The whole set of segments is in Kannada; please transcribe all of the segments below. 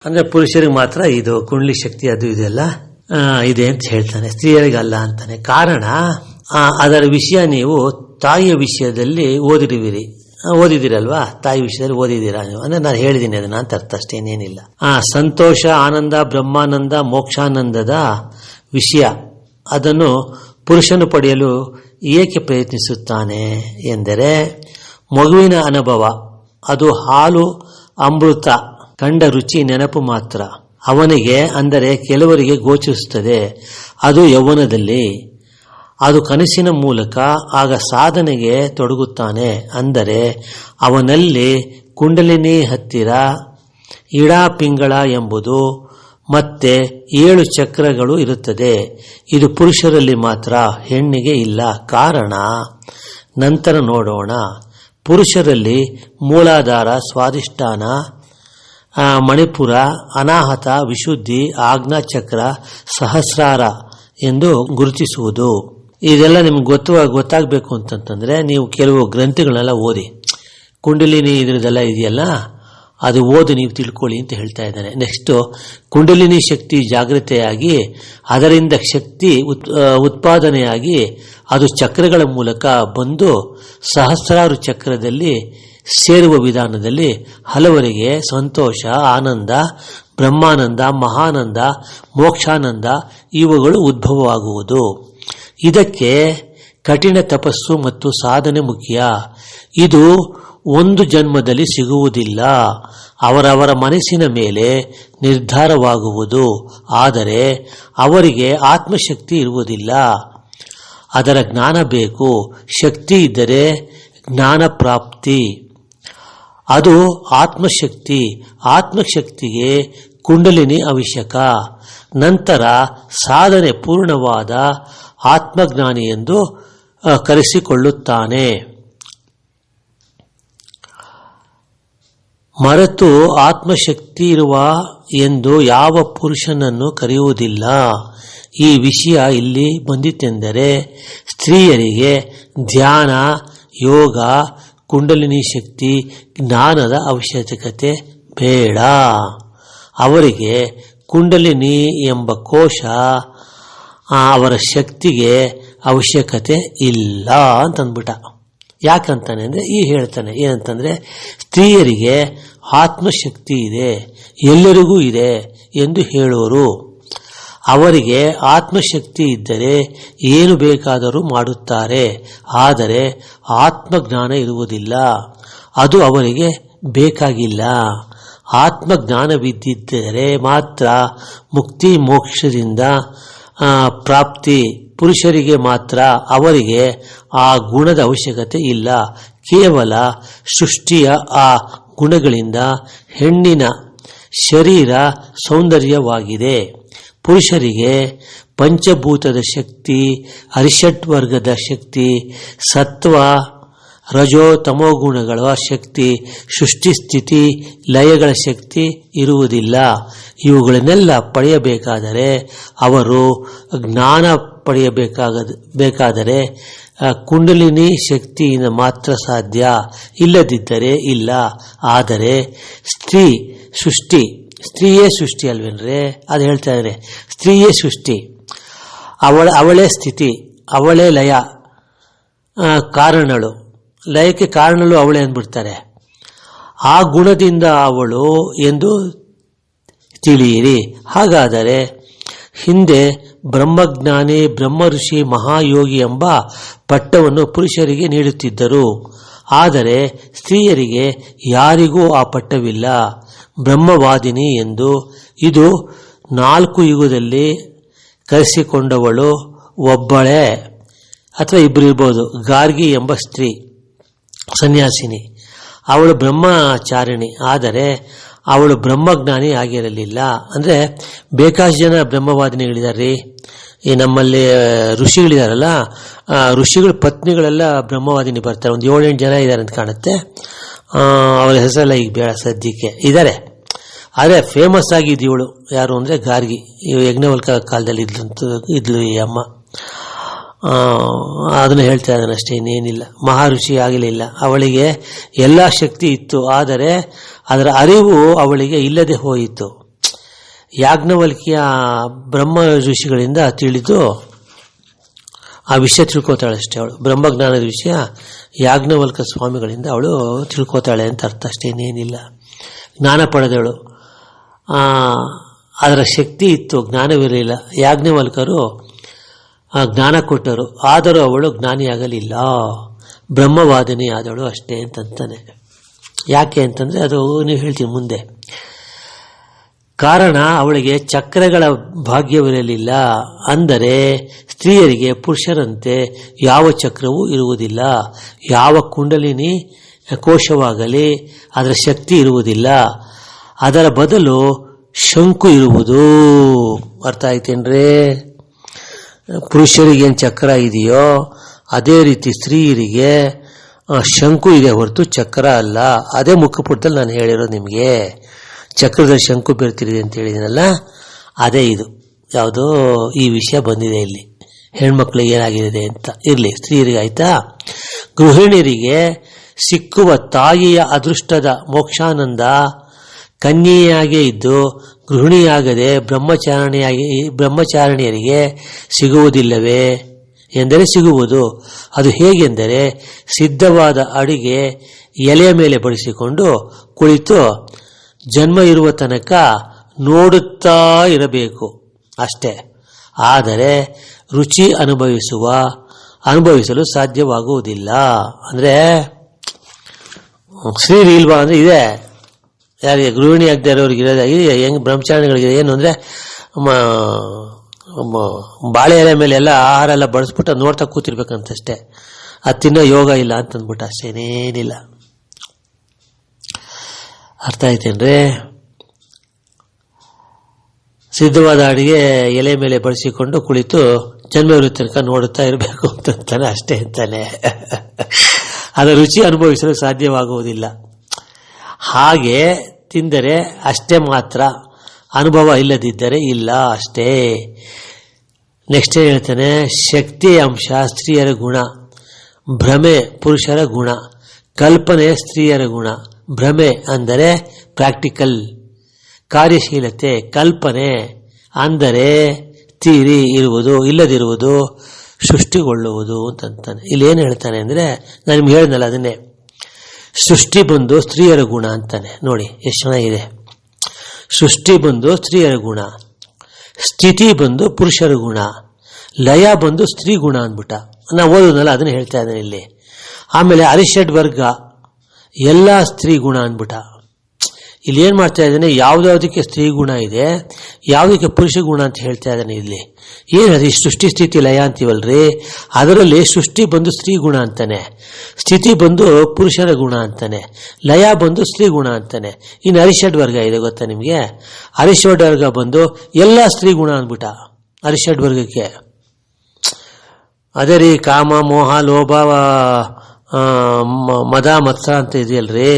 ಅಂದ್ರೆ ಪುರುಷರಿಗೆ ಮಾತ್ರ ಇದು ಕುಂಡಲಿ ಶಕ್ತಿ ಅದು ಇದೆಲ್ಲ ಇದೆ ಅಂತ ಹೇಳ್ತಾನೆ, ಸ್ತ್ರೀಯರಿಗಲ್ಲ ಅಂತಾನೆ. ಕಾರಣ ಅದರ ವಿಷಯ ನೀವು ತಾಯಿಯ ವಿಷಯದಲ್ಲಿ ಓದಿದಿರಲ್ವಾ, ತಾಯಿ ವಿಷಯದಲ್ಲಿ ಓದಿದ್ದೀರಾ ನೀವು, ಅಂದ್ರೆ ನಾನು ಹೇಳಿದ್ದೀನಿ ಅದನ್ನ ಅಂತ ಅರ್ಥ ಅಷ್ಟೇ, ಇನ್ನೇನಿಲ್ಲ. ಸಂತೋಷ, ಆನಂದ, ಬ್ರಹ್ಮಾನಂದ, ಮೋಕ್ಷಾನಂದದ ವಿಷಯ ಅದನ್ನು ಪುರುಷನು ಪಡೆಯಲು ಏಕೆ ಪ್ರಯತ್ನಿಸುತ್ತಾನೆ ಎಂದರೆ, ಮಗುವಿನ ಅನುಭವ ಅದು ಹಾಲು ಅಮೃತ ಕಂಡ ರುಚಿ ನೆನಪು ಮಾತ್ರ ಅವನಿಗೆ, ಅಂದರೆ ಕೆಲವರಿಗೆ ಗೋಚರಿಸುತ್ತದೆ. ಅದು ಯೌವನದಲ್ಲಿ, ಅದು ಕನಸಿನ ಮೂಲಕ ಆಗ ಸಾಧನೆಗೆ ತೊಡಗುತ್ತಾನೆ. ಅಂದರೆ ಅವನಲ್ಲಿ ಕುಂಡಲಿನಿ ಹತ್ತಿರ ಇಡಾ ಪಿಂಗಳ ಎಂಬುದು ಮತ್ತೆ 7 ಚಕ್ರಗಳು ಇರುತ್ತದೆ. ಇದು ಪುರುಷರಲ್ಲಿ ಮಾತ್ರ, ಹೆಣ್ಣಿಗೆ ಇಲ್ಲ. ಕಾರಣ ನಂತರ ನೋಡೋಣ. ಪುರುಷರಲ್ಲಿ ಮೂಲಾಧಾರ, ಸ್ವಾಧಿಷ್ಠಾನ, ಮಣಿಪುರ, ಅನಾಹತ, ವಿಶುದ್ಧಿ, ಆಜ್ಞಾಚಕ್ರ, ಸಹಸ್ರಾರ ಎಂದು ಗುರುತಿಸುವುದು. ಇದೆಲ್ಲ ನಿಮ್ಗೆ ಗೊತ್ತಾಗಬೇಕು ಅಂತಂತಂದ್ರೆ ನೀವು ಕೆಲವು ಗ್ರಂಥಗಳನ್ನೆಲ್ಲ ಓದಿ. ಕುಂಡಲಿನಿ ಇದ್ರದೆಲ್ಲ ಇದೆಯಲ್ಲ, ಅದು ಓದಿ ನೀವು ತಿಳ್ಕೊಳ್ಳಿ ಅಂತ ಹೇಳ್ತಾ ಇದ್ದಾನೆ. ನೆಕ್ಸ್ಟ್, ಕುಂಡಲಿನಿ ಶಕ್ತಿ ಜಾಗೃತೆಯಾಗಿ ಅದರಿಂದ ಶಕ್ತಿ ಉತ್ಪಾದನೆಯಾಗಿ ಅದು ಚಕ್ರಗಳ ಮೂಲಕ ಬಂದು ಸಹಸ್ರಾರು ಚಕ್ರದಲ್ಲಿ ಸೇರುವ ವಿಧಾನದಲ್ಲಿ ಹಲವರಿಗೆ ಸಂತೋಷ, ಆನಂದ, ಬ್ರಹ್ಮಾನಂದ, ಮಹಾನಂದ, ಮೋಕ್ಷಾನಂದ ಇವುಗಳು ಉದ್ಭವವಾಗುವುದು. ಇದಕ್ಕೆ ಕಠಿಣ ತಪಸ್ಸು ಮತ್ತು ಸಾಧನೆ ಮುಖ್ಯ. ಇದು ಒಂದು ಜನ್ಮದಲ್ಲಿ ಸಿಗುವುದಿಲ್ಲ, ಅವರವರ ಮನಸ್ಸಿನ ಮೇಲೆ ನಿರ್ಧಾರವಾಗುವುದು. ಆದರೆ ಅವರಿಗೆ ಆತ್ಮಶಕ್ತಿ ಇರುವುದಿಲ್ಲ, ಅದರ ಜ್ಞಾನ ಬೇಕು. ಶಕ್ತಿ ಇದ್ದರೆ ಜ್ಞಾನ ಪ್ರಾಪ್ತಿ, ಅದು ಆತ್ಮಶಕ್ತಿ. ಆತ್ಮಶಕ್ತಿಗೆ ಕುಂಡಲಿನಿ ಅವಶ್ಯಕ. ನಂತರ ಸಾಧನೆ ಪೂರ್ಣವಾದ ಆತ್ಮಜ್ಞಾನಿ ಎಂದು ಕರೆಸಿಕೊಳ್ಳುತ್ತಾನೆ. ಮರೆತು ಆತ್ಮಶಕ್ತಿ ಇರುವ ಎಂದು ಯಾವ ಪುರುಷನನ್ನು ಕರೆಯುವುದಿಲ್ಲ. ಈ ವಿಷಯ ಇಲ್ಲಿ ಬಂದಿತೆಂದರೆ, ಸ್ತ್ರೀಯರಿಗೆ ಧ್ಯಾನ, ಯೋಗ, ಕುಂಡಲಿನಿ ಶಕ್ತಿ, ಜ್ಞಾನದ ಅವಶ್ಯಕತೆ ಬೇಡ. ಅವರಿಗೆ ಕುಂಡಲಿನಿ ಎಂಬ ಕೋಶ, ಅವರ ಶಕ್ತಿಗೆ ಅವಶ್ಯಕತೆ ಇಲ್ಲ ಅಂತಂದ್ಬಿಟ್ಟ. ಯಾಕಂತಾನೆ ಅಂದರೆ ಹೇಳ್ತಾನೆ ಏನಂತಂದ್ರೆ, ಸ್ತ್ರೀಯರಿಗೆ ಆತ್ಮಶಕ್ತಿ ಇದೆ, ಎಲ್ಲರಿಗೂ ಇದೆ ಎಂದು ಹೇಳೋರು. ಅವರಿಗೆ ಆತ್ಮಶಕ್ತಿ ಇದ್ದರೆ ಏನು ಬೇಕಾದರೂ ಮಾಡುತ್ತಾರೆ. ಆದರೆ ಆತ್ಮಜ್ಞಾನ ಇರುವುದಿಲ್ಲ, ಅದು ಅವರಿಗೆ ಬೇಕಾಗಿಲ್ಲ. ಆತ್ಮಜ್ಞಾನವಿದ್ದರೆ ಮಾತ್ರ ಮುಕ್ತಿ ಮೋಕ್ಷದಿಂದ ಪ್ರಾಪ್ತಿ. ಪುರುಷರಿಗೆ ಮಾತ್ರ, ಅವರಿಗೆ ಆ ಗುಣದ ಅವಶ್ಯಕತೆ ಇಲ್ಲ. ಕೇವಲ ಸೃಷ್ಟಿಯ ಆ ಗುಣಗಳಿಂದ ಹೆಣ್ಣಿನ ಶರೀರ ಸೌಂದರ್ಯವಾಗಿದೆ. ಪುರುಷರಿಗೆ ಪಂಚಭೂತದ ಶಕ್ತಿ, ಅರಿಷಟ್ ವರ್ಗದ ಶಕ್ತಿ, ಸತ್ವ ರಜೋ ತಮೋ ಗುಣಗಳ ಶಕ್ತಿ, ಸೃಷ್ಟಿ ಸ್ಥಿತಿ ಲಯಗಳ ಶಕ್ತಿ ಇರುವುದಿಲ್ಲ. ಇವುಗಳನ್ನೆಲ್ಲ ಪಡೆಯಬೇಕಾದರೆ, ಅವರು ಜ್ಞಾನ ಪಡೆಯಬೇಕಾದರೆ ಕುಂಡಲಿನಿ ಶಕ್ತಿಯಿಂದ ಮಾತ್ರ ಸಾಧ್ಯ, ಇಲ್ಲದಿದ್ದರೆ ಇಲ್ಲ. ಆದರೆ ಸ್ತ್ರೀಯೇ ಸೃಷ್ಟಿ ಅಲ್ವೇನ್ರೆ, ಅದು ಹೇಳ್ತಾ ಇದ್ದಾರೆ. ಸ್ತ್ರೀಯೇ ಸೃಷ್ಟಿ, ಅವಳೇ ಸ್ಥಿತಿ, ಅವಳೇ ಲಯ ಕಾರಣಳು, ಲಯಕ್ಕೆ ಕಾರಣಳು ಅವಳೇ ಅಂದ್ಬಿಡ್ತಾರೆ. ಆ ಗುಣದಿಂದ ಅವಳು ಎಂದು ತಿಳಿಯಿರಿ. ಹಾಗಾದರೆ ಹಿಂದೆ ಬ್ರಹ್ಮಜ್ಞಾನಿ, ಬ್ರಹ್ಮ ಋಷಿ, ಮಹಾಯೋಗಿ ಎಂಬ ಪಟ್ಟವನ್ನು ಪುರುಷರಿಗೆ ನೀಡುತ್ತಿದ್ದರು. ಆದರೆ ಸ್ತ್ರೀಯರಿಗೆ ಯಾರಿಗೂ ಆ ಪಟ್ಟವಿಲ್ಲ. ಬ್ರಹ್ಮವಾದಿನಿ ಎಂದು. ಇದು 4 ಯುಗದಲ್ಲಿ ಕರೆಸಿಕೊಂಡವಳು ಒಬ್ಬಳೇ ಅಥವಾ ಇಬ್ಬರು ಇರ್ಬೋದು. ಗಾರ್ಗಿ ಎಂಬ ಸ್ತ್ರೀ ಸನ್ಯಾಸಿನಿ, ಅವಳು ಬ್ರಹ್ಮಚಾರಿಣಿ. ಆದರೆ ಅವಳು ಬ್ರಹ್ಮಜ್ಞಾನಿ ಆಗಿರಲಿಲ್ಲ. ಅಂದರೆ ಬೇಕಾದಷ್ಟು ಜನ ಬ್ರಹ್ಮವಾದಿನಿಗಳಿದ್ದಾರೆ. ಈ ನಮ್ಮಲ್ಲಿ ಋಷಿಗಳಿದಾರಲ್ಲ, ಋಷಿಗಳ ಪತ್ನಿಗಳೆಲ್ಲ ಬ್ರಹ್ಮವಾದಿನಿ ಬರ್ತಾರೆ. ಒಂದು 7-8 ಜನ ಇದ್ದಾರೆ ಅಂತ ಕಾಣುತ್ತೆ. ಅವರ ಹೆಸರೆಲ್ಲ ಈಗ ಬೇಡ ಸದ್ಯಕ್ಕೆ, ಇದ್ದಾರೆ. ಆದರೆ ಫೇಮಸ್ ಆಗಿದ್ದು ಇವಳು ಯಾರು ಅಂದರೆ ಗಾರ್ಗಿ. ಯಜ್ಞವಲ್ಕ ಕಾಲದಲ್ಲಿ ಇದ್ಲು ಈ ಅಮ್ಮ. ಅದನ್ನು ಹೇಳ್ತಾ ಇದ್ದಾನೆ ಅಷ್ಟೇ, ಇನ್ನೇನಿಲ್ಲ. ಮಹರ್ಷಿ ಆಗಲಿಲ್ಲ. ಅವಳಿಗೆ ಎಲ್ಲ ಶಕ್ತಿ ಇತ್ತು, ಆದರೆ ಅದರ ಅರಿವು ಅವಳಿಗೆ ಇಲ್ಲದೆ ಹೋಯಿತು. ಯಾಜ್ಞವಲ್ಕಿಯ ಬ್ರಹ್ಮ ಋಷಿಗಳಿಂದ ತಿಳಿದು ಆ ವಿಷಯ ತಿಳ್ಕೊತಾಳೆ ಅಷ್ಟೇ. ಅವಳು ಬ್ರಹ್ಮಜ್ಞಾನದ ವಿಷಯ ಯಾಜ್ಞವಲ್ಕ ಸ್ವಾಮಿಗಳಿಂದ ಅವಳು ತಿಳ್ಕೊತಾಳೆ ಅಂತ ಅರ್ಥ ಅಷ್ಟೇ, ಇನ್ನೇನಿಲ್ಲ. ಜ್ಞಾನ ಪಡೆದವಳು, ಅದರ ಶಕ್ತಿ ಇತ್ತು, ಜ್ಞಾನವಿರಲಿಲ್ಲ. ಯಾಜ್ಞವಲ್ಕರು ಜ್ಞಾನ ಕೊಟ್ಟರು, ಆದರೂ ಅವಳು ಜ್ಞಾನಿಯಾಗಲಿಲ್ಲ, ಬ್ರಹ್ಮವಾದಿನಿ ಆದವಳು ಅಷ್ಟೇ ಅಂತಂತಾನೆ. ಯಾಕೆ ಅಂತಂದರೆ ಅದು ನೀವು ಹೇಳ್ತೀನಿ ಮುಂದೆ. ಕಾರಣ ಅವಳಿಗೆ ಚಕ್ರಗಳ ಭಾಗ್ಯವಿರಲಿಲ್ಲ. ಅಂದರೆ ಸ್ತ್ರೀಯರಿಗೆ ಪುರುಷರಂತೆ ಯಾವ ಚಕ್ರವೂ ಇರುವುದಿಲ್ಲ, ಯಾವ ಕುಂಡಲಿನಿ ಕೋಶವಾಗಲಿ ಅದರ ಶಕ್ತಿ ಇರುವುದಿಲ್ಲ. ಅದರ ಬದಲು ಶಂಕು ಇರುವುದು. ಅರ್ಥ ಆಯ್ತೇನ್ರಿ? ಪುರುಷರಿಗೇನು ಚಕ್ರ ಇದೆಯೋ ಅದೇ ರೀತಿ ಸ್ತ್ರೀಯರಿಗೆ ಶಂಕು ಇದೆ ಹೊರತು ಚಕ್ರ ಅಲ್ಲ. ಅದೇ ಮುಖಪುಟದಲ್ಲಿ ನಾನು ಹೇಳಿರೋದು ನಿಮಗೆ. ಚಕ್ರದಲ್ಲಿ ಶಂಕು ಬೆರ್ತಿರಿದೆ ಅಂತ ಹೇಳಿದಿನಲ್ಲ, ಅದೇ ಇದು. ಯಾವುದೋ ಈ ವಿಷಯ ಬಂದಿದೆ ಇಲ್ಲಿ, ಹೆಣ್ಮಕ್ಳಿಗೆ ಏನಾಗಿದೆ ಅಂತ. ಇರಲಿ, ಸ್ತ್ರೀಯರಿಗೆ ಆಯ್ತಾ. ಗೃಹಿಣಿಯರಿಗೆ ಸಿಕ್ಕುವ ತಾಯಿಯ ಅದೃಷ್ಟದ ಮೋಕ್ಷಾನಂದ ಕನ್ಯೆಯಾಗೇ ಇದ್ದು ಗೃಹಿಣಿಯಾಗದೆ ಬ್ರಹ್ಮಚಾರಿಣಿಯರಿಗೆ ಸಿಗುವುದಿಲ್ಲವೇ ಎಂದರೆ ಸಿಗುವುದು. ಅದು ಹೇಗೆಂದರೆ ಸಿದ್ಧವಾದ ಅಡಿಗೆ ಎಲೆಯ ಮೇಲೆ ಬಡಿಸಿಕೊಂಡು ಕುಳಿತು ಜನ್ಮ ಇರುವ ತನಕ ನೋಡುತ್ತಾ ಇರಬೇಕು ಅಷ್ಟೇ. ಆದರೆ ರುಚಿ ಅನುಭವಿಸಲು ಸಾಧ್ಯವಾಗುವುದಿಲ್ಲ. ಅಂದರೆ ಸ್ತ್ರೀ ಇಲ್ವಾ ಅಂದರೆ ಇದೆ. ಯಾರಿಗೆ ಗೃಹಿಣಿ ಆಗದೆ ಇರೋರಿಗೆ ಇರೋದು ಹೆಂಗೆ ಬ್ರಹ್ಮಚಾರಿಗಳಿಗೆ ಏನು ಅಂದರೆ ಬಾಳೆ ಎಲೆ ಮೇಲೆ ಎಲ್ಲ ಆಹಾರ ಎಲ್ಲ ಬಳಸ್ಬಿಟ್ಟು ನೋಡ್ತಾ ಕೂತಿರ್ಬೇಕಂತಷ್ಟೇ. ಅದು ತಿನ್ನೋ ಯೋಗ ಇಲ್ಲ ಅಂತಂದ್ಬಿಟ್ಟು ಅಷ್ಟೇನೇನಿಲ್ಲ. ಅರ್ಥ ಆಯ್ತೇನ್ರಿ? ಸಿದ್ಧವಾದ ಅಡಿಗೆ ಎಲೆ ಮೇಲೆ ಬಳಸಿಕೊಂಡು ಕುಳಿತು ಜನ್ಮವಿರೋ ತನಕ ನೋಡುತ್ತಾ ಇರಬೇಕು ಅಂತಾನೆ, ಅಷ್ಟೇ ಅಂತಾನೆ. ಅದರ ರುಚಿ ಅನುಭವಿಸಲು ಸಾಧ್ಯವಾಗುವುದಿಲ್ಲ. ಹಾಗೆ ತಿಂದರೆ ಅಷ್ಟೇ ಮಾತ್ರ, ಅನುಭವ ಇಲ್ಲದಿದ್ದರೆ ಇಲ್ಲ ಅಷ್ಟೇ. ನೆಕ್ಸ್ಟ್ ಹೇಳ್ತಾನೆ, ಶಕ್ತಿಯ ಅಂಶ ಸ್ತ್ರೀಯರ ಗುಣ, ಭ್ರಮೆ ಪುರುಷರ ಗುಣ, ಕಲ್ಪನೆ ಸ್ತ್ರೀಯರ ಗುಣ. ಭ್ರಮೆ ಅಂದರೆ ಪ್ರಾಕ್ಟಿಕಲ್ ಕಾರ್ಯಶೀಲತೆ, ಕಲ್ಪನೆ ಅಂದರೆ ತೀರಿ ಇರುವುದು, ಇಲ್ಲದಿರುವುದು, ಸೃಷ್ಟಿಗೊಳ್ಳುವುದು ಅಂತಂತಾನೆ. ಇಲ್ಲಿ ಏನು ಹೇಳ್ತಾನೆ ಅಂದರೆ, ನಾನು ನಿಮ್ಗೆ ಹೇಳಿದ್ನಲ್ಲ ಅದನ್ನೇ, ಸೃಷ್ಟಿ ಬಂದು ಸ್ತ್ರೀಯರ ಗುಣ ಅಂತಾನೆ. ನೋಡಿ ಎಷ್ಟು ಚೆನ್ನಾಗಿದೆ. ಸೃಷ್ಟಿ ಬಂದು ಸ್ತ್ರೀಯರ ಗುಣ, ಸ್ಥಿತಿ ಬಂದು ಪುರುಷರ ಗುಣ, ಲಯ ಬಂದು ಸ್ತ್ರೀ ಗುಣ ಅಂದ್ಬಿಟ್ಟ. ನಾವು ಓದೋದಲ್ಲ ಅದನ್ನ ಹೇಳ್ತಾ ಇದ್ದಾನೆ ಇಲ್ಲಿ. ಆಮೇಲೆ ಅರಿಷಡ್ ವರ್ಗ ಎಲ್ಲ ಸ್ತ್ರೀ ಗುಣ ಅಂದ್ಬಿಟ್ಟ. ಇಲ್ಲಿ ಏನು ಮಾಡ್ತಾ ಇದ್ದಾನೆ, ಯಾವುದಕ್ಕೆ ಸ್ತ್ರೀ ಗುಣ ಇದೆ, ಯಾವುದಕ್ಕೆ ಪುರುಷ ಗುಣ ಅಂತ ಹೇಳ್ತಾ ಇದ್ದಾನೆ ಇಲ್ಲಿ. ಏನದು ಈ ಸೃಷ್ಟಿ ಸ್ಥಿತಿ ಲಯ ಅಂತೀವಲ್ರಿ, ಅದರಲ್ಲಿ ಸೃಷ್ಟಿ ಬಂದು ಸ್ತ್ರೀ ಗುಣ ಅಂತಾನೆ, ಸ್ಥಿತಿ ಬಂದು ಪುರುಷರ ಗುಣ ಅಂತಾನೆ, ಲಯ ಬಂದು ಸ್ತ್ರೀ ಗುಣ ಅಂತಾನೆ. ಇನ್ನು ಅರಿಷಡ್ ವರ್ಗ ಇದೆ ಗೊತ್ತಾ ನಿಮಗೆ? ಅರಿಷಡ್ ವರ್ಗ ಬಂದು ಎಲ್ಲ ಸ್ತ್ರೀ ಗುಣ ಅಂದ್ಬಿಟ್ಟ ಅರಿಷಡ್ ವರ್ಗಕ್ಕೆ. ಅದೇ ರೀ ಕಾಮ ಮೋಹ ಲೋಭ ಮದ ಮತ್ಸರ ಅಂತ ಇದೆಯಲ್ರಿ,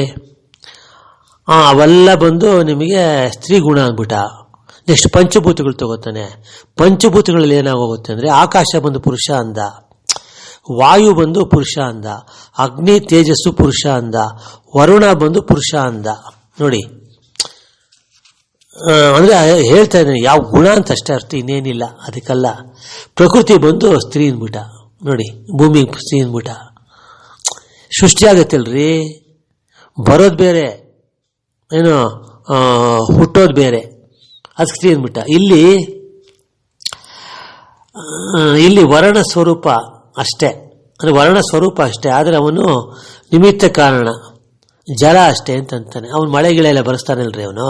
ಅವೆಲ್ಲ ಬಂದು ನಿಮಗೆ ಸ್ತ್ರೀ ಗುಣ ಅಂದ್ಬಿಟ್ಟ. ನೆಕ್ಸ್ಟ್ ಪಂಚಭೂತಗಳು ತಗೋತಾನೆ. ಪಂಚಭೂತಗಳಲ್ಲಿ ಏನಾಗೋಗುತ್ತೆ ಅಂದರೆ, ಆಕಾಶ ಬಂದು ಪುರುಷ ಅಂದ, ವಾಯು ಬಂದು ಪುರುಷ ಅಂದ, ಅಗ್ನಿ ತೇಜಸ್ಸು ಪುರುಷ ಅಂದ, ವರುಣ ಬಂದು ಪುರುಷ ಅಂದ. ನೋಡಿ ಅಂದರೆ ಹೇಳ್ತಾ ಇದ್ದಾನೆ ಯಾವ ಗುಣ ಅಂತ ಅಷ್ಟೇ ಅರ್ಥ, ಇನ್ನೇನಿಲ್ಲ. ಅದಕ್ಕಲ್ಲ. ಪ್ರಕೃತಿ ಬಂದು ಸ್ತ್ರೀ ಅಂದ್ಬಿಟ್ಟ. ನೋಡಿ ಭೂಮಿ ಸ್ತ್ರೀ ಅಂದ್ಬಿಟ್ಟ. ಸೃಷ್ಟಿ ಆಗತ್ತಲ್ರಿ, ಬರೋದು ಬೇರೆ, ಏನು ಹುಟ್ಟೋದು ಬೇರೆ, ಅದು ಸ್ತ್ರೀ ಅಂದ್ಬಿಟ್ಟ. ಇಲ್ಲಿ ವರ್ಣ ಸ್ವರೂಪ ಅಷ್ಟೇ, ಅಂದರೆ ವರ್ಣ ಸ್ವರೂಪ ಅಷ್ಟೇ. ಆದರೆ ಅವನು ನಿಮಿತ್ತ ಕಾರಣ, ಜಲ ಅಷ್ಟೇ ಅಂತಂತಾನೆ. ಅವನು ಮಳೆ ಗಿಳೆ ಎಲ್ಲ ಬರೆಸ್ತಾನಲ್ರಿ ಅವನು,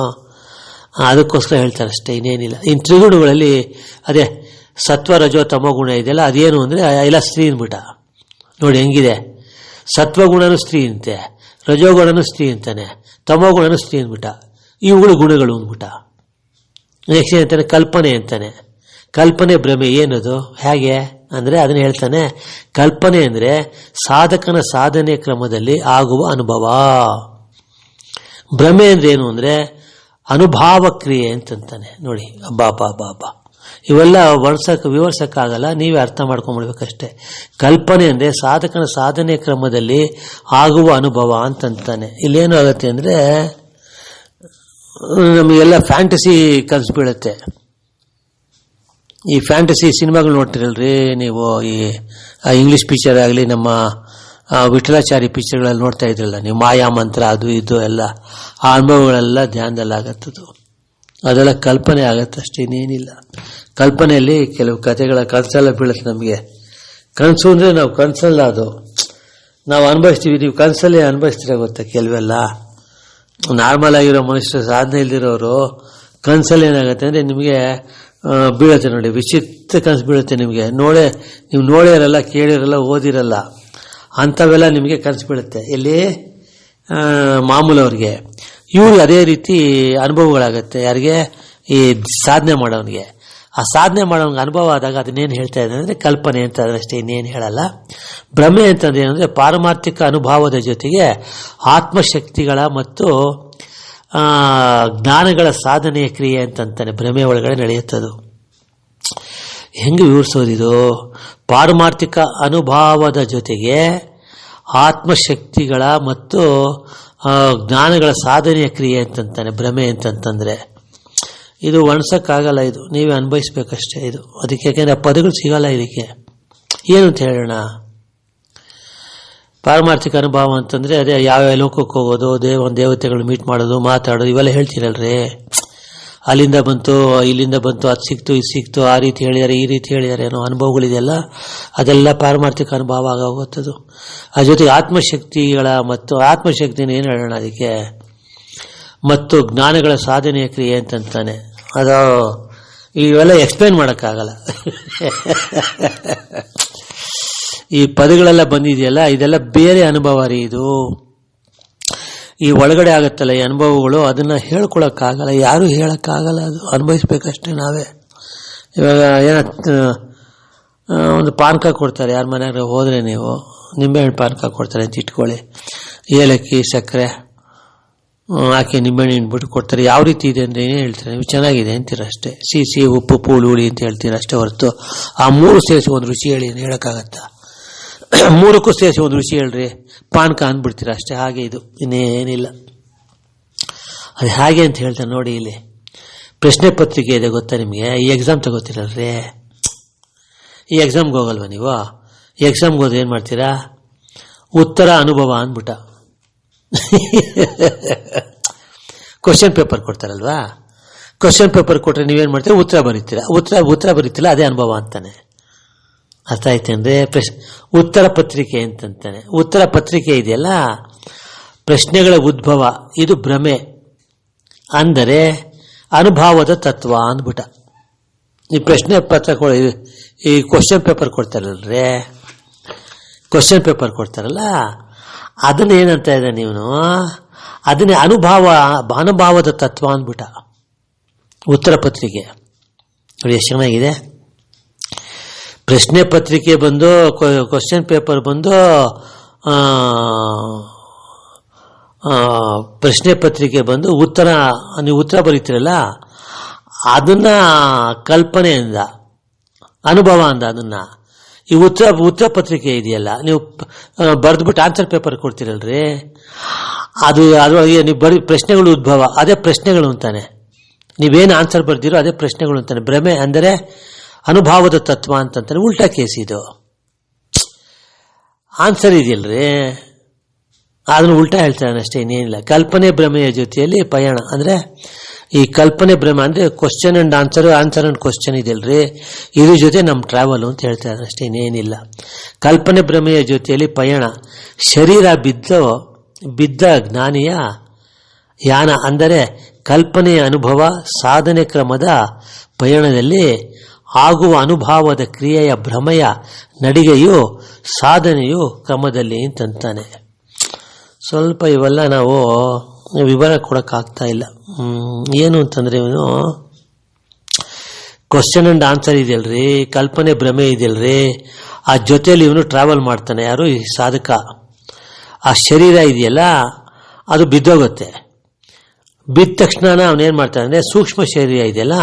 ಅದಕ್ಕೋಸ್ಕರ ಹೇಳ್ತಾರೆ ಅಷ್ಟೇ, ಇನ್ನೇನಿಲ್ಲ. ಇನ್ನು ತ್ರಿಗುಣಗಳಲ್ಲಿ ಅದೇ ಸತ್ವ ರಜೋ ತಮೋ ಗುಣ ಇದೆಯಲ್ಲ, ಅದೇನು ಅಂದರೆ ಎಲ್ಲ ಸ್ತ್ರೀ ಅಂದ್ಬಿಟ್ಟ. ನೋಡಿ ಹೆಂಗಿದೆ, ಸತ್ವಗುಣನೂ ಸ್ತ್ರೀ ಅಂತೆ, ರಜೋಗುಣನೂ ಸ್ತ್ರೀ ಅಂತಾನೆ, ತಮೋಗುಣನೂ ಸ್ತ್ರೀ ಅಂದ್ಬಿಟ್ಟ. ಇವುಗಳು ಗುಣಗಳು ಅಂದ್ಬಿಟ್ಟ. ನೆಕ್ಸ್ಟ್ ಅಂತಾನೆ ಕಲ್ಪನೆ ಅಂತಾನೆ. ಕಲ್ಪನೆ ಭ್ರಮೆ ಏನದು, ಹೇಗೆ ಅಂದರೆ ಅದನ್ನ ಹೇಳ್ತಾನೆ. ಕಲ್ಪನೆ ಅಂದರೆ ಸಾಧಕನ ಸಾಧನೆ ಕ್ರಮದಲ್ಲಿ ಆಗುವ ಅನುಭವ. ಭ್ರಮೆ ಅಂದ್ರೆ ಏನು ಅಂದರೆ ಅನುಭಾವ ಕ್ರಿಯೆ ಅಂತಂತಾನೆ. ನೋಡಿ ಬಾಬಾ ಇವೆಲ್ಲ ವಿವರ್ಸಕ್ಕಾಗಲ್ಲ, ನೀವೇ ಅರ್ಥ ಮಾಡ್ಕೊಂಡ್ಬಿಡ್ಬೇಕಷ್ಟೆ. ಕಲ್ಪನೆ ಅಂದರೆ ಸಾಧಕನ ಸಾಧನೆ ಕ್ರಮದಲ್ಲಿ ಆಗುವ ಅನುಭವ ಅಂತಂತಾನೆ. ಇಲ್ಲೇನು ಆಗುತ್ತೆ ಅಂದರೆ ನಮಗೆಲ್ಲ ಫ್ಯಾಂಟಸಿ ಕನಸು ಬೀಳುತ್ತೆ. ಈ ಫ್ಯಾಂಟಸಿ ಸಿನಿಮಾಗಳು ನೋಡ್ತಿರಲ್ರಿ ನೀವು, ಈ ಇಂಗ್ಲಿಷ್ ಪಿಕ್ಚರ್ ಆಗಲಿ, ನಮ್ಮ ವಿಠಲಾಚಾರಿ ಪಿಕ್ಚರ್ಗಳಲ್ಲಿ ನೋಡ್ತಾ ಇದ್ರಲ್ಲ ನೀವು, ಮಾಯಾ ಮಂತ್ರ ಅದು ಇದು ಎಲ್ಲ, ಆ ಅನುಭವಗಳೆಲ್ಲ ಧ್ಯಾನದಲ್ಲಾಗತ್ತದು. ಅದೆಲ್ಲ ಕಲ್ಪನೆ ಆಗತ್ತೆ ಅಷ್ಟೇ, ಇನ್ನೇನಿಲ್ಲ. ಕಲ್ಪನೆಯಲ್ಲಿ ಕೆಲವು ಕಥೆಗಳ ಕನಸೆಲ್ಲ ಬೀಳುತ್ತೆ ನಮಗೆ. ಕನಸು ಅಂದರೆ ನಾವು ಕನಸಲ್ಲ, ಅದು ನಾವು ಅನುಭವಿಸ್ತೀವಿ. ನೀವು ಕನಸಲ್ಲೇ ಅನುಭವಿಸ್ತೀರ ಗೊತ್ತಾ ಕೆಲವೆಲ್ಲ. ನಾರ್ಮಲ್ ಆಗಿರೋ ಮನುಷ್ಯರು, ಸಾಧನೆ ಇಲ್ದಿರೋರು ಕನಸಲ್ಲಿ ಏನಾಗುತ್ತೆ ಅಂದರೆ ನಿಮಗೆ ಬೀಳುತ್ತೆ ನೋಡಿ, ವಿಚಿತ್ರ ಕನಸು ಬೀಳುತ್ತೆ ನಿಮಗೆ. ನೀವು ನೋಡಿರಲ್ಲ, ಕೇಳಿರಲ್ಲ, ಓದಿರಲ್ಲ, ಅಂಥವೆಲ್ಲ ನಿಮಗೆ ಕನಸು ಬೀಳುತ್ತೆ. ಎಲ್ಲಿ ಮಾಮೂಲವ್ರಿಗೆ. ಇವ್ರಿಗೆ ಅದೇ ರೀತಿ ಅನುಭವಗಳಾಗತ್ತೆ. ಯಾರಿಗೆ? ಈ ಸಾಧನೆ ಮಾಡೋನಿಗೆ. ಆ ಸಾಧನೆ ಮಾಡೋನಿಗೆ ಅನುಭವ ಆದಾಗ ಅದನ್ನೇನು ಹೇಳ್ತಾ ಇದೆ ಅಂದರೆ ಕಲ್ಪನೆ ಅಂತ, ಅದರಷ್ಟೇ, ಇನ್ನೇನು ಹೇಳಲ್ಲ. ಭ್ರಮೆ ಅಂತಂದ್ರೆ ಏನಂದರೆ ಪಾರಮಾರ್ಥಿಕ ಅನುಭವದ ಜೊತೆಗೆ ಆತ್ಮಶಕ್ತಿಗಳ ಮತ್ತು ಜ್ಞಾನಗಳ ಸಾಧನೆಯ ಕ್ರಿಯೆ ಅಂತಂತಾನೆ ಭ್ರಮೆ ಒಳಗಡೆ ನಡೆಯುತ್ತದು. ಹೆಂಗೆ ವಿವರಿಸೋದಿದು? ಪಾರಮಾರ್ಥಿಕ ಅನುಭವದ ಜೊತೆಗೆ ಆತ್ಮಶಕ್ತಿಗಳ ಮತ್ತು ಜ್ಞಾನಗಳ ಸಾಧನೆಯ ಕ್ರಿಯೆ ಅಂತಂತಾನೆ ಭ್ರಮೆ ಅಂತಂತಂದರೆ. ಇದು ಒಣಸಕ್ಕಾಗಲ್ಲ, ಇದು ನೀವೇ ಅನುಭವಿಸ್ಬೇಕಷ್ಟೇ ಇದು. ಅದಕ್ಕೆ ಯಾಕೆಂದರೆ ಪದಗಳು ಸಿಗಲ್ಲ ಇದಕ್ಕೆ. ಏನು ಅಂತ ಹೇಳೋಣ? ಪಾರಮಾರ್ಥಿಕ ಅನುಭವ ಅಂತಂದರೆ ಅದೇ ಯಾವ್ಯಾವ ಲೋಕಕ್ಕೆ ಹೋಗೋದು, ದೇವತೆಗಳು ಮೀಟ್ ಮಾಡೋದು, ಮಾತಾಡೋದು, ಇವೆಲ್ಲ ಹೇಳ್ತೀರಲ್ರಿ. ಅಲ್ಲಿಂದ ಬಂತು, ಇಲ್ಲಿಂದ ಬಂತು, ಅದು ಸಿಕ್ತು, ಇದು ಸಿಕ್ತು, ಆ ರೀತಿ ಹೇಳಿದ್ದಾರೆ, ಈ ರೀತಿ ಹೇಳಿದ್ದಾರೆ ಅನ್ನೋ ಅನುಭವಗಳಿದೆಯಲ್ಲ, ಅದೆಲ್ಲ ಪಾರಮಾರ್ಥಿಕ ಅನುಭವ ಆಗೋಗುತ್ತದು. ಆ ಜೊತೆಗೆ ಆತ್ಮಶಕ್ತಿಗಳ ಮತ್ತು ಆತ್ಮಶಕ್ತಿನ ಏನು ಹೇಳೋಣ ಅದಕ್ಕೆ, ಮತ್ತು ಜ್ಞಾನಗಳ ಸಾಧನೆಯ ಕ್ರಿಯೆ ಅಂತಂತಾನೆ. ಅದು ಇವೆಲ್ಲ ಎಕ್ಸ್ಪ್ಲೇನ್ ಮಾಡೋಕ್ಕಾಗಲ್ಲ. ಈ ಪದಗಳೆಲ್ಲ ಬಂದಿದೆಯಲ್ಲ, ಇದೆಲ್ಲ ಬೇರೆ ಅನುಭವ ರೀ ಇದು. ಈ ಒಳಗಡೆ ಆಗುತ್ತಲ್ಲ ಈ ಅನುಭವಗಳು, ಅದನ್ನು ಹೇಳ್ಕೊಳಕ್ಕಾಗಲ್ಲ, ಯಾರೂ ಹೇಳೋಕ್ಕಾಗಲ್ಲ. ಅದು ಅನುಭವಿಸ್ಬೇಕಷ್ಟೇ ನಾವೇ. ಇವಾಗ ಒಂದು ಪಾನಕ ಕೊಡ್ತಾರೆ, ಯಾರ ಮನೆಯಾಗ ಹೋದರೆ ನೀವು, ನಿಂಬೆಹಣ್ಣು ಪಾನಕ ಕೊಡ್ತಾರೆ ಅಂತ ಇಟ್ಕೊಳ್ಳಿ. ಏಲಕ್ಕಿ, ಸಕ್ಕರೆ ಹಾಕಿ ನಿಂಬೆಹಣ್ಣು ಹಿಂಡ್ಬಿಟ್ಟು ಕೊಡ್ತಾರೆ. ಯಾವ ರೀತಿ ಇದೆ ಅಂದರೆ ಏನೇ ಹೇಳ್ತಾರೆ, ನೀವು ಚೆನ್ನಾಗಿದೆ ಅಂತೀರ ಅಷ್ಟೇ. ಸಿಹಿ, ಉಪ್ಪು, ಪೂಳು, ಹುಳಿ ಅಂತ ಹೇಳ್ತೀರ ಅಷ್ಟೇ ಹೊರತು ಆ ಮೂರು ಸೇರಿಸಿ ಒಂದು ರುಚಿ ಹೇಳಿ ಹೇಳೋಕ್ಕಾಗತ್ತಾ? ಮೂರಕ್ಕೂ ಸೇರಿಸಿ ಒಂದು ರುಚಿ ಹೇಳ್ರಿ, ಪಾನಕ ಅಂದ್ಬಿಡ್ತೀರ ಅಷ್ಟೇ. ಹಾಗೆ ಇದು, ಇನ್ನೇನಿಲ್ಲ. ಅದು ಹಾಗೆ ಅಂತ ಹೇಳ್ತಾರೆ ನೋಡಿ. ಇಲ್ಲಿ ಪ್ರಶ್ನೆ ಪತ್ರಿಕೆ ಇದೆ ಗೊತ್ತಾ ನಿಮಗೆ? ಈ ಎಕ್ಸಾಮ್ ತಗೋತೀರಲ್ರಿ, ಈ ಎಕ್ಸಾಮ್ಗೆ ಹೋಗಲ್ವ ನೀವು? ಈ ಎಕ್ಸಾಮ್ಗೆ ಹೋದ್ರೆ ಏನು ಮಾಡ್ತೀರಾ? ಉತ್ತರ ಅನುಭವ ಅಂದ್ಬಿಟ್ಟ ಕ್ವಶನ್ ಪೇಪರ್ ಕೊಡ್ತಾರಲ್ವಾ, ಕ್ವಶನ್ ಪೇಪರ್ ಕೊಟ್ಟರೆ ನೀವೇನು ಮಾಡ್ತೀರಾ? ಉತ್ತರ ಬರೀತೀರಾ. ಉತ್ತರ ಬರೀತಿಲ್ಲ, ಅದೇ ಅನುಭವ ಅಂತಾನೆ. ಅರ್ಥ ಆಯ್ತೇನ್ರಿ? ಉತ್ತರ ಪತ್ರಿಕೆ ಅಂತಂತಾನೆ. ಉತ್ತರ ಪತ್ರಿಕೆ ಇದೆಯಲ್ಲ, ಪ್ರಶ್ನೆಗಳ ಉದ್ಭವ, ಇದು ಭ್ರಮೆ ಅಂದರೆ ಅನುಭವದ ತತ್ವ ಅಂದ್ಬಿಟ್ಟ. ಈ ಪ್ರಶ್ನೆ ಪತ್ರ ಈ ಕ್ವಶನ್ ಪೇಪರ್ ಕೊಡ್ತಾರಲ್ರೇ, ಕ್ವಶನ್ ಪೇಪರ್ ಕೊಡ್ತಾರಲ್ಲ, ಅದನ್ನ ಏನಂತ ಇದೆ ನೀವು, ಅದನ್ನೇ ಅನುಭವದ ತತ್ವ ಅಂದ್ಬಿಟ್ಟ ಉತ್ತರ ಪತ್ರಿಕೆ. ನೋಡಿ ಎಷ್ಟು ಚೆನ್ನಾಗಿದೆ. ಪ್ರಶ್ನೆ ಪತ್ರಿಕೆ ಬಂದು, ಕ್ವಶನ್ ಪೇಪರ್ ಬಂದು, ಪ್ರಶ್ನೆ ಪತ್ರಿಕೆ ಬಂದು ನೀವು ಉತ್ತರ ಬರೀತೀರಲ್ಲ, ಅದನ್ನ ಕಲ್ಪನೆಯಿಂದ, ಅನುಭವ ಅಂದ ಅದನ್ನ. ಈ ಉತ್ತರ ಪತ್ರಿಕೆ ಇದೆಯಲ್ಲ, ನೀವು ಬರೆದ್ಬಿಟ್ಟು ಆನ್ಸರ್ ಪೇಪರ್ ಕೊಡ್ತೀರಲ್ರಿ, ಅದರೊಳಗೆ ನೀವು ಪ್ರಶ್ನೆಗಳು ಉದ್ಭವ, ಅದೇ ಪ್ರಶ್ನೆಗಳು ಅಂತಾನೆ. ನೀವೇನು ಆನ್ಸರ್ ಬರ್ದಿರೋ ಅದೇ ಪ್ರಶ್ನೆಗಳು ಅಂತಾನೆ. ಭ್ರಮೆ ಅಂದರೆ ಅನುಭವದ ತತ್ವ ಅಂತಂತಾನೆ. ಉಲ್ಟಾ ಕೇಸ್ ಇದು. ಆನ್ಸರ್ ಇದೆಯಲ್ರಿ, ಅದನ್ನು ಉಲ್ಟಾ ಹೇಳ್ತಾನೆ ಅಷ್ಟೇ, ಇನ್ನೇನಿಲ್ಲ. ಕಲ್ಪನೆ ಭ್ರಮೆಯ ಜೊತೆಯಲ್ಲಿ ಪಯಣ ಅಂದರೆ, ಈ ಕಲ್ಪನೆ ಭ್ರಮೆ ಅಂದರೆ question and answer, answer and question ಇದೆಯಲ್ರಿ, ಇದ್ರ ಜೊತೆ ನಮ್ಮ ಟ್ರಾವೆಲ್ ಅಂತ ಹೇಳ್ತಾರೆ ಅಷ್ಟೇ, ಇನ್ನೇನಿಲ್ಲ. ಕಲ್ಪನೆ ಭ್ರಮೆಯ ಜೊತೆಯಲ್ಲಿ ಪಯಣ, ಶರೀರ ಬಿದ್ದ ಜ್ಞಾನಿಯ ಯಾನ ಅಂದರೆ ಕಲ್ಪನೆಯ ಅನುಭವ ಸಾಧನೆ ಕ್ರಮದ ಪಯಣದಲ್ಲಿ ಆಗುವ ಅನುಭವದ ಕ್ರಿಯೆಯ ಭ್ರಮೆಯ ನಡಿಗೆಯು ಸಾಧನೆಯು ಕ್ರಮದಲ್ಲಿ ಅಂತಂತಾನೆ. ಸ್ವಲ್ಪ ಇವೆಲ್ಲ ನಾವು ವಿವರ ಕೊಡೋಕ್ಕಾಗ್ತಾ ಇಲ್ಲ. ಏನು ಅಂತಂದರೆ, ಇವನು ಕ್ವಶನ್ ಅಂಡ್ ಆನ್ಸರ್ ಇದೆಯಲ್ರಿ, ಕಲ್ಪನೆ ಭ್ರಮೆ ಇದೆಯಲ್ರಿ, ಆ ಜೊತೆಯಲ್ಲಿ ಇವನು ಟ್ರಾವೆಲ್ ಮಾಡ್ತಾನೆ. ಯಾರು? ಈ ಸಾಧಕ. ಆ ಶರೀರ ಇದೆಯಲ್ಲ, ಅದು ಬಿದ್ದೋಗುತ್ತೆ. ಬಿದ್ದ ತಕ್ಷಣ ಅವನೇನು ಮಾಡ್ತಾನೆ ಅಂದರೆ, ಸೂಕ್ಷ್ಮ ಶರೀರ ಇದೆಯಲ್ಲ,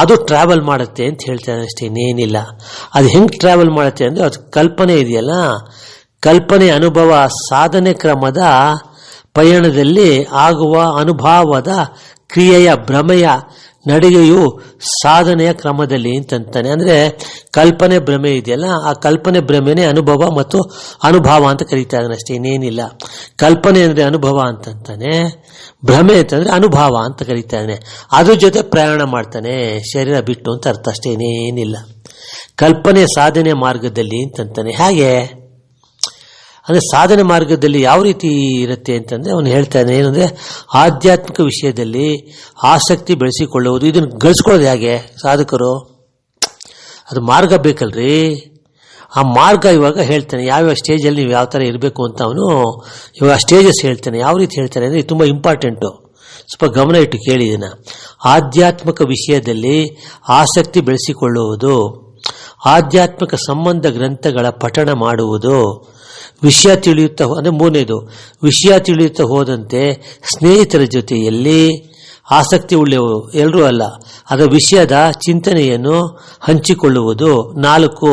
ಅದು ಟ್ರಾವೆಲ್ ಮಾಡುತ್ತೆ ಅಂತ ಹೇಳ್ತಾನೆ ಅಷ್ಟೇ, ಇನ್ನೇನಿಲ್ಲ. ಅದು ಹೆಂಗೆ ಟ್ರಾವೆಲ್ ಮಾಡುತ್ತೆ ಅಂದರೆ, ಅದು ಕಲ್ಪನೆ ಇದೆಯಲ್ಲ, ಕಲ್ಪನೆ ಅನುಭವ ಸಾಧನೆ ಕ್ರಮದ ಪಯಣದಲ್ಲಿ ಆಗುವ ಅನುಭವದ ಕ್ರಿಯೆಯ ಭ್ರಮೆಯ ನಡಿಗೆಯು ಸಾಧನೆಯ ಕ್ರಮದಲ್ಲಿ ಅಂತಂತಾನೆ. ಅಂದರೆ ಕಲ್ಪನೆ ಭ್ರಮೆ ಇದೆಯಲ್ಲ, ಆ ಕಲ್ಪನೆ ಭ್ರಮೆನೇ ಅನುಭವ ಮತ್ತು ಅನುಭವ ಅಂತ ಕರೀತಾ ಇದ್ದಾನೆ ಅಷ್ಟೇ, ಇನ್ನೇನಿಲ್ಲ. ಕಲ್ಪನೆ ಅಂದರೆ ಅನುಭವ ಅಂತಂತಾನೆ, ಭ್ರಮೆ ಅಂತಂದರೆ ಅನುಭವ ಅಂತ ಕರೀತಾನೆ. ಅದ್ರ ಜೊತೆ ಪ್ರಯಾಣ ಮಾಡ್ತಾನೆ ಶರೀರ ಬಿಟ್ಟು ಅಂತ ಅರ್ಥ ಅಷ್ಟೇ, ಇನ್ನೇನಿಲ್ಲ. ಕಲ್ಪನೆ ಸಾಧನೆ ಮಾರ್ಗದಲ್ಲಿ ಅಂತಂತಾನೆ. ಹಾಗೆ ಅಂದರೆ ಸಾಧನೆ ಮಾರ್ಗದಲ್ಲಿ ಯಾವ ರೀತಿ ಇರುತ್ತೆ ಅಂತಂದರೆ ಅವನು ಹೇಳ್ತಾನೆ ಏನಂದರೆ, ಆಧ್ಯಾತ್ಮಿಕ ವಿಷಯದಲ್ಲಿ ಆಸಕ್ತಿ ಬೆಳೆಸಿಕೊಳ್ಳುವುದು. ಇದನ್ನು ಗಳಿಸ್ಕೊಳ್ಳೋದು ಹೇಗೆ ಸಾಧಕರು? ಅದು ಮಾರ್ಗ ಬೇಕಲ್ರಿ. ಆ ಮಾರ್ಗ ಇವಾಗ ಹೇಳ್ತಾನೆ, ಯಾವ್ಯಾವ ಸ್ಟೇಜಲ್ಲಿ ನೀವು ಯಾವ ಥರ ಇರಬೇಕು ಅಂತ ಅವನು ಇವಾಗ ಸ್ಟೇಜಸ್ ಹೇಳ್ತಾನೆ. ಯಾವ ರೀತಿ ಹೇಳ್ತಾನೆ ಅಂದರೆ ತುಂಬ ಇಂಪಾರ್ಟೆಂಟು, ಸ್ವಲ್ಪ ಗಮನ ಇಟ್ಟು ಕೇಳಿ ಇದನ್ನು. ಆಧ್ಯಾತ್ಮಿಕ ವಿಷಯದಲ್ಲಿ ಆಸಕ್ತಿ ಬೆಳೆಸಿಕೊಳ್ಳುವುದು, ಆಧ್ಯಾತ್ಮಿಕ ಸಂಬಂಧ ಗ್ರಂಥಗಳ ಪಠಣ ಮಾಡುವುದು, ವಿಷಯ ತಿಳಿಯುತ್ತಾ ಅಂದರೆ ಮೂರನೇದು, ವಿಷಯ ತಿಳಿಯುತ್ತಾ ಹೋದಂತೆ ಸ್ನೇಹಿತರ ಜೊತೆಯಲ್ಲಿ ಆಸಕ್ತಿ ಉಳ್ಳೆವು ಎಲ್ಲರೂ ಅಲ್ಲ, ಅದರ ವಿಷಯದ ಚಿಂತನೆಯನ್ನು ಹಂಚಿಕೊಳ್ಳುವುದು. 4,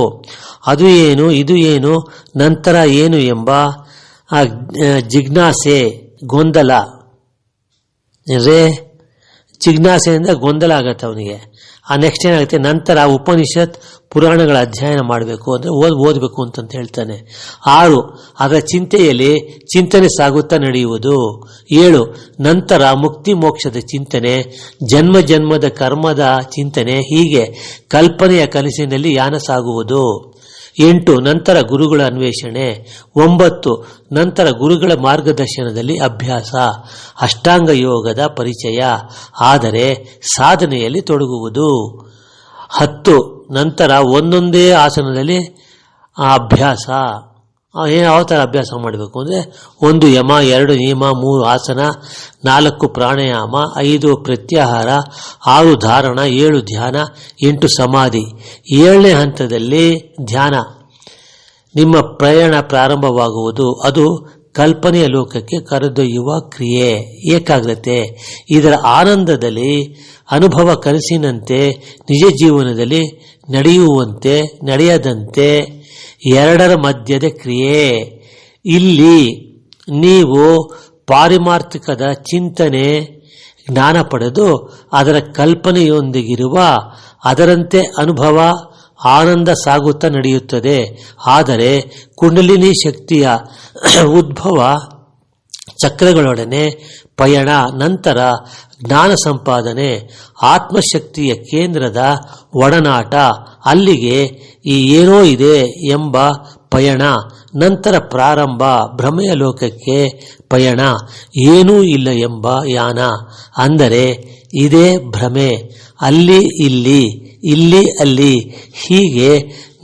ಅದು ಏನು ಇದು ಏನು ನಂತರ ಏನು ಎಂಬ ಜಿಜ್ಞಾಸೆ ಗೊಂದಲ. ಅಂದರೆ ಜಿಜ್ಞಾಸೆಯಿಂದ ಗೊಂದಲ ಆಗತ್ತೆ ಅವನಿಗೆ. ಆ ನೆಕ್ಸ್ಟ್ ಏನಾಗುತ್ತೆ, ನಂತರ ಉಪನಿಷತ್ ಪುರಾಣಗಳ ಅಧ್ಯಯನ ಮಾಡಬೇಕು ಅಂದರೆ ಓದಬೇಕು ಅಂತ ಹೇಳ್ತಾನೆ. 6, ಅದರ ಚಿಂತೆಯಲ್ಲಿ ಚಿಂತನೆ ಸಾಗುತ್ತಾ ನಡೆಯುವುದು. 7, ನಂತರ ಮುಕ್ತಿ ಮೋಕ್ಷದ ಚಿಂತನೆ, ಜನ್ಮ ಜನ್ಮದ ಕರ್ಮದ ಚಿಂತನೆ, ಹೀಗೆ ಕಲ್ಪನೆಯ ಕನಸಿನಲ್ಲಿ ಯಾನ ಸಾಗುವುದು. 8, ನಂತರ ಗುರುಗಳ ಅನ್ವೇಷಣೆ. 9, ನಂತರ ಗುರುಗಳ ಮಾರ್ಗದರ್ಶನದಲ್ಲಿ ಅಭ್ಯಾಸ, ಅಷ್ಟಾಂಗ ಯೋಗದ ಪರಿಚಯ, ಆದರೆ ಸಾಧನೆಯಲ್ಲಿ ತೊಡಗುವುದು. 10, ನಂತರ ಒಂದೊಂದೇ ಆಸನದಲ್ಲಿ ಅಭ್ಯಾಸ. ಯಾವ ಥರ ಅಭ್ಯಾಸ ಮಾಡಬೇಕು ಅಂದರೆ 1 ಯಮ, 2 ನಿಯಮ, 3 ಆಸನ, 4 ಪ್ರಾಣಾಯಾಮ, 5 ಪ್ರತ್ಯಾಹಾರ, 6 ಧಾರಣ, 7 ಧ್ಯಾನ, 8 ಸಮಾಧಿ. 7ನೇ ಹಂತದಲ್ಲಿ ಧ್ಯಾನ. ನಿಮ್ಮ ಪ್ರಯಾಣ ಪ್ರಾರಂಭವಾಗುವುದು. ಅದು ಕಲ್ಪನೆಯ ಲೋಕಕ್ಕೆ ಕರೆದೊಯ್ಯುವ ಕ್ರಿಯೆ, ಏಕಾಗ್ರತೆ. ಇದರ ಆನಂದದಲ್ಲಿ ಅನುಭವ ಕನಸಿನಂತೆ ನಿಜ ಜೀವನದಲ್ಲಿ ನಡೆಯದಂತೆ ಎರಡರ ಮಧ್ಯದ ಕ್ರಿಯೆ. ಇಲ್ಲಿ ನೀವು ಪಾರಮಾರ್ಥಿಕದ ಚಿಂತನೆ ಜ್ಞಾನ ಪಡೆದು ಅದರ ಕಲ್ಪನೆಯೊಂದಿಗಿರುವ ಅದರಂತೆ ಅನುಭವ ಆನಂದ ಸಾಗುತ್ತಾ ನಡೆಯುತ್ತದೆ. ಆದರೆ ಕುಂಡಲಿನಿ ಶಕ್ತಿಯ ಉದ್ಭವ ಚಕ್ರಗಳೊಡನೆ ಪಯಣ, ನಂತರ ಜ್ಞಾನ ಸಂಪಾದನೆ, ಆತ್ಮಶಕ್ತಿಯ ಕೇಂದ್ರದ ಒಡನಾಟ, ಅಲ್ಲಿಗೆ ಈ ಏನೋ ಇದೆ ಎಂಬ ಪಯಣ, ನಂತರ ಪ್ರಾರಂಭ, ಭ್ರಮೆಯ ಲೋಕಕ್ಕೆ ಪಯಣ, ಏನೂ ಇಲ್ಲ ಎಂಬ ಯಾನ. ಅಂದರೆ ಇದೇ ಭ್ರಮೆ, ಅಲ್ಲಿ ಇಲ್ಲಿ, ಇಲ್ಲಿ ಅಲ್ಲಿ, ಹೀಗೆ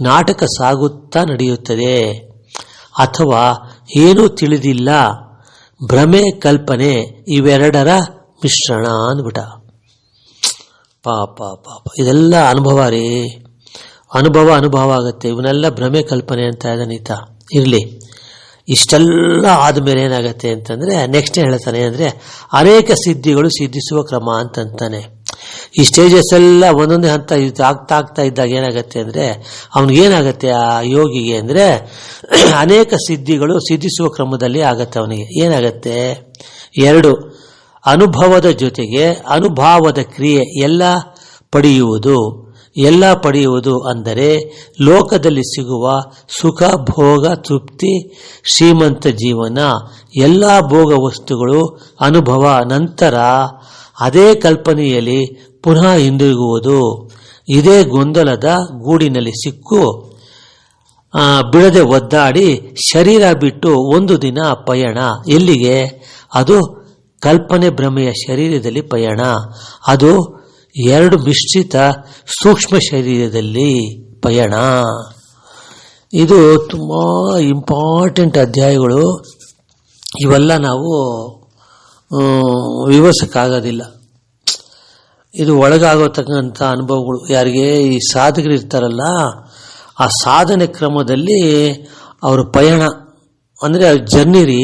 ನಾಟಕ ಸಾಗುತ್ತಾ ನಡೆಯುತ್ತದೆ. ಅಥವಾ ಏನೂ ತಿಳಿದಿಲ್ಲ, ಭ್ರಮೆ ಕಲ್ಪನೆ ಇವೆರಡರ ಮಿಶ್ರಣ ಅಂದ್ಬಿಟ್ಟ. ಪಾಪ ಪಾಪ, ಇದೆಲ್ಲ ಅನುಭವ ರೀ, ಅನುಭವ ಆಗುತ್ತೆ. ಇವನ್ನೆಲ್ಲ ಭ್ರಮೆ ಕಲ್ಪನೆ ಅಂತ ಇದನ್ನೀತ ಇರಲಿ. ಇಷ್ಟೆಲ್ಲ ಆದಮೇಲೆ ಏನಾಗುತ್ತೆ ಅಂತಂದರೆ ನೆಕ್ಸ್ಟ್ ಹೇಳ್ತಾನೆ ಅಂದರೆ ಅನೇಕ ಸಿದ್ಧಿಗಳು ಸಿದ್ಧಿಸುವ ಕ್ರಮ ಅಂತಂತಾನೆ. ಈ ಸ್ಟೇಜಸ್ ಎಲ್ಲ ಒಂದೊಂದೇ ಹಂತ ಆಗ್ತಾ ಇದ್ದಾಗ ಏನಾಗುತ್ತೆ ಅಂದರೆ ಅವನಿಗೇನಾಗತ್ತೆ, ಆ ಯೋಗಿಗೆ ಅಂದರೆ ಅನೇಕ ಸಿದ್ಧಿಗಳು ಸಿದ್ಧಿಸುವ ಕ್ರಮದಲ್ಲಿ ಆಗತ್ತೆ. ಅವನಿಗೆ ಏನಾಗತ್ತೆ, 2 ಅನುಭವದ ಜೊತೆಗೆ ಅನುಭವದ ಕ್ರಿಯೆ ಎಲ್ಲ ಪಡೆಯುವುದು ಅಂದರೆ ಲೋಕದಲ್ಲಿ ಸಿಗುವ ಸುಖ, ಭೋಗ, ತೃಪ್ತಿ, ಶ್ರೀಮಂತ ಜೀವನ, ಎಲ್ಲ ಭೋಗ ವಸ್ತುಗಳು ಅನುಭವ, ನಂತರ ಅದೇ ಕಲ್ಪನೆಯಲ್ಲಿ ಪುನಃ ಹಿಂದಿರುಗುವುದು. ಇದೇ ಗೊಂದಲದ ಗೂಡಿನಲ್ಲಿ ಸಿಕ್ಕು ಬಿಡದೆ ಒದ್ದಾಡಿ ಶರೀರ ಬಿಟ್ಟು ಒಂದು ದಿನ ಪಯಣ. ಎಲ್ಲಿಗೆ? ಅದು ಕಲ್ಪನೆ ಭ್ರಮೆಯ ಶರೀರದಲ್ಲಿ ಪಯಣ. ಅದು 2 ಮಿಶ್ರಿತ ಸೂಕ್ಷ್ಮ ಶರೀರದಲ್ಲಿ ಪಯಣ. ಇದು ತುಂಬ ಇಂಪಾರ್ಟೆಂಟ್ ಅಧ್ಯಾಯಗಳು. ಇವೆಲ್ಲ ನಾವು ವಿವರಿಸಕ್ಕಾಗೋದಿಲ್ಲ. ಇದು ಒಳಗಾಗತಕ್ಕಂಥ ಅನುಭವಗಳು. ಯಾರಿಗೆ ಈ ಸಾಧಕರು ಇರ್ತಾರಲ್ಲ, ಆ ಸಾಧನೆ ಕ್ರಮದಲ್ಲಿ ಅವರ ಪಯಣ ಅಂದರೆ ಜರ್ನಿ ರೀ.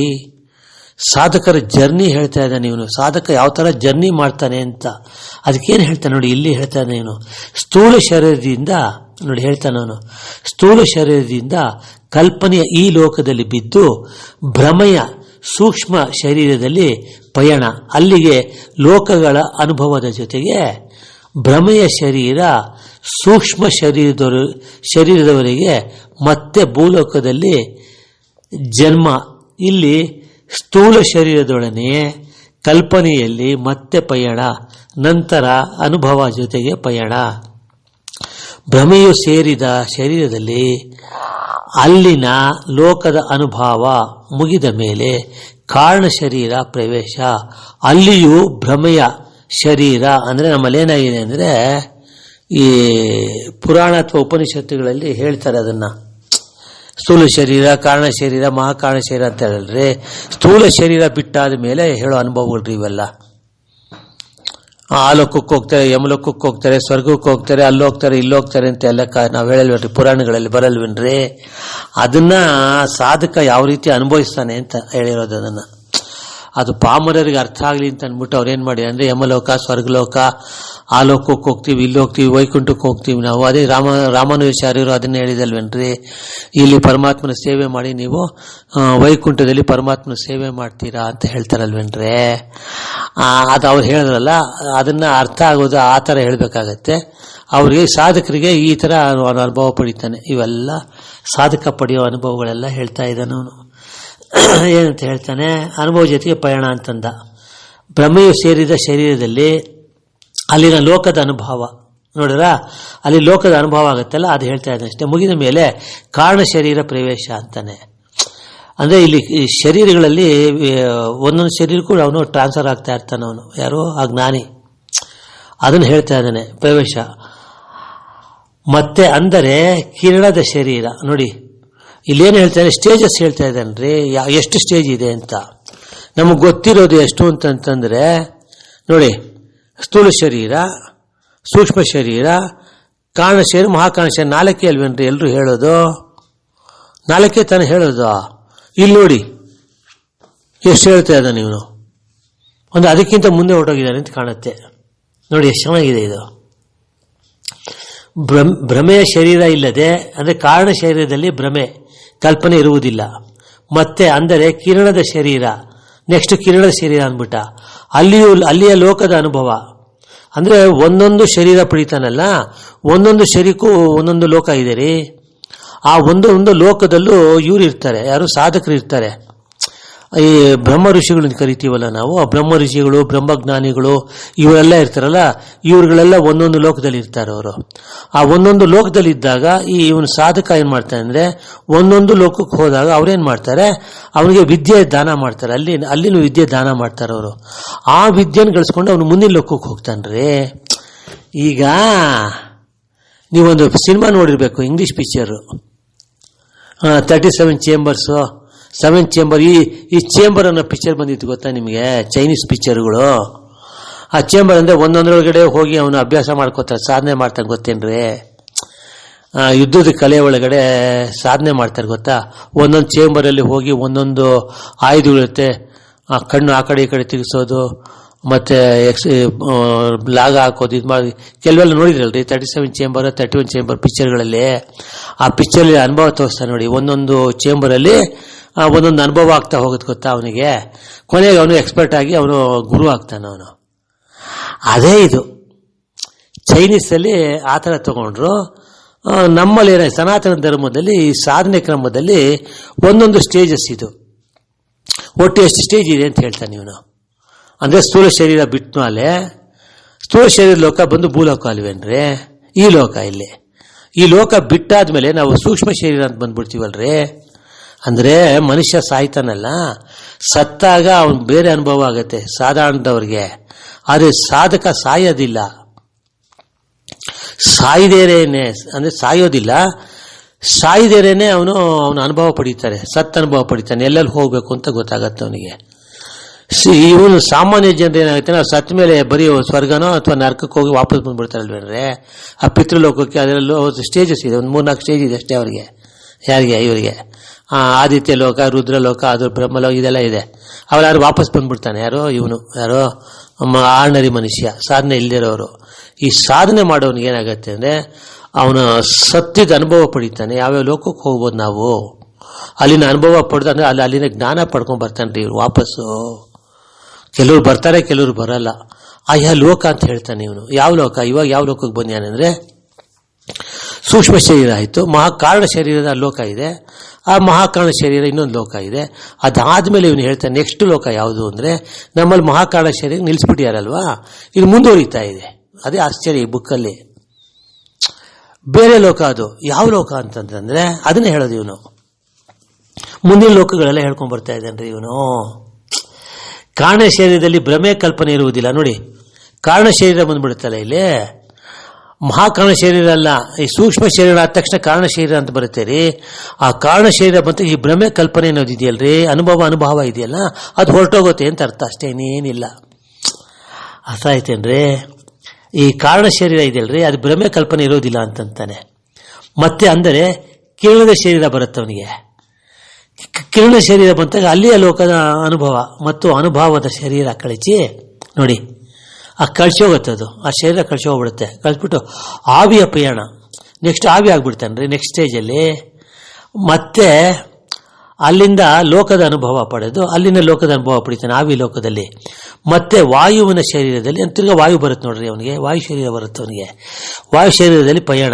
ಸಾಧಕರ ಜರ್ನಿ ಹೇಳ್ತಾ ಇದ್ದಾನೆ ಇವನು. ಸಾಧಕ ಯಾವ ಥರ ಜರ್ನಿ ಮಾಡ್ತಾನೆ ಅಂತ ಅದಕ್ಕೇನು ಹೇಳ್ತಾನೆ ನೋಡಿ, ಇಲ್ಲಿ ಹೇಳ್ತಾನೆ ಇವನು. ಸ್ಥೂಲ ಶರೀರದಿಂದ ನೋಡಿ ಹೇಳ್ತಾನೆ ಅವನು, ಸ್ಥೂಲ ಶರೀರದಿಂದ ಕಲ್ಪನೆಯ ಈ ಲೋಕದಲ್ಲಿ ಬಿದ್ದು ಭ್ರಮೆಯ ಸೂಕ್ಷ್ಮ ಶರೀರದಲ್ಲಿ ಪಯಣ, ಅಲ್ಲಿಗೆ ಲೋಕಗಳ ಅನುಭವದ ಜೊತೆಗೆ ಭ್ರಮೆಯ ಶರೀರ ಸೂಕ್ಷ್ಮ ಶರೀರದವರೆಗೆ ಮತ್ತೆ ಭೂಲೋಕದಲ್ಲಿ ಜನ್ಮ. ಇಲ್ಲಿ ಸ್ಥೂಲ ಶರೀರದೊಡನೆ ಕಲ್ಪನೆಯಲ್ಲಿ ಮತ್ತೆ ಪಯಣ, ನಂತರ ಅನುಭವ ಜೊತೆಗೆ ಪಯಣ. ಭ್ರಮೆಯು ಸೇರಿದ ಶರೀರದಲ್ಲಿ ಅಲ್ಲಿನ ಲೋಕದ ಅನುಭವ ಮುಗಿದ ಮೇಲೆ ಕಾರಣ ಶರೀರ ಪ್ರವೇಶ. ಅಲ್ಲಿಯೂ ಭ್ರಮೆಯ ಶರೀರ ಅಂದರೆ ನಮ್ಮಲ್ಲೇನಾಗಿದೆ ಅಂದರೆ ಈ ಪುರಾಣ ಅಥವಾ ಉಪನಿಷತ್ತುಗಳಲ್ಲಿ ಹೇಳ್ತಾರೆ ಅದನ್ನು. ಸ್ಥೂಲ ಶರೀರ, ಕಾರಣ ಶರೀರ, ಮಹಾಕಾರಣ ಶರೀರ ಅಂತ ಹೇಳಿದ್ರೆ ಸ್ಥೂಲ ಶರೀರ ಬಿಟ್ಟಾದ ಮೇಲೆ ಹೇಳೋ ಅನುಭವಗಳ್ರಿ ಇವೆಲ್ಲ. ಆ ಲೋಕಕ್ಕೆ ಹೋಗ್ತಾರೆ, ಯಮಲೋಕಕ್ಕೆ ಹೋಗ್ತಾರೆ, ಸ್ವರ್ಗಕ್ಕೆ ಹೋಗ್ತಾರೆ, ಅಲ್ಲಿ ಹೋಗ್ತಾರೆ, ಇಲ್ಲಿ ಹೋಗ್ತಾರೆ ಅಂತ ಎಲ್ಲ ನಾವು ಹೇಳಲ್ವೇನ್ರಿ, ಪುರಾಣಗಳಲ್ಲಿ ಬರಲ್ವೇನ್ರಿ. ಅದನ್ನ ಸಾಧಕ ಯಾವ ರೀತಿ ಅನುಭವಿಸ್ತಾನೆ ಅಂತ ಹೇಳಿರೋದು. ಅದನ್ನು ಅದು ಪಾಮರರಿಗೆ ಅರ್ಥ ಆಗಲಿ ಅಂತ ಅಂದ್ಬಿಟ್ಟು ಅವ್ರೇನು ಮಾಡಿ ಅಂದರೆ ಯಮಲೋಕ, ಸ್ವರ್ಗಲೋಕ, ಆ ಲೋಕಕ್ಕೆ ಹೋಗ್ತೀವಿ, ಇಲ್ಲಿ ಹೋಗ್ತೀವಿ, ವೈಕುಂಠಕ್ಕೆ ಹೋಗ್ತೀವಿ ನಾವು. ಅದೇ ರಾಮಾನುಜಾಚಾರ್ಯರು ಅದನ್ನ ಹೇಳಿದಲ್ವೇನ್ರಿ, ಇಲ್ಲಿ ಪರಮಾತ್ಮನ ಸೇವೆ ಮಾಡಿ ನೀವು ವೈಕುಂಠದಲ್ಲಿ ಪರಮಾತ್ಮನ ಸೇವೆ ಮಾಡ್ತೀರಾ ಅಂತ ಹೇಳ್ತಾರಲ್ವೇನ್ರಿ. ಅದು ಅವ್ರು ಹೇಳಿದ್ರಲ್ಲ, ಅದನ್ನ ಅರ್ಥ ಆಗೋದು ಆ ಥರ ಹೇಳಬೇಕಾಗತ್ತೆ. ಅವ್ರಿಗೆ ಸಾಧಕರಿಗೆ ಈ ಥರ ಅನುಭವ ಪಡಿತಾನೆ. ಇವೆಲ್ಲ ಸಾಧಕ ಪಡೆಯೋ ಅನುಭವಗಳೆಲ್ಲ ಹೇಳ್ತಾ ಇದ್ದಾನೆ ಅವನು. ಏನಂತ ಹೇಳ್ತಾನೆ, ಅನುಭವ ಜೊತೆಗೆ ಪಯಣ ಅಂತಂದ. ಭ್ರಮೆಯು ಸೇರಿದ ಶರೀರದಲ್ಲಿ ಅಲ್ಲಿನ ಲೋಕದ ಅನುಭವ ನೋಡ್ರ, ಅಲ್ಲಿ ಲೋಕದ ಅನುಭವ ಆಗುತ್ತಲ್ಲ, ಅದು ಹೇಳ್ತಾ ಇದ್ದಾನೆ ಅಷ್ಟೇ. ಮುಗಿದ ಮೇಲೆ ಕಾರಣ ಶರೀರ ಪ್ರವೇಶ ಅಂತಾನೆ. ಅಂದರೆ ಇಲ್ಲಿ ಶರೀರಗಳಲ್ಲಿ ಒಂದೊಂದು ಶರೀರಕ್ಕೂ ಅವನು ಟ್ರಾನ್ಸ್ಫರ್ ಆಗ್ತಾ ಇರ್ತಾನೆ ಅವನು. ಯಾರು? ಆ ಜ್ಞಾನಿ. ಅದನ್ನು ಹೇಳ್ತಾ ಇದ್ದಾನೆ ಪ್ರವೇಶ. ಮತ್ತೆ ಅಂದರೆ ಕಿರಣದ ಶರೀರ ನೋಡಿ, ಇಲ್ಲೇನು ಹೇಳ್ತಾನೆ, ಸ್ಟೇಜಸ್ ಹೇಳ್ತಾ ಇದ್ದಾನ್ರಿ. ಎಷ್ಟು ಸ್ಟೇಜ್ ಇದೆ ಅಂತ ನಮಗೆ ಗೊತ್ತಿರೋದು ಎಷ್ಟು ಅಂತಂತಂದ್ರೆ ನೋಡಿ, ಸ್ಥೂಲ ಶರೀರ, ಸೂಕ್ಷ್ಮ ಶರೀರ, ಕಾರಣ ಶರೀರ, ಮಹಾಕಾರಣ ಶರೀರ, 4 ಅಲ್ವೇನ್ರಿ ಎಲ್ಲರೂ ಹೇಳೋದು? 4 ತಾನೇ ಹೇಳೋದು. ಇಲ್ಲಿ ನೋಡಿ ಎಷ್ಟು ಹೇಳ್ತಾ ಇದ್ದಾನೆ ಇವನು. ಒಂದು ಅದಕ್ಕಿಂತ ಮುಂದೆ ಹೊರಟೋಗಿದ್ದಾನೆ ಅಂತ ಕಾಣುತ್ತೆ. ನೋಡಿ ಎಷ್ಟು ಚೆನ್ನಾಗಿದೆ ಇದು. ಭ್ರಮೆಯ ಶರೀರ ಇಲ್ಲದೆ ಅಂದರೆ ಕಾರಣ ಶರೀರದಲ್ಲಿ ಭ್ರಮೆ ಕಲ್ಪನೆ ಇರುವುದಿಲ್ಲ. ಮತ್ತೆ ಅಂದರೆ ಕಿರಣದ ಶರೀರ, ನೆಕ್ಸ್ಟ್ ಕಿರಣದ ಶರೀರ ಅಂದ್ಬಿಟ್ಟ. ಅಲ್ಲಿಯ ಲೋಕದ ಅನುಭವ ಅಂದರೆ ಒಂದೊಂದು ಶರೀರ ಪಡಿತಾನಲ್ಲ, ಒಂದೊಂದು ಶರೀರಕ್ಕೂ ಒಂದೊಂದು ಲೋಕ ಇದೆ ರೀ. ಆ ಒಂದೊಂದು ಲೋಕದಲ್ಲೂ ಇವ್ರು ಇರ್ತಾರೆ, ಯಾರು? ಸಾಧಕರು ಇರ್ತಾರೆ. ಈ ಬ್ರಹ್ಮ ಋಷಿಗಳನ್ನ ಕರಿತೀವಲ್ಲ ನಾವು, ಆ ಬ್ರಹ್ಮ ಋಷಿಗಳು, ಬ್ರಹ್ಮಜ್ಞಾನಿಗಳು ಇವರೆಲ್ಲ ಇರ್ತಾರಲ್ಲ, ಇವ್ರುಗಳೆಲ್ಲ ಒಂದೊಂದು ಲೋಕದಲ್ಲಿ ಇರ್ತಾರೆ ಅವರು. ಆ ಒಂದೊಂದು ಲೋಕದಲ್ಲಿ ಇದ್ದಾಗ ಈ ಇವನು ಸಾಧಕ ಏನು ಮಾಡ್ತಾನೆ ಅಂದರೆ, ಒಂದೊಂದು ಲೋಕಕ್ಕೆ ಹೋದಾಗ ಅವ್ರೇನು ಮಾಡ್ತಾರೆ, ಅವನಿಗೆ ವಿದ್ಯೆ ದಾನ ಮಾಡ್ತಾರೆ. ಅಲ್ಲಿನೂ ವಿದ್ಯೆ ದಾನ ಮಾಡ್ತಾರೆ ಅವರು. ಆ ವಿದ್ಯೆನ ಗಳಿಸ್ಕೊಂಡು ಅವನು ಮುಂದಿನ ಲೋಕಕ್ಕೆ ಹೋಗ್ತಾನ್ರಿ. ಈಗ ನೀವೊಂದು ಸಿನಿಮಾ ನೋಡಿರ್ಬೇಕು, ಇಂಗ್ಲಿಷ್ ಪಿಕ್ಚರು 37 ಚೇಂಬರ್ಸು, 7 ಚೇಂಬರ್. ಈ ಚೇಂಬರ್ ಅನ್ನೋ ಪಿಕ್ಚರ್ ಬಂದಿತ್ತು ಗೊತ್ತಾ ನಿಮಗೆ? ಚೈನೀಸ್ ಪಿಕ್ಚರ್ಗಳು. ಆ ಚೇಂಬರ್ ಅಂದರೆ ಒಂದೊಂದರೊಳಗಡೆ ಹೋಗಿ ಅವನು ಅಭ್ಯಾಸ ಮಾಡ್ಕೋತಾರೆ, ಸಾಧನೆ ಮಾಡ್ತಾನೆ. ಗೊತ್ತೇನ್ರಿ? ಯುದ್ಧದ ಕಲೆ ಒಳಗಡೆ ಸಾಧನೆ ಮಾಡ್ತಾರೆ ಗೊತ್ತಾ? ಒಂದೊಂದು ಚೇಂಬರಲ್ಲಿ ಹೋಗಿ ಒಂದೊಂದು ಆಯುಧಗಳಿರುತ್ತೆ. ಕಣ್ಣು ಆ ಕಡೆ ಈ ಕಡೆ ತಿರ್ಗಿಸೋದು, ಮತ್ತೆ ಲಾಗ ಹಾಕೋದು, ಇದು ಮಾಡಿ ಕೆಲವೆಲ್ಲ ನೋಡಿದ್ರಲ್ರಿ 37 ಚೇಂಬರ್ 31 ಚೇಂಬರ್ ಪಿಕ್ಚರ್ಗಳಲ್ಲಿ. ಆ ಪಿಕ್ಚರ್ಲಿ ಅನುಭವ ತೋರಿಸ್ತಾನೆ ನೋಡಿ. ಒಂದೊಂದು ಚೇಂಬರಲ್ಲಿ ಒಂದೊಂದು ಅನುಭವ ಆಗ್ತಾ ಹೋಗುತ್ತೆ ಗೊತ್ತಾ ಅವನಿಗೆ. ಕೊನೆಗೆ ಅವನು ಎಕ್ಸ್ಪರ್ಟ್ ಆಗಿ ಅವನು ಗುರು ಆಗ್ತಾನೆ ಅವನು. ಅದೇ ಇದು ಚೈನೀಸಲ್ಲಿ ಆ ಥರ ತಗೊಂಡ್ರು. ನಮ್ಮಲ್ಲಿ ಏನಾಯ್ತು, ಸನಾತನ ಧರ್ಮದಲ್ಲಿ ಈ ಸಾಧನೆ ಕ್ರಮದಲ್ಲಿ ಒಂದೊಂದು ಸ್ಟೇಜಸ್ ಇದು. ಒಟ್ಟು ಎಷ್ಟು ಸ್ಟೇಜ್ ಇದೆ ಅಂತ ಹೇಳ್ತಾನೆ ಇವನು. ಅಂದರೆ ಸ್ಥೂಲ ಶರೀರ ಬಿಟ್ಟು ಮೇಲೆ ಸ್ಥೂಲ ಶರೀರ ಲೋಕ ಬಂದು ಭೂಲೋಕ ಅಲ್ವೇನ್ರಿ? ಈ ಲೋಕ ಇಲ್ಲಿ. ಈ ಲೋಕ ಬಿಟ್ಟಾದ್ಮೇಲೆ ನಾವು ಸೂಕ್ಷ್ಮ ಶರೀರ ಅಂತ ಬಂದ್ಬಿಡ್ತೀವಲ್ರಿ. ಅಂದರೆ ಮನುಷ್ಯ ಸಾಯ್ತಾನಲ್ಲ, ಸತ್ತಾಗ ಅವನು ಬೇರೆ ಅನುಭವ ಆಗುತ್ತೆ ಸಾಧಾರಣದವ್ರಿಗೆ. ಆದರೆ ಸಾಧಕ ಸಾಯೋದಿಲ್ಲ. ಸಾಯ್ದೇರೇನೆ ಅಂದರೆ ಸಾಯೋದಿಲ್ಲ, ಸಾಯ್ದೇರೇನೆ ಅವನು ಅನುಭವ ಪಡೀತಾರೆ, ಸತ್ ಅನುಭವ ಪಡಿತಾನೆ. ಎಲ್ಲೆಲ್ಲಿ ಹೋಗ್ಬೇಕು ಅಂತ ಗೊತ್ತಾಗತ್ತೆ ಅವನಿಗೆ. ಇವನು ಸಾಮಾನ್ಯ ಜನರು ಏನಾಗುತ್ತೆ, ನಾವು ಸತ್ತ ಮೇಲೆ ಬರೀ ಸ್ವರ್ಗನೋ ಅಥವಾ ನರಕಕ್ಕೆ ಹೋಗಿ ವಾಪಸ್ ಬಂದ್ಬಿಡ್ತಾರಲ್ವೇನ್ರೆ. ಆ ಪಿತೃಲೋಕಕ್ಕೆ ಅದರಲ್ಲೂ ಸ್ಟೇಜಸ್ ಇದೆ, ಒಂದು 3-4 ಸ್ಟೇಜ್ ಇದೆ ಅಷ್ಟೇ ಅವರಿಗೆ. ಯಾರಿಗೆ? ಇವರಿಗೆ ಆದಿತ್ಯ ಲೋಕ, ರುದ್ರಲೋಕ, ಅದು ಬ್ರಹ್ಮಲೋಕ, ಇದೆಲ್ಲ ಇದೆ. ಅವ್ರು ಯಾರು ವಾಪಸ್ ಬಂದ್ಬಿಡ್ತಾನೆ. ಯಾರೋ ಇವನು, ಯಾರೋ ಆರ್ಡಿನರಿ ಮನುಷ್ಯ, ಸಾಧನೆ ಇಲ್ಲದಿರೋರು. ಈ ಸಾಧನೆ ಮಾಡೋನಿಗೆ ಏನಾಗುತ್ತೆ ಅಂದರೆ ಅವನು ಸತ್ತಿದ ಅನುಭವ ಪಡಿತಾನೆ. ಯಾವ್ಯಾವ ಲೋಕಕ್ಕೆ ಹೋಗ್ಬೋದು ನಾವು. ಅಲ್ಲಿನ ಅನುಭವ ಪಡೆದು ಅಂದರೆ ಅಲ್ಲಿನ ಜ್ಞಾನ ಪಡ್ಕೊಂಡು ಬರ್ತಾನೆ ರೀ ಇವ್ರು ವಾಪಸ್ಸು. ಕೆಲವ್ರು ಬರ್ತಾರೆ, ಕೆಲವ್ರು ಬರಲ್ಲ. ಆಯಾ ಲೋಕ ಅಂತ ಹೇಳ್ತಾನೆ ಇವನು. ಯಾವ ಲೋಕ? ಇವಾಗ ಯಾವ ಲೋಕಕ್ಕೆ ಬಂದ್ಯಾನಂದ್ರೆ ಸೂಕ್ಷ್ಮ ಶರೀರ ಆಯಿತು, ಮಹಾಕಾರಣ ಶರೀರದ ಲೋಕ ಇದೆ, ಆ ಮಹಾಕಾರಣ ಶರೀರ ಇನ್ನೊಂದು ಲೋಕ ಇದೆ. ಅದಾದ್ಮೇಲೆ ಇವನು ಹೇಳ್ತಾನೆ ನೆಕ್ಸ್ಟ್ ಲೋಕ ಯಾವುದು ಅಂದರೆ ನಮ್ಮಲ್ಲಿ ಮಹಾಕಾರಣ ಶರೀರ ನಿಲ್ಲಿಸ್ಬಿಟ್ಟಿಯಾರಲ್ವಾ, ಇದು ಮುಂದುವರಿತಾ ಇದೆ. ಅದೇ ಆಶ್ಚರ್ಯ ಈ ಬುಕ್ಕಲ್ಲಿ. ಬೇರೆ ಲೋಕ ಅದು. ಯಾವ ಲೋಕ ಅಂತಂದ್ರೆ ಅದನ್ನೇ ಹೇಳೋದು ಇವನು. ಮುಂದಿನ ಲೋಕಗಳೆಲ್ಲ ಹೇಳ್ಕೊಂಡ್ ಬರ್ತಾ ಇದ್ದಾನ್ರಿ ಇವನು. ಕಾರಣ ಶರೀರದಲ್ಲಿ ಭ್ರಮೆ ಕಲ್ಪನೆ ಇರುವುದಿಲ್ಲ ನೋಡಿ. ಕಾರಣ ಶರೀರ ಬಂದ್ಬಿಡುತ್ತಲ್ಲ ಇಲ್ಲಿ, ಮಹಾಕಾರಣ ಶರೀರ ಅಲ್ಲ. ಈ ಸೂಕ್ಷ್ಮ ಶರೀರ ಆದ ತಕ್ಷಣ ಕಾರಣ ಶರೀರ ಅಂತ ಬರುತ್ತೆ ರೀ. ಆ ಕಾರಣ ಶರೀರ ಬಂತ ಈ ಭ್ರಮೆ ಕಲ್ಪನೆ ಅನ್ನೋದು ಇದೆಯಲ್ರಿ, ಅನುಭವ ಇದೆಯಲ್ಲ, ಅದು ಹೊರಟೋಗುತ್ತೆ ಅಂತ ಅರ್ಥ ಅಷ್ಟೇ, ಇನ್ನೇನಿಲ್ಲ. ಅರ್ಥ ಆಯ್ತೇನ್ರಿ? ಈ ಕಾರಣ ಶರೀರ ಇದೆಯಲ್ರಿ, ಅದು ಭ್ರಮೆ ಕಲ್ಪನೆ ಇರೋದಿಲ್ಲ ಅಂತಂತಾನೆ. ಮತ್ತೆ ಅಂದರೆ ಕಿರಣದ ಶರೀರ ಬರುತ್ತೆ ಅವನಿಗೆ. ಕಿರಣ ಶರೀರ ಬಂದಾಗ ಅಲ್ಲಿಯ ಲೋಕದ ಅನುಭವ ಮತ್ತು ಅನುಭವದ ಶರೀರ ಕಳಿಸಿ ನೋಡಿ, ಆ ಕಳ್ಸೋಗತ್ತದು, ಆ ಶರೀರ ಕಳ್ಸೋಗ್ಬಿಡುತ್ತೆ. ಕಳಿಸ್ಬಿಟ್ಟು ಆವಿಯ ಪ್ರಯಾಣ, ನೆಕ್ಸ್ಟ್ ಆವಿ ಆಗ್ಬಿಡ್ತಾನೆ ನೆಕ್ಸ್ಟ್ ಸ್ಟೇಜಲ್ಲಿ. ಮತ್ತೆ ಅಲ್ಲಿಂದ ಲೋಕದ ಅನುಭವ ಪಡೆದು ಅಲ್ಲಿಂದ ಲೋಕದ ಅನುಭವ ಪಡಿತಾನೆ ಆವಿ ಲೋಕದಲ್ಲಿ. ಮತ್ತೆ ವಾಯುವಿನ ಶರೀರದಲ್ಲಿ ತಿರ್ಗಾ ವಾಯು ಬರುತ್ತೆ ನೋಡ್ರಿ ಅವನಿಗೆ, ವಾಯು ಶರೀರ ಬರುತ್ತೆ ಅವನಿಗೆ. ವಾಯು ಶರೀರದಲ್ಲಿ ಪಯಣ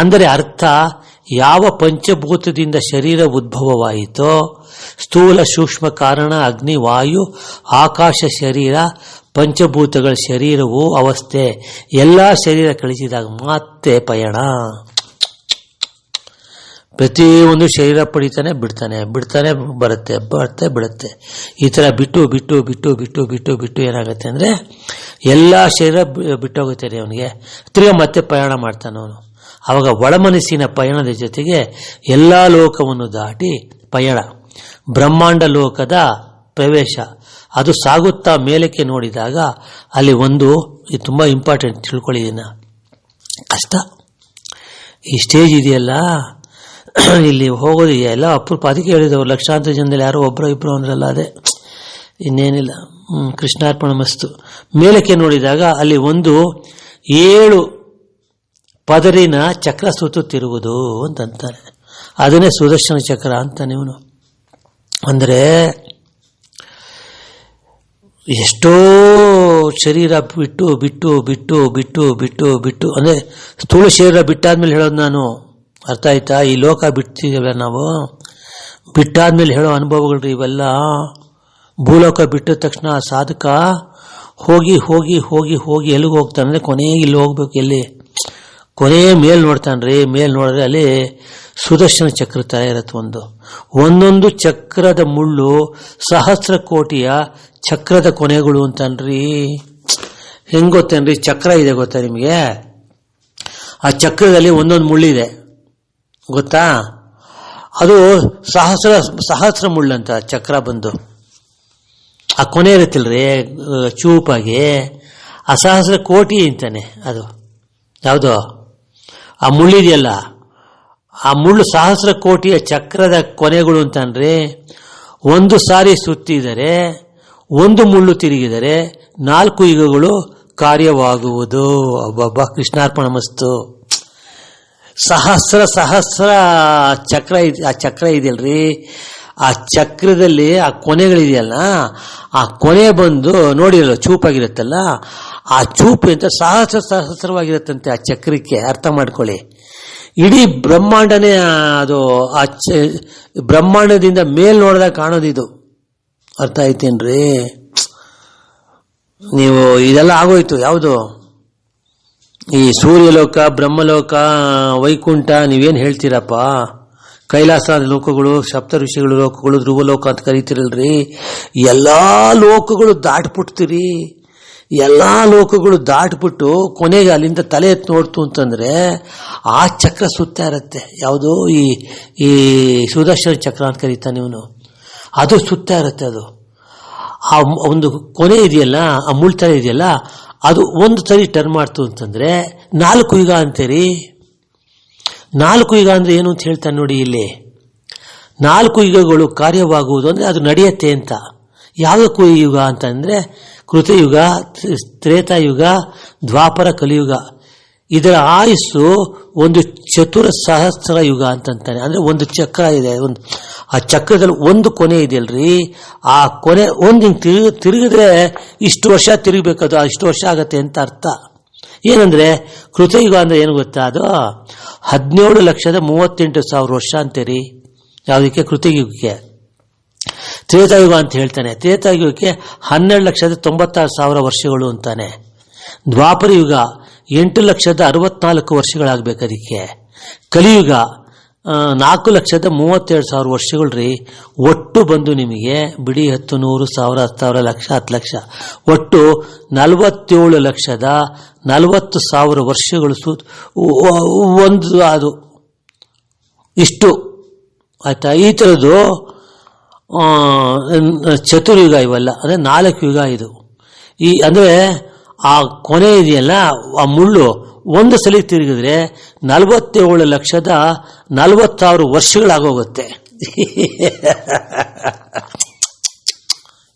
ಅಂದರೆ ಅರ್ಥ, ಯಾವ ಪಂಚಭೂತದಿಂದ ಶರೀರ ಉದ್ಭವವಾಯಿತೋ, ಸ್ಥೂಲ ಸೂಕ್ಷ್ಮ ಕಾರಣ ಅಗ್ನಿ ವಾಯು ಆಕಾಶ ಶರೀರ ಪಂಚಭೂತಗಳ ಶರೀರವು ಅವಸ್ಥೆ, ಎಲ್ಲ ಶರೀರ ಕಳಿಸಿದಾಗ ಮತ್ತೆ ಪಯಣ. ಪ್ರತಿಯೊಂದು ಶರೀರ ಪಡಿತಾನೆ ಬಿಡ್ತಾನೆ ಬರುತ್ತೆ ಬಿಡುತ್ತೆ. ಈ ಥರ ಬಿಟ್ಟು ಏನಾಗುತ್ತೆ ಅಂದರೆ ಎಲ್ಲ ಶರೀರ ಬಿಟ್ಟೋಗುತ್ತೆ ರೀ ಅವನಿಗೆ. ತಿರ್ಗಾ ಮತ್ತೆ ಪ್ರಯಾಣ ಮಾಡ್ತಾನೆ ಅವನು. ಆವಾಗ ಒಳಮನಸ್ಸಿನ ಪಯಣದ ಜೊತೆಗೆ ಎಲ್ಲ ಲೋಕವನ್ನು ದಾಟಿ ಪಯಣ, ಬ್ರಹ್ಮಾಂಡ ಲೋಕದ ಪ್ರವೇಶ. ಅದು ಸಾಗುತ್ತಾ ಮೇಲಕ್ಕೆ ನೋಡಿದಾಗ ಅಲ್ಲಿ ಒಂದು ಇದು ತುಂಬ ಇಂಪಾರ್ಟೆಂಟ್, ತಿಳ್ಕೊಳ್ಳಿ ಇದನ್ನ. ಕಷ್ಟ ಈ ಸ್ಟೇಜ್ ಇದೆಯಲ್ಲ, ಇಲ್ಲಿ ಹೋಗೋದು ಎಲ್ಲ ಅಪರೂಪ. ಅದಕ್ಕೆ ಹೇಳಿದವರು ಲಕ್ಷಾಂತರ ಜನದಲ್ಲಿ ಯಾರೋ ಒಬ್ಬರು ಇಬ್ಬರು ಅಂದ್ರಲ್ಲ, ಅದೇ ಇನ್ನೇನಿಲ್ಲ. ಕೃಷ್ಣಾರ್ಪಣ ಮಸ್ತು. ಮೇಲಕ್ಕೆ ನೋಡಿದಾಗ ಅಲ್ಲಿ ಒಂದು 7 ಪದರಿನ ಚಕ್ರ ಸುತ್ತುತ್ತಿರುವುದು ಅಂತಂತಾನೆ. ಅದನ್ನೇ ಸುದರ್ಶನ ಚಕ್ರ ಅಂತಾನೆ ಇವನು. ಅಂದರೆ ಎಷ್ಟೋ ಶರೀರ ಬಿಟ್ಟು ಅಂದರೆ ಸ್ಥೂಲ ಶರೀರ ಬಿಟ್ಟಾದ್ಮೇಲೆ ಹೇಳೋದು ನಾನು. ಅರ್ಥ ಆಯ್ತಾ? ಈ ಲೋಕ ಬಿಡ್ತಿದ್ದೇವೆ ನಾವು, ಬಿಟ್ಟಾದ್ಮೇಲೆ ಹೇಳೋ ಅನುಭವಗಳ್ರಿ ಇವೆಲ್ಲ. ಭೂಲೋಕ ಬಿಟ್ಟ ತಕ್ಷಣ ಸಾಧಕ ಹೋಗಿ ಹೋಗಿ ಹೋಗಿ ಹೋಗಿ ಎಲ್ಲಿಗೆ ಹೋಗ್ತಾನೆ ಅಂದರೆ ಕೊನೆಗೆ ಇಲ್ಲಿ ಹೋಗ್ಬೇಕು. ಎಲ್ಲಿ ಕೊನೆಯ ಮೇಲ್ ನೋಡ್ತಾನ್ರಿ. ಮೇಲ್ ನೋಡಿದ್ರೆ ಅಲ್ಲಿ ಸುದರ್ಶನ ಚಕ್ರ ತರ ಇರತ್ತೆ. ಒಂದೊಂದು ಚಕ್ರದ ಮುಳ್ಳು 1000 ಕೋಟಿಯ ಚಕ್ರದ ಕೊನೆಗಳು ಅಂತನ್ರಿ. ಹೆಂಗ್ ಗೊತ್ತೇನ್ರಿ? ಚಕ್ರ ಇದೆ ಗೊತ್ತಾ ನಿಮಗೆ? ಆ ಚಕ್ರದಲ್ಲಿ ಒಂದೊಂದು ಮುಳ್ಳಿದೆ ಗೊತ್ತಾ? ಅದು ಸಹಸ್ರ ಮುಳ್ಳಂತ ಚಕ್ರ ಬಂದು ಆ ಕೊನೆ ಇರುತ್ತಿಲ್ರಿ ಚೂಪಾಗಿ, ಆ 1000 ಕೋಟಿ ಅಂತಾನೆ. ಅದು ಯಾವುದು ಆ ಮುಳ್ಳಿದೆಯಲ್ಲ, ಆ ಮುಳ್ಳು 1000 ಕೋಟಿಯ ಚಕ್ರದ ಕೊನೆಗಳು ಅಂತನ್ರಿ. ಒಂದು ಸಾರಿ ಸುತ್ತಿದರೆ, ಒಂದು ಮುಳ್ಳು ತಿರುಗಿದರೆ 4 ಯುಗಗಳು ಕಾರ್ಯವಾಗುವುದು. ಅಬ್ಬಬ್ಬಾ, ಕೃಷ್ಣಾರ್ಪಣ ಮಸ್ತು. ಸಹಸ್ರ ಚಕ್ರ ಆ ಚಕ್ರ ಇದೆಯಲ್ರಿ, ಆ ಚಕ್ರದಲ್ಲಿ ಆ ಕೊನೆಗಳಿದೆಯಲ್ಲ, ಆ ಕೊನೆ ಬಂದು ನೋಡಿರಲ್ಲ ಚೂಪಾಗಿರುತ್ತಲ್ಲ, ಆ ಚೂಪು ಅಂತ ಸಹಸ್ರವಾಗಿರುತ್ತಂತೆ ಆ ಚಕ್ರಕ್ಕೆ. ಅರ್ಥ ಮಾಡ್ಕೊಳ್ಳಿ. ಇಡೀ ಬ್ರಹ್ಮಾಂಡನೇ ಅದು. ಆ ಬ್ರಹ್ಮಾಂಡದಿಂದ ಮೇಲ್ ನೋಡಿದಾಗ ಕಾಣೋದಿದು. ಅರ್ಥ ಆಯ್ತೇನ್ರಿ? ನೀವು ಇದೆಲ್ಲ ಆಗೋಯ್ತು. ಯಾವುದು ಈ ಸೂರ್ಯಲೋಕ, ಬ್ರಹ್ಮಲೋಕ, ವೈಕುಂಠ, ನೀವೇನು ಹೇಳ್ತೀರಪ್ಪ? ಕೈಲಾಸ ಲೋಕಗಳು, ಸಪ್ತ ಋಷಿಗಳು ಲೋಕಗಳು, ಧ್ರುವಲೋಕ ಅಂತ ಕರೀತಿರಲ್ರಿ. ಎಲ್ಲಾ ಲೋಕಗಳು ದಾಟ್ಬಿಡ್ತೀರಿ. ಎಲ್ಲಾ ಲೋಕಗಳು ದಾಟ್ಬಿಟ್ಟು ಕೊನೆಗೆ ಅಲ್ಲಿಂದ ತಲೆ ಎತ್ತು ನೋಡ್ತು ಅಂತಂದ್ರೆ ಆ ಚಕ್ರ ಸುತ್ತಾ ಇರತ್ತೆ. ಯಾವುದು ಈ ಸುದರ್ಶನ ಚಕ್ರ ಅಂತ ಕರೀತಾನೆ ಇವನು. ಅದು ಸುತ್ತಾ ಇರತ್ತೆ. ಅದು ಆ ಒಂದು ಕೊನೆ ಇದೆಯಲ್ಲ, ಆ ಮುಳ್ತರ ಇದೆಯಲ್ಲ, ಅದು ಒಂದು ಸರಿ ಟರ್ನ್ ಮಾಡ್ತು ಅಂತಂದ್ರೆ 4 ಯುಗ ಅಂತೀರಿ. 4 ಯುಗ ಅಂದ್ರೆ ಏನು ಅಂತ ಹೇಳ್ತಾನೆ ನೋಡಿ ಇಲ್ಲಿ. 4 ಯುಗಗಳು ಕಾರ್ಯವಾಗುವುದು ಅಂದ್ರೆ ಅದು ನಡೆಯತ್ತೆ ಅಂತ. ಯಾವುದಕ್ಕೂ ಯುಗ ಅಂತಂದ್ರೆ ಕೃತಯುಗ, ತ್ರೇತಾಯುಗ, ದ್ವಾಪರ, ಕಲಿಯುಗ. ಇದರ ಆಯುಸ್ಸು ಒಂದು ಚತುರ ಸಹಸ್ರ ಯುಗ ಅಂತಂತಾನೆ. ಅಂದ್ರೆ ಒಂದು ಚಕ್ರ ಇದೆ, ಆ ಚಕ್ರದಲ್ಲಿ ಒಂದು ಕೊನೆ ಇದೆಯಲ್ರಿ, ಆ ಕೊನೆ ಒಂದು ಹಿಂಗೆ ತಿರುಗಿದ್ರೆ ಇಷ್ಟು ವರ್ಷ ತಿರುಗಬೇಕದು, ಇಷ್ಟು ವರ್ಷ ಆಗತ್ತೆ ಅಂತ ಅರ್ಥ. ಏನಂದ್ರೆ ಕೃತಯುಗ ಅಂದ್ರೆ ಏನು ಗೊತ್ತಾ, ಅದು 17,38,000 ವರ್ಷ ಅಂತೀರಿ. ಯಾವುದಕ್ಕೆ? ಕೃತಯುಗಕ್ಕೆ. ತ್ರೇತಾಯುಗ ಅಂತ ಹೇಳ್ತಾನೆ. ತ್ರೇತಾಯುಗಕ್ಕೆ 12,96,000 ವರ್ಷಗಳು ಅಂತಾನೆ. ದ್ವಾಪರ ಯುಗ 8,64,000 ವರ್ಷಗಳಾಗಬೇಕು ಅದಕ್ಕೆ. ಕಲಿಯುಗ 4,37,000 ವರ್ಷಗಳು ರೀ. ಒಟ್ಟು ಬಂದು ನಿಮಗೆ ಬಿಡಿ 10, 100, 1000, 10,000, ಲಕ್ಷ, 10 ಲಕ್ಷ, ಒಟ್ಟು 47,40,000 ವರ್ಷಗಳು ಒಂದು ಅದು ಇಷ್ಟು ಆಯ್ತಾ. ಈ ಥರದ್ದು ಚತುರ್ಯುಗ ಇವೆಲ್ಲ, ಅಂದರೆ 4 ಯುಗ ಇದು. ಅಂದರೆ ಆ ಕೊನೆ ಇದೆಯಲ್ಲ, ಆ ಮುಳ್ಳು ಒಂದು ಸಲ ತಿರುಗಿದ್ರೆ 47,40,000 ವರ್ಷಗಳಾಗೋಗುತ್ತೆ.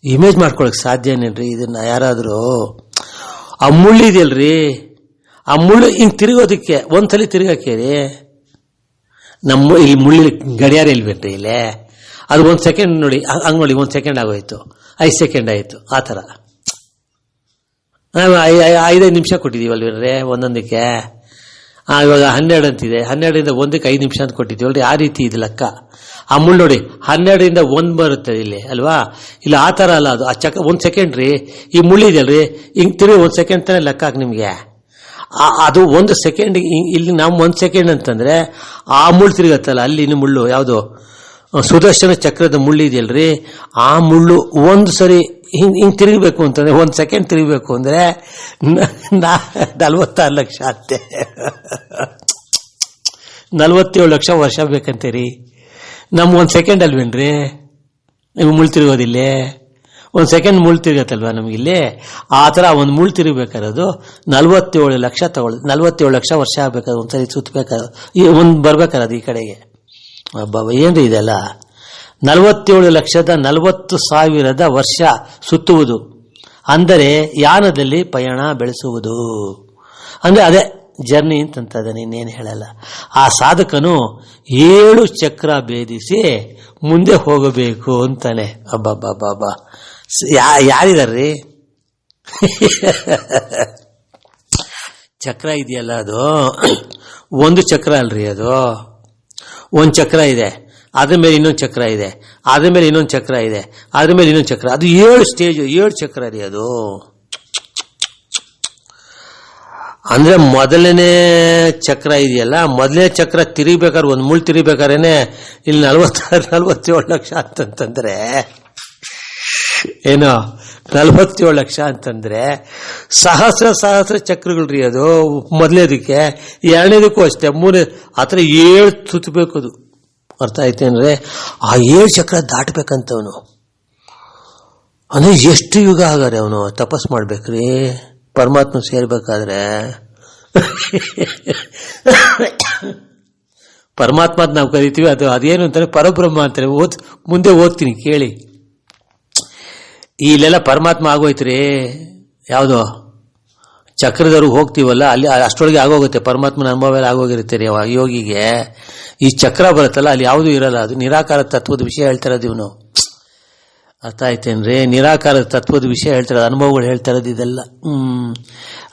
ಇಮೇಜ್ ಮಾಡ್ಕೊಳಕ್ ಸಾಧ್ಯನೇನ್ರಿ ಇದನ್ನ ಯಾರಾದರೂ? ಆ ಮುಳ್ಳು ಇದೆಯಲ್ರಿ, ಆ ಮುಳ್ಳು ಹಿಂಗೆ ತಿರುಗೋದಕ್ಕೆ ಒಂದ್ಸಲ ತಿರುಗಕ್ಕೆ ರೀ, ನಮ್ಮ ಇಲ್ಲಿ ಮುಳ್ಳಿ ಗಡಿಯಾರ ಇಲ್ಬೇಕ್ರಿ ಇಲ್ಲೇ, ಅದು 1 ಸೆಕೆಂಡ್ ನೋಡಿ, ಹಂಗೆ ನೋಡಿ 1 ಸೆಕೆಂಡ್ ಆಗೋಯ್ತು, 5 ಸೆಕೆಂಡ್ ಆಯಿತು, ಆ ಥರ 5 ನಿಮಿಷ ಕೊಟ್ಟಿದ್ದೀವಲ್ವೇ ಒಂದೊಂದಕ್ಕೆ. ಇವಾಗ 12 ಅಂತಿದೆ, 12ರಿಂದ 1ಕ್ಕೆ 5 ನಿಮಿಷ ಅಂತ ಕೊಟ್ಟಿದ್ದೀವಲ್ರಿ, ಆ ರೀತಿ ಇದು ಲೆಕ್ಕ. ಆ ಮುಳ್ಳು ನೋಡಿ 12ರಿಂದ 1 ಬರುತ್ತೆ ಇಲ್ಲಿ ಅಲ್ವಾ, ಇಲ್ಲ ಆ ಥರ ಅಲ್ಲ, ಅದು ಆ ಚಕ್ಕ 1 ಸೆಕೆಂಡ್ ರೀ. ಈ ಮುಳ್ಳಿದೆಯಲ್ರಿ, ಹಿಂಗೆ ತಿರುಗಿ 1 ಸೆಕೆಂಡ್ ತಾನೇ ಲೆಕ್ಕ ಹಾಕಿ ನಿಮಗೆ. ಅದು 1 ಸೆಕೆಂಡ್, ಇಲ್ಲಿ ನಾವು 1 ಸೆಕೆಂಡ್ ಅಂತಂದ್ರೆ ಆ ಮುಳ್ಳು ತಿರುಗತ್ತಲ್ಲ, ಅಲ್ಲಿನ ಮುಳ್ಳು ಯಾವುದು ಸುದರ್ಶನ ಚಕ್ರದ ಮುಳ್ಳು ಇದೆಯಲ್ರಿ, ಆ ಮುಳ್ಳು ಒಂದು ಸರಿ ಹಿಂಗೆ ತಿರುಗಬೇಕು ಅಂತಂದ್ರೆ 1 ಸೆಕೆಂಡ್ ತಿರುಗಬೇಕು ಅಂದ್ರೆ 46 ಲಕ್ಷ ಅಂತೆ. 47 ಲಕ್ಷ ವರ್ಷ ಬೇಕಂತೀರಿ. ನಮ್ಗೆ 1 ಸೆಕೆಂಡ್ ಅಲ್ವೇನ್ರಿ ನಿಮ್ಗೆ ಮುಳ್ಳು ತಿರುಗೋದಿಲ್ಲ? 1 ಸೆಕೆಂಡ್ ಮುಳ್ಳು ತಿರುಗತ್ತಲ್ವಾ ನಮಗಿಲ್ಲಿ? ಆ ಥರ ಒಂದು ಮುಳ್ಳು ತಿರುಗಬೇಕಾರೋದು 47 ಲಕ್ಷ ತಗೊಳ್ಳೋದು. 47 ಲಕ್ಷ ವರ್ಷ ಆಗ್ಬೇಕಾದ್ರೆ ಒಂದ್ಸರಿ ಸುತ್ತಬೇಕಾದ್ರೆ ಒಂದು ಬರ್ಬೇಕಾರದು ಈ ಕಡೆಗೆ. ಏನ್ರಿ ಇದೆಲ್ಲ? 47,40,000 ವರ್ಷ ಸುತ್ತುವುದು ಅಂದರೆ ಯಾನದಲ್ಲಿ ಪಯಣ ಬೆಳೆಸುವುದು ಅಂದ್ರೆ ಅದೇ ಜರ್ನಿ ಅಂತಂತದ, ಇನ್ನೇನು ಹೇಳಲ್ಲ. ಆ ಸಾಧಕನು 7 ಚಕ್ರ ಭೇದಿಸಿ ಮುಂದೆ ಹೋಗಬೇಕು ಅಂತಾನೆ. ಅಬ್ಬಬ್ಬಬ್ಬ, ಯಾರಿದಾರ್ರಿ? ಚಕ್ರ ಇದೆಯಲ್ಲ, ಅದು ಒಂದು ಚಕ್ರ ಅಲ್ರಿ, ಅದು ಒಂದು ಚಕ್ರ ಇದೆ, ಅದ್ರ ಮೇಲೆ ಇನ್ನೊಂದು ಚಕ್ರ ಇದೆ, ಅದ್ರ ಮೇಲೆ ಇನ್ನೊಂದು ಚಕ್ರ ಇದೆ, ಅದ್ರ ಮೇಲೆ ಇನ್ನೊಂದು ಚಕ್ರ, ಅದು 7 ಸ್ಟೇಜ್, 7 ಚಕ್ರ ರೀ ಅದು. ಅಂದ್ರೆ ಮೊದಲನೇ ಚಕ್ರ ಇದೆಯಲ್ಲ, ಮೊದಲನೇ ಚಕ್ರ ತಿರುಗಬೇಕಾದ್ರೆ, ಒಂದು ಮುಳ್ಳು ತಿರುಗಬೇಕಾರೇನೆ ಇಲ್ಲಿ 47 ಲಕ್ಷ ಅಂತಂತಂದ್ರೆ ಏನೋ 47 ಲಕ್ಷ ಅಂತಂದ್ರೆ ಸಹಸ್ರ ಚಕ್ರಗಳ್ರಿ ಅದು ಮೊದಲನೇದಕ್ಕೆ. ಎರಡನೇದಕ್ಕೂ ಅಷ್ಟೇ, ಮೂರನೇ ಆ ಥರ 7 ಸುತ್ತಬೇಕು ಅದು. ಅರ್ಥ ಆಯ್ತೇನ್ರೆ? ಆ 7 ಚಕ್ರ ದಾಟಬೇಕಂತವನು. ಅಂದ್ರೆ ಎಷ್ಟು ಯುಗ ಆಗಾರೆ ಅವನು ತಪಸ್ ಮಾಡ್ಬೇಕ್ರಿ ಪರಮಾತ್ಮ ಸೇರ್ಬೇಕಾದ್ರೆ. ಪರಮಾತ್ಮ ಅಂತ ನಾವು ಕರಿತೀವಿ, ಅದೇನು ಅಂತಾರೆ ಪರಬ್ರಹ್ಮ ಅಂತಾರೆ. ಮುಂದೆ ಓದ್ತೀನಿ ಕೇಳಿ. ಇಲ್ಲೆಲ್ಲ ಪರಮಾತ್ಮ ಆಗೋಯ್ತ್ರಿ, ಯಾವುದೋ ಚಕ್ರದವ್ರಿಗೆ ಹೋಗ್ತೀವಲ್ಲ ಅಲ್ಲಿ ಅಷ್ಟೊಳಗೆ ಆಗೋಗುತ್ತೆ, ಪರಮಾತ್ಮನ ಅನುಭವ ಆಗೋಗಿರುತ್ತೆ ರೀ ಯೋಗಿಗೆ. ಈ ಚಕ್ರ ಬರುತ್ತಲ್ಲ ಅಲ್ಲಿ ಯಾವುದೂ ಇರಲ್ಲ, ಅದು ನಿರಾಕಾರ ತತ್ವದ ವಿಷಯ ಹೇಳ್ತಾರದು ಇವನು. ಅರ್ಥ ಆಯ್ತೇನ್ರಿ? ನಿರಾಕಾರ ತತ್ವದ ವಿಷಯ ಹೇಳ್ತಾರೆ, ಅನುಭವಗಳು ಹೇಳ್ತಾ ಇರೋದು ಇದೆಲ್ಲ.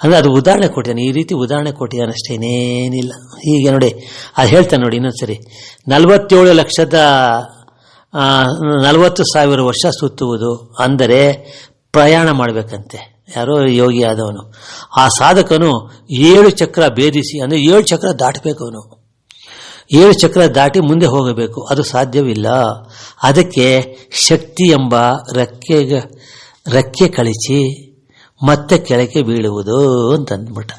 ಅಂದ್ರೆ ಅದು ಉದಾಹರಣೆ ಕೊಟ್ಟಿದ್ದಾನೆ, ಈ ರೀತಿ ಉದಾಹರಣೆ ಕೊಟ್ಟಿದ್ದಾನೆ ಅಷ್ಟೇ, ಇನ್ನೇನಿಲ್ಲ. ಹೀಗೆ ನೋಡಿ ಅದು ಹೇಳ್ತಾನೆ ನೋಡಿ ಇನ್ನೊಂದ್ಸರಿ. 47,40,000 ವರ್ಷ ಸುತ್ತುವುದು ಅಂದರೆ ಪ್ರಯಾಣ ಮಾಡಬೇಕಂತೆ. ಯಾರೋ ಯೋಗಿ ಆದವನು, ಆ ಸಾಧಕನು 7 ಚಕ್ರ ಭೇದಿಸಿ, ಅಂದ್ರೆ 7 ಚಕ್ರ ದಾಟಬೇಕು ಅವನು. 7 ಚಕ್ರ ದಾಟಿ ಮುಂದೆ ಹೋಗಬೇಕು, ಅದು ಸಾಧ್ಯವಿಲ್ಲ. ಅದಕ್ಕೆ ಶಕ್ತಿ ಎಂಬ ರೆಕ್ಕೆ ಕಳಿಸಿ ಮತ್ತೆ ಕೆಳಗೆ ಬೀಳುವುದು ಅಂತಂದ್ಬಿಟ್ಟ.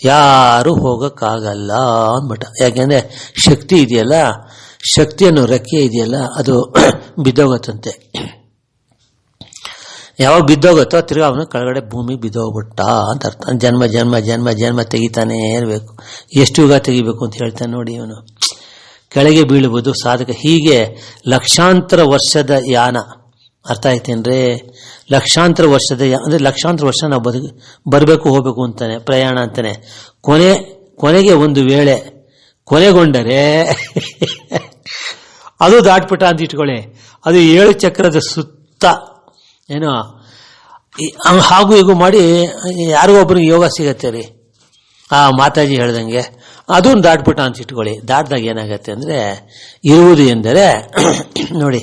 ಯಾರು ಹೋಗಕ್ಕಾಗಲ್ಲ ಅಂದ್ಬಿಟ್ಟ. ಯಾಕೆಂದ್ರೆ ಶಕ್ತಿ ಇದೆಯಲ್ಲ, ಶಕ್ತಿಯನ್ನು ರೆಕ್ಕೆ ಇದೆಯಲ್ಲ ಅದು ಬಿದ್ದೋಗತ್ತಂತೆ. ಯಾವಾಗ ಬಿದ್ದೋಗುತ್ತೋ ತಿರ್ಗಾ ಅವನು ಕೆಳಗಡೆ ಭೂಮಿ ಬಿದ್ದೋಗ್ಬಿಟ್ಟ ಅಂತ ಅರ್ಥ. ಜನ್ಮ ಜನ್ಮ ಜನ್ಮ ಜನ್ಮ ತೆಗಿತಾನೇ ಇರಬೇಕು. ಎಷ್ಟು ಯುಗ ತೆಗಿಬೇಕು ಅಂತ ಹೇಳ್ತಾನೆ ನೋಡಿ ಅವನು. ಕೆಳಗೆ ಬೀಳುವುದು ಸಾಧಕ. ಹೀಗೆ ಲಕ್ಷಾಂತರ ವರ್ಷದ ಯಾನ ಅರ್ಥ ಆಯ್ತೇನ್ರಿ? ಲಕ್ಷಾಂತರ ವರ್ಷದ ಅಂದರೆ ಲಕ್ಷಾಂತರ ವರ್ಷ ನಾವು ಬರಬೇಕು ಹೋಗಬೇಕು ಅಂತಾನೆ, ಪ್ರಯಾಣ ಅಂತಾನೆ. ಕೊನೆಗೆ ಒಂದು ವೇಳೆ ಕೊನೆಗೊಂಡರೆ ಅದು ದಾಟ್ಬಿಟ್ಟ ಅಂತ ಇಟ್ಕೊಳ್ಳಿ, ಅದು 7 ಚಕ್ರದ ಸುತ್ತ ಏನೋ ಹಾಗೂ ಹೀಗೂ ಮಾಡಿ ಯಾರಿಗೋ ಒಬ್ರಿಗೆ ಯೋಗ ಸಿಗತ್ತೆ ರೀ, ಆ ಮಾತಾಜಿ ಹೇಳ್ದಂಗೆ. ಅದು ದಾಟ್ಬಿಟ್ಟ ಅಂತ ಇಟ್ಕೊಳ್ಳಿ. ದಾಟ್ದಾಗ ಏನಾಗತ್ತೆ ಅಂದರೆ, ಇರುವುದು ಎಂದರೆ ನೋಡಿ,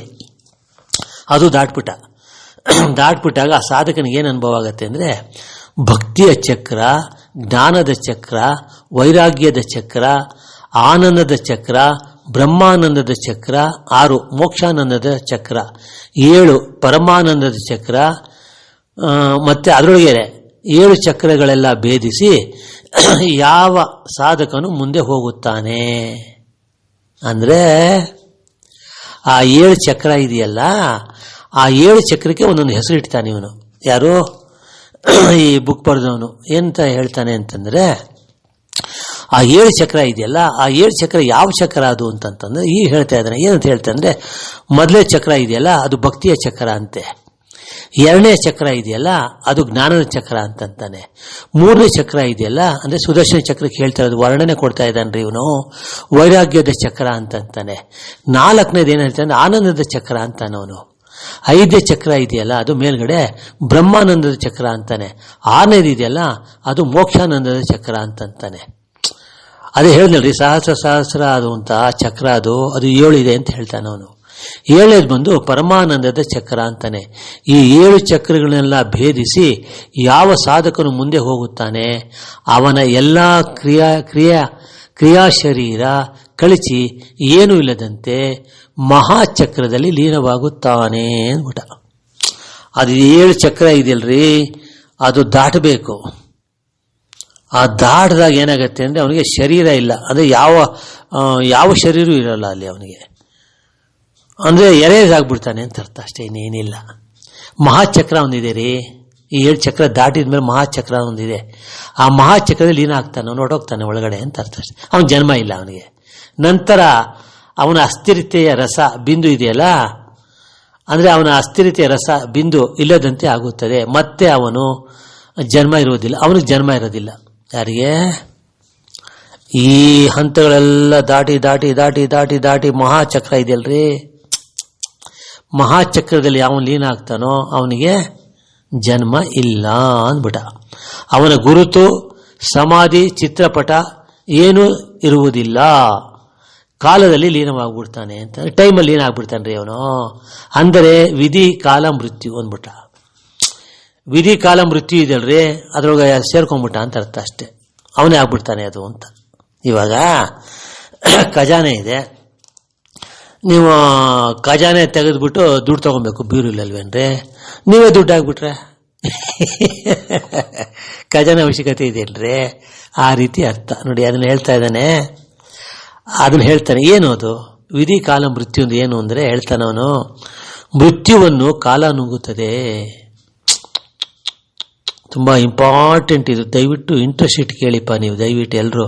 ಅದು ದಾಟ್ಬಿಟ್ಟಾಗ ಆ ಸಾಧಕನಿಗೆ ಏನು ಅನುಭವ ಆಗತ್ತೆ ಅಂದರೆ, ಭಕ್ತಿಯ ಚಕ್ರ, ಜ್ಞಾನದ ಚಕ್ರ, ವೈರಾಗ್ಯದ ಚಕ್ರ, ಆನಂದದ ಚಕ್ರ, ಬ್ರಹ್ಮಾನಂದದ ಚಕ್ರ 6, ಮೋಕ್ಷಾನಂದದ ಚಕ್ರ 7, ಪರಮಾನಂದದ ಚಕ್ರ, ಮತ್ತೆ ಅದರೊಳಗೆ 7 ಚಕ್ರಗಳೆಲ್ಲ ಭೇದಿಸಿ ಯಾವ ಸಾಧಕನು ಮುಂದೆ ಹೋಗುತ್ತಾನೆ ಅಂದರೆ, ಆ 7 ಚಕ್ರ ಇದೆಯಲ್ಲ, ಆ 7 ಚಕ್ರಕ್ಕೆ ಒಂದೊಂದು ಹೆಸರು ಇಡ್ತಾನೆ ಇವನು. ಯಾರು? ಈ ಬುಕ್ ಬರೆದವನು. ಏನಂತ ಹೇಳ್ತಾನೆ ಅಂತಂದ್ರೆ, ಆ 7 ಚಕ್ರ ಇದೆಯಲ್ಲ, ಆ 7 ಚಕ್ರ ಯಾವ ಚಕ್ರ ಅದು ಅಂತಂತಂದ್ರೆ ಈಗ ಹೇಳ್ತಾ ಇದ್ದಾನೆ. ಏನಂತ ಹೇಳ್ತಾನೆ ಅಂದ್ರೆ, ಮೊದಲನೇ ಚಕ್ರ ಇದೆಯಲ್ಲ ಅದು ಭಕ್ತಿಯ ಚಕ್ರ ಅಂತೆ, 2ನೇ ಚಕ್ರ ಇದೆಯಲ್ಲ ಅದು ಜ್ಞಾನದ ಚಕ್ರ ಅಂತಂತಾನೆ, 3ನೇ ಚಕ್ರ ಇದೆಯಲ್ಲ ಅಂದ್ರೆ ಸುದರ್ಶನ ಚಕ್ರಕ್ಕೆ ಹೇಳ್ತಾ ಇರೋದು ವರ್ಣನೆ ಕೊಡ್ತಾ ಇದ್ದಾನ್ರಿ ಇವನು, ವೈರಾಗ್ಯದ ಚಕ್ರ ಅಂತಂತಾನೆ. 4ನೇದು ಏನ್ ಹೇಳ್ತಾನೆ, ಆನಂದದ ಚಕ್ರ ಅಂತಾನೆ ಅವನು. 5ನೇ ಚಕ್ರ ಇದೆಯಲ್ಲ ಅದು ಮೇಲ್ಗಡೆ ಬ್ರಹ್ಮಾನಂದದ ಚಕ್ರ ಅಂತಾನೆ. 6ನೇದು ಇದೆಯಲ್ಲ ಅದು ಮೋಕ್ಷಾನಂದದ ಚಕ್ರ ಅಂತಂತಾನೆ. ಅದೇ ಹೇಳಿದ್ನಲ್ರಿ, ಸಹಸ್ರ ಅದು ಅಂತ ಚಕ್ರ, ಅದು 7 ಇದೆ ಅಂತ ಹೇಳ್ತಾನೆ ಅವನು. 7ನೇದು ಬಂದು ಪರಮಾನಂದದ ಚಕ್ರ ಅಂತಾನೆ. ಈ 7 ಚಕ್ರಗಳನ್ನೆಲ್ಲ ಭೇದಿಸಿ ಯಾವ ಸಾಧಕನು ಮುಂದೆ ಹೋಗುತ್ತಾನೆ, ಅವನ ಎಲ್ಲ ಕ್ರಿಯಾ ಶರೀರ ಕಳಿಸಿ ಏನೂ ಇಲ್ಲದಂತೆ ಮಹಾಚಕ್ರದಲ್ಲಿ ಲೀನವಾಗುತ್ತಾನೆ ಅಂದ್ಬಿಟ್ಟ. ಅದು 7 ಚಕ್ರ ಇದೆಯಲ್ರಿ, ಅದು ದಾಟಬೇಕು. ಆ ದಾಟದಾಗ ಏನಾಗತ್ತೆ ಅಂದರೆ ಅವನಿಗೆ ಶರೀರ ಇಲ್ಲ, ಅಂದರೆ ಯಾವ ಶರೀರ ಇರಲ್ಲ ಅಲ್ಲಿ ಅವನಿಗೆ, ಅಂದರೆ ಎರೆಯಾಗ್ಬಿಡ್ತಾನೆ ಅಂತ ಅರ್ಥ ಅಷ್ಟೇ, ಇನ್ನೇನಿಲ್ಲ. ಮಹಾಚಕ್ರ ಒಂದಿದೆ ರೀ, ಈ 7 ಚಕ್ರ ದಾಟಿದ ಮೇಲೆ ಮಹಾಚಕ್ರ ಒಂದಿದೆ. ಆ ಮಹಾಚಕ್ರದಲ್ಲಿ ಲೀನ ಆಗ್ತಾನೆ, ಅವನು ಹೊರಟೋಗ್ತಾನೆ ಒಳಗಡೆ ಅಂತ ಅರ್ಥ ಅಷ್ಟೇ. ಅವನ ಜನ್ಮ ಇಲ್ಲ ಅವನಿಗೆ. ನಂತರ ಅವನ ಅಸ್ಥಿರತೆಯ ರಸ ಬಿಂದು ಇದೆಯಲ್ಲ, ಅಂದರೆ ಅವನ ಅಸ್ಥಿರತೆಯ ರಸ ಬಿಂದು ಇಲ್ಲದಂತೆ ಆಗುತ್ತದೆ. ಮತ್ತೆ ಅವನು ಜನ್ಮ ಇರುವುದಿಲ್ಲ, ಅವನಿಗೆ ಜನ್ಮ ಇರೋದಿಲ್ಲ. ಯಾರಿಗೆ? ಈ ಹಂತಗಳೆಲ್ಲ ದಾಟಿ ಮಹಾಚಕ್ರ ಇದೆಯಲ್ರಿ, ಮಹಾಚಕ್ರದಲ್ಲಿ ಅವನು ಲೀನ ಆಗ್ತಾನೋ ಅವನಿಗೆ ಜನ್ಮ ಇಲ್ಲ ಅಂದ್ಬಿಟ್ಟ. ಅವನ ಗುರುತು, ಸಮಾಧಿ, ಚಿತ್ರಪಟ ಏನೂ ಇರುವುದಿಲ್ಲ, ಕಾಲದಲ್ಲಿ ಲೀನವಾಗ್ಬಿಡ್ತಾನೆ ಅಂತ, ಟೈಮಲ್ಲಿ ಲೀನ ಆಗ್ಬಿಡ್ತಾನೆ ರೀ ಅವನು. ಅಂದರೆ ವಿಧಿ ಕಾಲ ಮೃತ್ಯು ಅಂದ್ಬಿಟ್ಟ. ವಿಧಿ ಕಾಲ ಮೃತ್ಯು ಇದೆಯಲ್ರಿ, ಅದ್ರೊಳಗೆ ಸೇರ್ಕೊಂಡ್ಬಿಟ್ಟ ಅಂತ ಅರ್ಥ ಅಷ್ಟೇ, ಅವನೇ ಆಗ್ಬಿಡ್ತಾನೆ ಅದು ಅಂತ. ಇವಾಗ ಖಜಾನೆ ಇದೆ, ನೀವು ಖಜಾನೆ ತೆಗೆದ್ಬಿಟ್ಟು ದುಡ್ಡು ತಗೊಬೇಕು, ಬೀರು ಇಲ್ಲಲ್ವೇನ್ರಿ, ನೀವೇ ದುಡ್ಡು ಆಗ್ಬಿಟ್ರೆ ಖಜಾನೆ ಅವಶ್ಯಕತೆ ಇದೆಯಲ್ರಿ, ಆ ರೀತಿ ಅರ್ಥ ನೋಡಿ. ಅದನ್ನ ಹೇಳ್ತಾನೆ. ಏನು ಅದು ವಿಧಿ ಕಾಲ ಮೃತ್ಯು ಅಂದ್ರೆ ಏನು ಅಂದ್ರೆ ಹೇಳ್ತಾನೆ ಅವನು, ಮೃತ್ಯುವನ್ನು ಕಾಲ ನುಂಗುತ್ತದೆ. ತುಂಬಾ ಇಂಪಾರ್ಟೆಂಟ್ ಇದು, ದಯವಿಟ್ಟು ಇಂಟ್ರೆಸ್ಟ್ ಇಟ್ಟು ಕೇಳಿಪ್ಪ ನೀವು, ದಯವಿಟ್ಟು ಎಲ್ಲರೂ.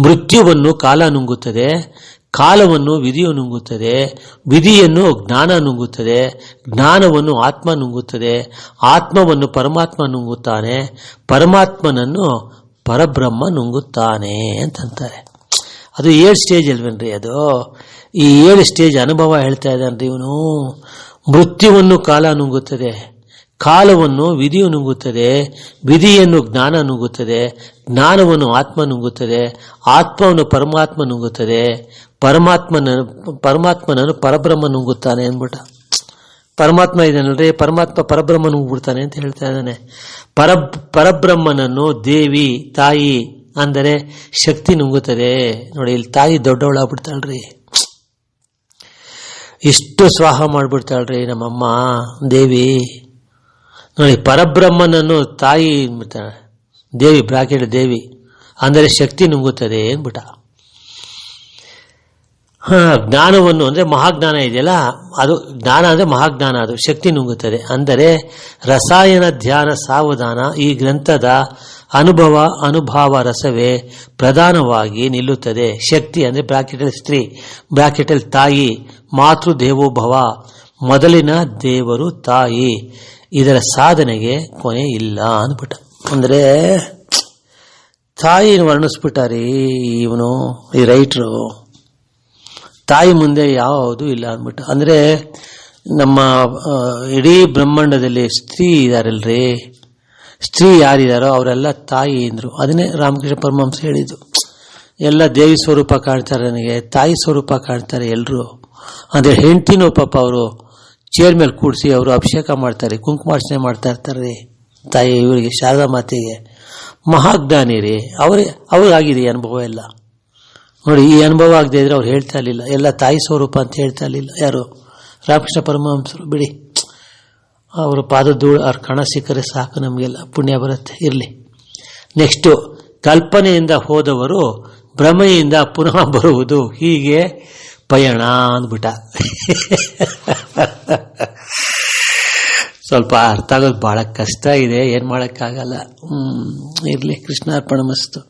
ಮೃತ್ಯುವನ್ನು ಕಾಲ ನುಂಗುತ್ತದೆ, ಕಾಲವನ್ನು ವಿಧಿಯು ನುಂಗುತ್ತದೆ, ವಿಧಿಯನ್ನು ಜ್ಞಾನ ನುಂಗುತ್ತದೆ, ಜ್ಞಾನವನ್ನು ಆತ್ಮ ನುಂಗುತ್ತದೆ, ಆತ್ಮವನ್ನು ಪರಮಾತ್ಮ ನುಂಗುತ್ತಾನೆ, ಪರಮಾತ್ಮನನ್ನು ಪರಬ್ರಹ್ಮ ನುಂಗುತ್ತಾನೆ ಅಂತಂತಾರೆ. ಅದು 7 ಸ್ಟೇಜ್ ಅಲ್ವೇನ್ರಿ ಅದು. ಈ 7 ಸ್ಟೇಜ್ ಅನುಭವ ಹೇಳ್ತಾ ಇದ್ದಾನ್ರಿ ಇವನು. ಮೃತ್ಯುವನ್ನು ಕಾಲ ನುಂಗುತ್ತದೆ, ಕಾಲವನ್ನು ವಿಧಿಯು ನುಂಗುತ್ತದೆ, ವಿಧಿಯನ್ನು ಜ್ಞಾನ ನುಂಗುತ್ತದೆ, ಜ್ಞಾನವನ್ನು ಆತ್ಮ ನುಂಗುತ್ತದೆ, ಆತ್ಮವನ್ನು ಪರಮಾತ್ಮ ನುಂಗುತ್ತದೆ, ಪರಮಾತ್ಮನನ್ನು ಪರಬ್ರಹ್ಮ ನುಂಗುತ್ತಾನೆ ಅಂದ್ಬಿಟ್ಟ. ಪರಮಾತ್ಮ ಇದ್ದಾನಲ್ರಿ, ಪರಮಾತ್ಮ ಪರಬ್ರಹ್ಮ ನುಂಗ್ಬಿಡ್ತಾನೆ ಅಂತ ಹೇಳ್ತಾ ಇದ್ದಾನೆ. ಪರಬ್ರಹ್ಮನನ್ನು ದೇವಿ ತಾಯಿ ಅಂದರೆ ಶಕ್ತಿ ನುಂಗುತ್ತದೆ. ನೋಡಿ, ಇಲ್ಲಿ ತಾಯಿ ದೊಡ್ಡವಳಾಗ್ಬಿಡ್ತಾಳ್ರಿ, ಇಷ್ಟು ಸ್ವಾಹ ಮಾಡ್ಬಿಡ್ತಾಳ್ರಿ ನಮ್ಮಮ್ಮ ದೇವಿ. ನೋಡಿ, ಪರಬ್ರಹ್ಮನನ್ನು ತಾಯಿ ದೇವಿ ಬ್ರಾಕೆಟ್ ದೇವಿ ಅಂದರೆ ಶಕ್ತಿ ನುಂಗುತ್ತದೆ ಅಂದ್ಬಿಟ್ಟ. ಜ್ಞಾನವನ್ನು ಅಂದರೆ ಮಹಾಜ್ಞಾನ ಇದೆಯಲ್ಲ, ಅದು ಜ್ಞಾನ ಅಂದರೆ ಮಹಾಜ್ಞಾನ, ಅದು ಶಕ್ತಿ ನುಂಗುತ್ತದೆ. ಅಂದರೆ ರಸಾಯನ ಧ್ಯಾನ ಸಾವಧಾನ ಈ ಗ್ರಂಥದ ಅನುಭವ ರಸವೇ ಪ್ರಧಾನವಾಗಿ ನಿಲ್ಲುತ್ತದೆ. ಶಕ್ತಿ ಅಂದರೆ ಬ್ರಾಕೆಟಲ್ ಸ್ತ್ರೀ, ಬ್ರಾಕೆಟಲ್ ತಾಯಿ, ಮಾತೃ ದೇವೋಭವ, ಮೊದಲಿನ ದೇವರು ತಾಯಿ, ಇದರ ಸಾಧನೆಗೆ ಕೊನೆ ಇಲ್ಲ ಅಂದ್ಬಿಟ್ಟ. ಅಂದರೆ ತಾಯಿನ ವರ್ಣಿಸ್ಬಿಟ್ಟಾರಿ ಇವನು, ಈ ರೈಟ್ರು. ತಾಯಿ ಮುಂದೆ ಯಾವುದು ಇಲ್ಲ ಅಂದ್ಬಿಟ್ಟ. ಅಂದರೆ ನಮ್ಮ ಇಡೀ ಬ್ರಹ್ಮಾಂಡದಲ್ಲಿ ಸ್ತ್ರೀ ಇದಾರಲ್ರಿ, ಸ್ತ್ರೀ ಯಾರಿದಾರೋ ಅವರೆಲ್ಲ ತಾಯಿ ಅಂದರು. ಅದನ್ನೇ ರಾಮಕೃಷ್ಣ ಪರಮಹಂಸ ಹೇಳಿದ್ದು. ಎಲ್ಲ ದೇವಿ ಸ್ವರೂಪ ಕಾಣ್ತಾರೆ, ನನಗೆ ತಾಯಿ ಸ್ವರೂಪ ಕಾಣ್ತಾರೆ ಎಲ್ಲರೂ. ಅಂದರೆ ಹೆಂಡ್ತಿನೂ ಪಾಪ ಅವರು ಚೇರ್ ಮೇಲೆ ಕೂಡಿಸಿ ಅವರು ಅಭಿಷೇಕ ಮಾಡ್ತಾರೆ, ಕುಂಕುಮಾರ್ಚನೆ ಮಾಡ್ತಾ ಇರ್ತಾರೆ ತಾಯಿ ಇವರಿಗೆ, ಶಾರದಾ ಮಾತೆಗೆ. ಮಹಾಜ್ಞಾನಿ ರೀ, ಅವ್ರಿಗಾಗಿದೆ ಈ ಅನುಭವ ಎಲ್ಲ. ನೋಡಿ, ಈ ಅನುಭವ ಆಗದೆ ಇದ್ರೆ ಅವ್ರು ಹೇಳ್ತಾ ಇರಲಿಲ್ಲ, ಎಲ್ಲ ತಾಯಿ ಸ್ವರೂಪ ಅಂತ ಹೇಳ್ತಾ ಇರಲಿಲ್ಲ ಯಾರು, ರಾಮಕೃಷ್ಣ ಪರಮಹಂಸರು. ಬಿಡಿ, ಅವರು ಪಾದಧೂಳು ಅವ್ರ ಕಣ ಸಿಕ್ಕರೆ ಸಾಕು, ನಮಗೆಲ್ಲ ಪುಣ್ಯ ಬರುತ್ತೆ. ಇರಲಿ. ನೆಕ್ಸ್ಟು, ಕಲ್ಪನೆಯಿಂದ ಹೋದವರು ಭ್ರಮೆಯಿಂದ ಪುನಃ ಬರುವುದು, ಹೀಗೆ ಪಯಣ ಅಂದ್ಬಿಟ್ಟ. ಸ್ವಲ್ಪ ಅರ್ಥ ಆಗೋದು ಬಹಳ ಕಷ್ಟ ಇದೆ, ಏನು ಮಾಡೋಕ್ಕಾಗಲ್ಲ. ಇರಲಿ, ಕೃಷ್ಣಾರ್ಪಣಮಸ್ತು.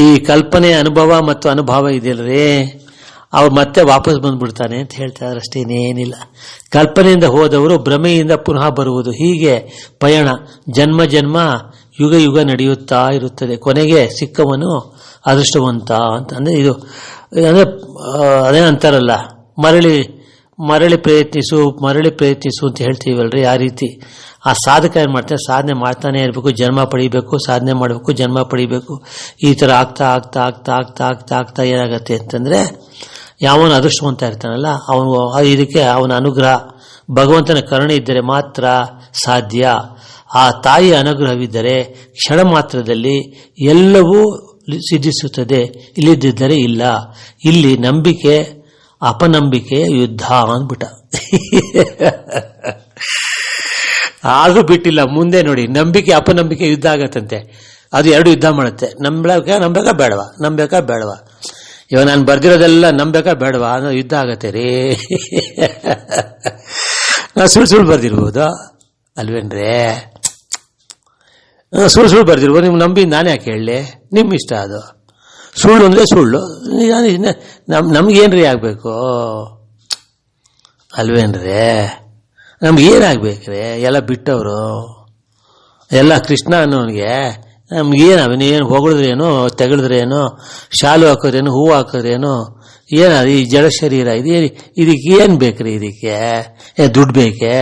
ಈ ಕಲ್ಪನೆ ಅನುಭವ ಮತ್ತು ಅನುಭವ ಇದೆಯಲ್ರಿ, ಅವ್ರು ಮತ್ತೆ ವಾಪಸ್ ಬಂದ್ಬಿಡ್ತಾನೆ ಅಂತ ಹೇಳ್ತಾರೆ ಅಷ್ಟೇ, ಇನ್ನೇನಿಲ್ಲ. ಕಲ್ಪನೆಯಿಂದ ಹೋದವರು ಭ್ರಮೆಯಿಂದ ಪುನಃ ಬರುವುದು, ಹೀಗೆ ಪಯಣ ಜನ್ಮ ಜನ್ಮ ಯುಗ ಯುಗ ನಡೆಯುತ್ತಾ ಇರುತ್ತದೆ, ಕೊನೆಗೆ ಸಿಕ್ಕವನು ಅದೃಷ್ಟವಂತ ಅಂತ. ಅಂದರೆ ಇದು ಅಂದರೆ ಅದೇ ಅಂತಾರಲ್ಲ, ಮರಳಿ ಪ್ರಯತ್ನಿಸು ಅಂತ ಹೇಳ್ತೀವಲ್ರಿ, ಆ ರೀತಿ ಆ ಸಾಧಕ ಏನು ಮಾಡ್ತಾನೆ, ಸಾಧನೆ ಮಾಡ್ತಾನೆ ಇರಬೇಕು, ಜನ್ಮ ಪಡಿಬೇಕು, ಸಾಧನೆ ಮಾಡಬೇಕು, ಜನ್ಮ ಪಡಿಬೇಕು. ಈ ಥರ ಆಗ್ತಾ ಆಗ್ತಾ ಆಗ್ತಾ ಆಗ್ತಾ ಆಗ್ತಾ ಆಗ್ತಾ ಏನಾಗತ್ತೆ ಅಂತಂದರೆ, ಯಾವನು ಅದೃಷ್ಟವಂತ ಇರ್ತಾನಲ್ಲ ಅವನು, ಇದಕ್ಕೆ ಅವನ ಅನುಗ್ರಹ, ಭಗವಂತನ ಕರುಣೆ ಇದ್ದರೆ ಮಾತ್ರ ಸಾಧ್ಯ. ಆ ತಾಯಿಯ ಅನುಗ್ರಹವಿದ್ದರೆ ಕ್ಷಣ ಮಾತ್ರದಲ್ಲಿ ಎಲ್ಲವೂ ಸಿದ್ಧಿಸುತ್ತದೆ, ಇಲ್ಲದಿದ್ದರೆ ಇಲ್ಲ. ಇಲ್ಲಿ ನಂಬಿಕೆ ಅಪನಂಬಿಕೆಯ ಯುದ್ಧ ಅಂದ್ಬಿಟ್ಟ. ಆದ್ರೂ ಬಿಟ್ಟಿಲ್ಲ, ಮುಂದೆ ನೋಡಿ, ನಂಬಿಕೆ ಅಪನಂಬಿಕೆ ಯುದ್ಧ ಆಗತ್ತಂತೆ. ಅದು ಎರಡು ಯುದ್ಧ ಮಾಡುತ್ತೆ. ನಂಬೇಕಾ ಬೇಡವಾ. ಇವಾಗ ನಾನು ಬರ್ದಿರೋದೆಲ್ಲ ನಂಬೇಕಾ ಬೇಡವಾ ಅನ್ನೋ ಯುದ್ಧ ಆಗತ್ತೆ ರೀ. ನಾನು ಸುಳ್ಳು ಬರ್ದಿರ್ಬೋದು ಅಲ್ವೇನ್ರೇ, ಸುಳ್ಳು ಬರ್ದಿರ್ಬೋದು. ನಿಮ್ಗೆ ನಂಬಿ ನಾನು ಯಾಕೆ ಹೇಳಲಿ, ನಿಮ್ಮ ಇಷ್ಟ ಅದು. ಸುಳ್ಳು ಅಂದರೆ ಸುಳ್ಳು, ನಮ್ಗೇನ್ರಿ ಆಗಬೇಕು ಅಲ್ವೇನ್ರೇ, ನಮ್ಗೇನಾಗಬೇಕ್ರಿ, ಎಲ್ಲ ಬಿಟ್ಟವರು ಎಲ್ಲ ಕೃಷ್ಣ ಅನ್ನೋನಿಗೆ. ನಮ್ಗೇನು ಅವನೇನು ಹೊಗಳಿದ್ರೇನು, ತೆಗೆಳಿದ್ರೇನು, ಶಾಲು ಹಾಕೋದ್ರೇನು, ಹೂವು ಹಾಕೋದ್ರೇನು, ಏನದು ಈ ಜಡ ಶರೀರ, ಇದಕ್ಕೆ ಏನು ಬೇಕ್ರಿ, ಇದಕ್ಕೆ ದುಡ್ಡು ಬೇಕೇ,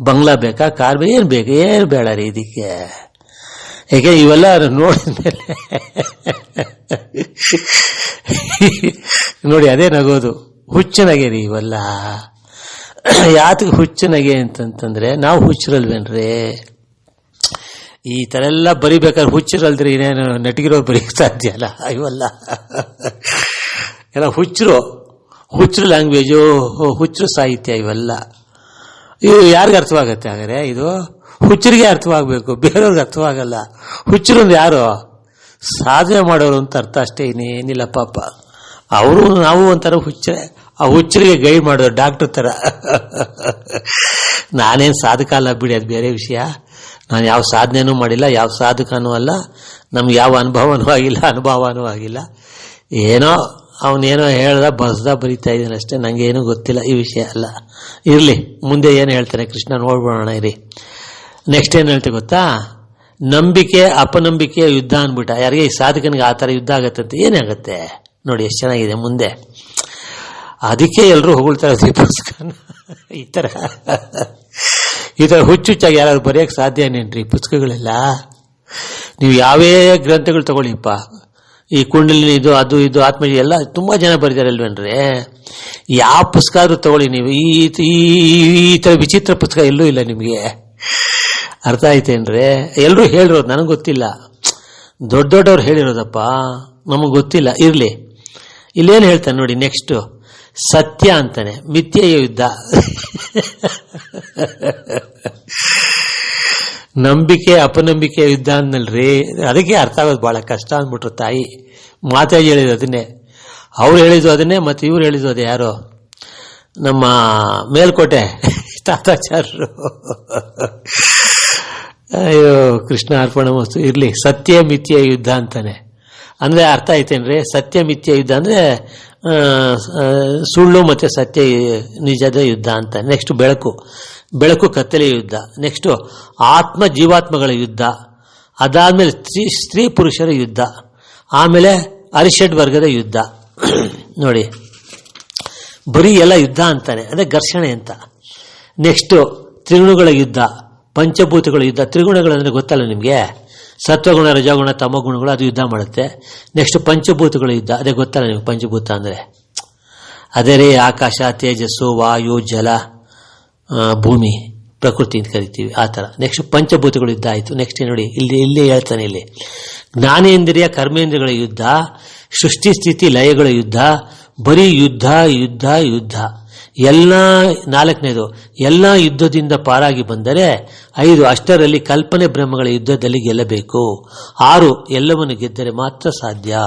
ಬಂಗ್ಲಾ ಬೇಕಾ, ಕಾರ್ ಬೇಕು, ಏನು ಬೇಕು, ಏನು ಬೇಡ ರೀ ಇದಕ್ಕೆ. ಯಾಕೆ ಇವೆಲ್ಲ ನೋಡಿದ್ಮೇಲೆ ನೋಡಿ ಅದೇ ನಗೋದು, ಹುಚ್ಚನಗೆ ರೀ ಇವೆಲ್ಲ. ಯಾತಕ್ಕೆ ಹುಚ್ಚನಗೆ ಅಂತಂತಂದ್ರೆ, ನಾವು ಹುಚ್ಚರಲ್ವೇನ್ರಿ. ಈ ಥರ ಎಲ್ಲ ಬರಿಬೇಕಾದ್ರೆ ಹುಚ್ಚರಲ್ದ್ರೆ ಇನ್ನೇನು ನಟಿಗಿರೋ ಬರೀಕ್ಕೆ ಸಾಧ್ಯ ಅಲ್ಲ. ಇವೆಲ್ಲ ಎಲ್ಲ ಹುಚ್ಚರು ಲ್ಯಾಂಗ್ವೇಜು, ಹುಚ್ಚರು ಸಾಹಿತ್ಯ, ಇವೆಲ್ಲ ಇವು ಯಾರಿಗೆ ಅರ್ಥವಾಗತ್ತೆ ಹಾಗಾದ್ರೆ? ಇದು ಹುಚ್ಚರಿಗೆ ಅರ್ಥವಾಗಬೇಕು, ಬೇರೆಯವ್ರಿಗೆ ಅರ್ಥವಾಗಲ್ಲ. ಹುಚ್ಚರು ಅಂದ್ರೆ ಯಾರು? ಸಾಧನೆ ಮಾಡೋರು ಅಂತ ಅರ್ಥ ಅಷ್ಟೇ, ಇನ್ನೇನಿಲ್ಲ. ಪಾಪ ಅವರು ನಾವು ಒಂಥರ ಹುಚ್ಚರೇ, ಆ ಹುಚ್ಚರಿಗೆ ಗೈಡ್ ಮಾಡೋದು ಡಾಕ್ಟರ್ ಥರ. ನಾನೇನು ಸಾಧಕ ಅಲ್ಲ ಬಿಡಿ, ಅದು ಬೇರೆ ವಿಷಯ. ನಾನು ಯಾವ ಸಾಧನೆನೂ ಮಾಡಿಲ್ಲ, ಯಾವ ಸಾಧಕನೂ ಅಲ್ಲ, ನಮ್ಗೆ ಯಾವ ಅನುಭವನೂ ಆಗಿಲ್ಲ. ಏನೋ ಅವನೇನೋ ಹೇಳ್ದ ಬಸ್ದ ಬರಿತಾ ಇದ್ದೀನಿ ಅಷ್ಟೇ, ನನಗೇನು ಗೊತ್ತಿಲ್ಲ ಈ ವಿಷಯ ಅಲ್ಲ. ಇರಲಿ, ಮುಂದೆ ಏನು ಹೇಳ್ತಾನೆ ಕೃಷ್ಣ ನೋಡ್ಬೋಣ ಇರಿ. ನೆಕ್ಸ್ಟ್ ಏನು ಹೇಳ್ತೆ ಗೊತ್ತಾ? ನಂಬಿಕೆ ಅಪನಂಬಿಕೆಯ ಯುದ್ಧ ಅಂದ್ಬಿಟ್ಟ. ಯಾರಿಗೆ? ಈ ಸಾಧಕನಿಗೆ ಆ ಥರ ಯುದ್ಧ ಆಗತ್ತಂತೆ. ಏನಾಗತ್ತೆ ನೋಡಿ, ಎಷ್ಟು ಚೆನ್ನಾಗಿದೆ ಮುಂದೆ. ಅದಕ್ಕೆ ಎಲ್ಲರೂ ಹೊಗಳ್ತಾರೆ ಈ ಪುಸ್ತಕನ. ಈ ಥರ ಹುಚ್ಚುಚ್ಚಾಗಿ ಯಾರಾದ್ರು ಬರೆಯೋಕ್ಕೆ ಸಾಧ್ಯ ಏನೇನ್ರಿ ಪುಸ್ತಕಗಳೆಲ್ಲ? ನೀವು ಯಾವೇ ಗ್ರಂಥಗಳು ತಗೊಳ್ಳಿಪ್ಪ, ಈ ಕುಂಡಲಿನಿ ಇದು ಅದು ಇದು ಆತ್ಮಜಿ ಎಲ್ಲ ತುಂಬ ಜನ ಬರೀತಾರೆ ಅಲ್ವೇನ್ರಿ. ಯಾವ ಪುಸ್ತಕ ಆದ್ರೂ ತಗೊಳ್ಳಿ ನೀವು, ಈ ಥರ ವಿಚಿತ್ರ ಪುಸ್ತಕ ಎಲ್ಲೂ ಇಲ್ಲ ನಿಮಗೆ. ಅರ್ಥ ಆಯ್ತೇನ್ರಿ? ಎಲ್ಲರೂ ಹೇಳಿರೋದು, ನನಗೆ ಗೊತ್ತಿಲ್ಲ. ದೊಡ್ಡವ್ರು ಹೇಳಿರೋದಪ್ಪ, ನಮಗೆ ಗೊತ್ತಿಲ್ಲ. ಇರಲಿ, ಇಲ್ಲೇನು ಹೇಳ್ತಾನೆ ನೋಡಿ ನೆಕ್ಸ್ಟು. ಸತ್ಯ ಅಂತಾನೆ, ಮಿಥ್ಯೆಯ ಯುದ್ಧ. ನಂಬಿಕೆ ಅಪನಂಬಿಕೆಯ ಯುದ್ಧ ಅಂದಲ್ರಿ. ಅದಕ್ಕೆ ಅರ್ಥ ಆಗೋದು ಬಹಳ ಕಷ್ಟ ಅಂದ್ಬಿಟ್ರು ತಾಯಿ. ಮಾತಾಡಿ ಹೇಳಿದ್ರು ಅದನ್ನೇ, ಅವ್ರು ಹೇಳಿದ್ರು ಅದನ್ನೇ, ಮತ್ತು ಇವ್ರು ಹೇಳಿದ್ರು ಅದೇ. ಯಾರೋ ನಮ್ಮ ಮೇಲ್ಕೋಟೆ ತಾತಾಚಾರ್ಯರು. ಅಯ್ಯೋ ಕೃಷ್ಣ ಅರ್ಪಣ ಮಸ್ತು. ಇರಲಿ, ಸತ್ಯ ಮಿಥ್ಯ ಯುದ್ಧ ಅಂತಾನೆ. ಅಂದರೆ ಅರ್ಥ ಆಯ್ತೇನ್ರಿ? ಸತ್ಯ ಮಿಥ್ಯ ಯುದ್ಧ ಅಂದರೆ ಸುಳ್ಳು ಮತ್ತು ಸತ್ಯ ನಿಜದ ಯುದ್ಧ ಅಂತ. ನೆಕ್ಸ್ಟ್ ಬೆಳಕು ಕತ್ತಲೆಯ ಯುದ್ಧ. ನೆಕ್ಸ್ಟು ಆತ್ಮ ಜೀವಾತ್ಮಗಳ ಯುದ್ಧ. ಅದಾದಮೇಲೆ ಸ್ತ್ರೀ ಪುರುಷರ ಯುದ್ಧ. ಆಮೇಲೆ ಅರಿಷಡ್ ವರ್ಗದ ಯುದ್ಧ. ನೋಡಿ, ಬರೀ ಎಲ್ಲ ಯುದ್ಧ ಅಂತಾನೆ, ಅದೇ ಘರ್ಷಣೆ ಅಂತ. ನೆಕ್ಸ್ಟು ತ್ರಿಗುಣಗಳ ಯುದ್ಧ, ಪಂಚಭೂತಗಳ ಯುದ್ಧ. ತ್ರಿಗುಣಗಳು ಅಂದರೆ ಗೊತ್ತಲ್ಲ ನಿಮಗೆ, ಸತ್ವಗುಣ, ರಜಗುಣ, ತಮಗುಣಗಳು, ಅದು ಯುದ್ಧ ಮಾಡುತ್ತೆ. ನೆಕ್ಸ್ಟ್ ಪಂಚಭೂತಗಳ ಯುದ್ಧ, ಅದೇ ಗೊತ್ತಲ್ಲ ನಿಮಗೆ ಪಂಚಭೂತ ಅಂದರೆ. ಅದೇ ರೀ ಆಕಾಶ, ತೇಜಸ್ಸು, ವಾಯು, ಜಲ, ಭೂಮಿ, ಪ್ರಕೃತಿ ಅಂತ ಕರಿತೀವಿ, ಆ ಥರ. ನೆಕ್ಸ್ಟ್ ಪಂಚಭೂತಗಳ ಯುದ್ಧ ಆಯಿತು. ನೆಕ್ಸ್ಟ್ ನೋಡಿ, ಇಲ್ಲಿ ಹೇಳ್ತಾನೆ, ಇಲ್ಲಿ ಜ್ಞಾನೇಂದ್ರಿಯ ಕರ್ಮೇಂದ್ರಿಯಗಳ ಯುದ್ಧ, ಸೃಷ್ಟಿ ಸ್ಥಿತಿ ಲಯಗಳ ಯುದ್ಧ. ಬರೀ ಯುದ್ಧ ಯುದ್ಧ ಯುದ್ಧ. ಎಲ್ಲ 4ನೇದು, ಎಲ್ಲ ಯುದ್ಧದಿಂದ ಪಾರಾಗಿ ಬಂದರೆ 5 ಅಷ್ಟರಲ್ಲಿ ಕಲ್ಪನೆ ಬ್ರಹ್ಮಗಳ ಯುದ್ಧದಲ್ಲಿ ಗೆಲ್ಲಬೇಕು. 6 ಎಲ್ಲವನ್ನು ಗೆದ್ದರೆ ಮಾತ್ರ ಸಾಧ್ಯ.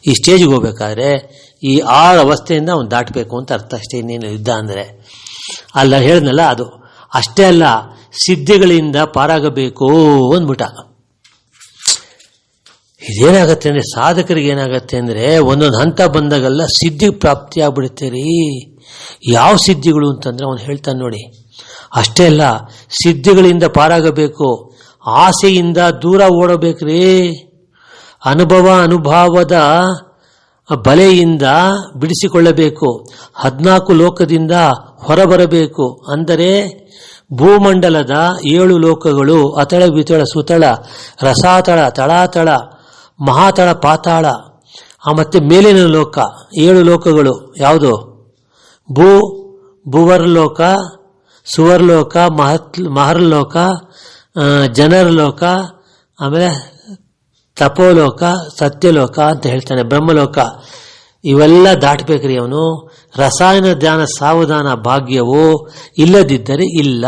ಈ ಸ್ಟೇಜ್ಗೆ ಹೋಗ್ಬೇಕಾದ್ರೆ ಈ 6 ಅವಸ್ಥೆಯಿಂದ ಅವನು ದಾಟಬೇಕು ಅಂತ ಅರ್ಥ ಅಷ್ಟೇ. ಇನ್ನೇನು ಯುದ್ಧ ಅಂದರೆ ಅಲ್ಲ, ಹೇಳಿದ್ನಲ್ಲ ಅದು ಅಷ್ಟೇ ಅಲ್ಲ, ಸಿದ್ಧಿಗಳಿಂದ ಪಾರಾಗಬೇಕು ಅಂದ್ಬಿಟ್ಟ. ಇದೇನಾಗತ್ತೆ ಅಂದರೆ, ಸಾಧಕರಿಗೆ ಏನಾಗತ್ತೆ ಅಂದರೆ, ಒಂದೊಂದು ಹಂತ ಬಂದಾಗೆಲ್ಲ ಸಿದ್ಧಿ ಪ್ರಾಪ್ತಿ ಆಗ್ಬಿಡುತ್ತೆ ರೀ. ಯಾವ ಸಿದ್ಧಿಗಳು ಅಂತಂದ್ರೆ ಅವನು ಹೇಳ್ತಾನೆ ನೋಡಿ. ಅಷ್ಟೇ ಅಲ್ಲ, ಸಿದ್ಧಿಗಳಿಂದ ಪಾರಾಗಬೇಕು, ಆಸೆಯಿಂದ ದೂರ ಓಡಬೇಕ್ರಿ, ಅನುಭವದ ಬಲೆಯಿಂದ ಬಿಡಿಸಿಕೊಳ್ಳಬೇಕು, 14 ಲೋಕದಿಂದ ಹೊರಬರಬೇಕು. ಅಂದರೆ ಭೂಮಂಡಲದ 7 ಲೋಕಗಳು, ಅತಳ ವಿತಳ ಸುತಳ ರಸಾತಳ ತಳಾತಳ ಮಹಾತಳ ಪಾತಾಳ, ಮತ್ತೆ ಮೇಲಿನ ಲೋಕ 7 ಲೋಕಗಳು ಯಾವುದು? ಭುವರ್ಲೋಕ, ಸುವರ್ಲೋಕ, ಮಹರ್ಲೋಕ, ಜನರಲೋಕ, ಆಮೇಲೆ ತಪೋಲೋಕ, ಸತ್ಯಲೋಕ ಅಂತ ಹೇಳ್ತಾನೆ, ಬ್ರಹ್ಮಲೋಕ. ಇವೆಲ್ಲ ದಾಟಬೇಕ್ರಿ ಅವನು. ರಸಾಯನ ಧ್ಯಾನ ಸಾವಧಾನ ಭಾಗ್ಯವು ಇಲ್ಲದಿದ್ದರೆ ಇಲ್ಲ.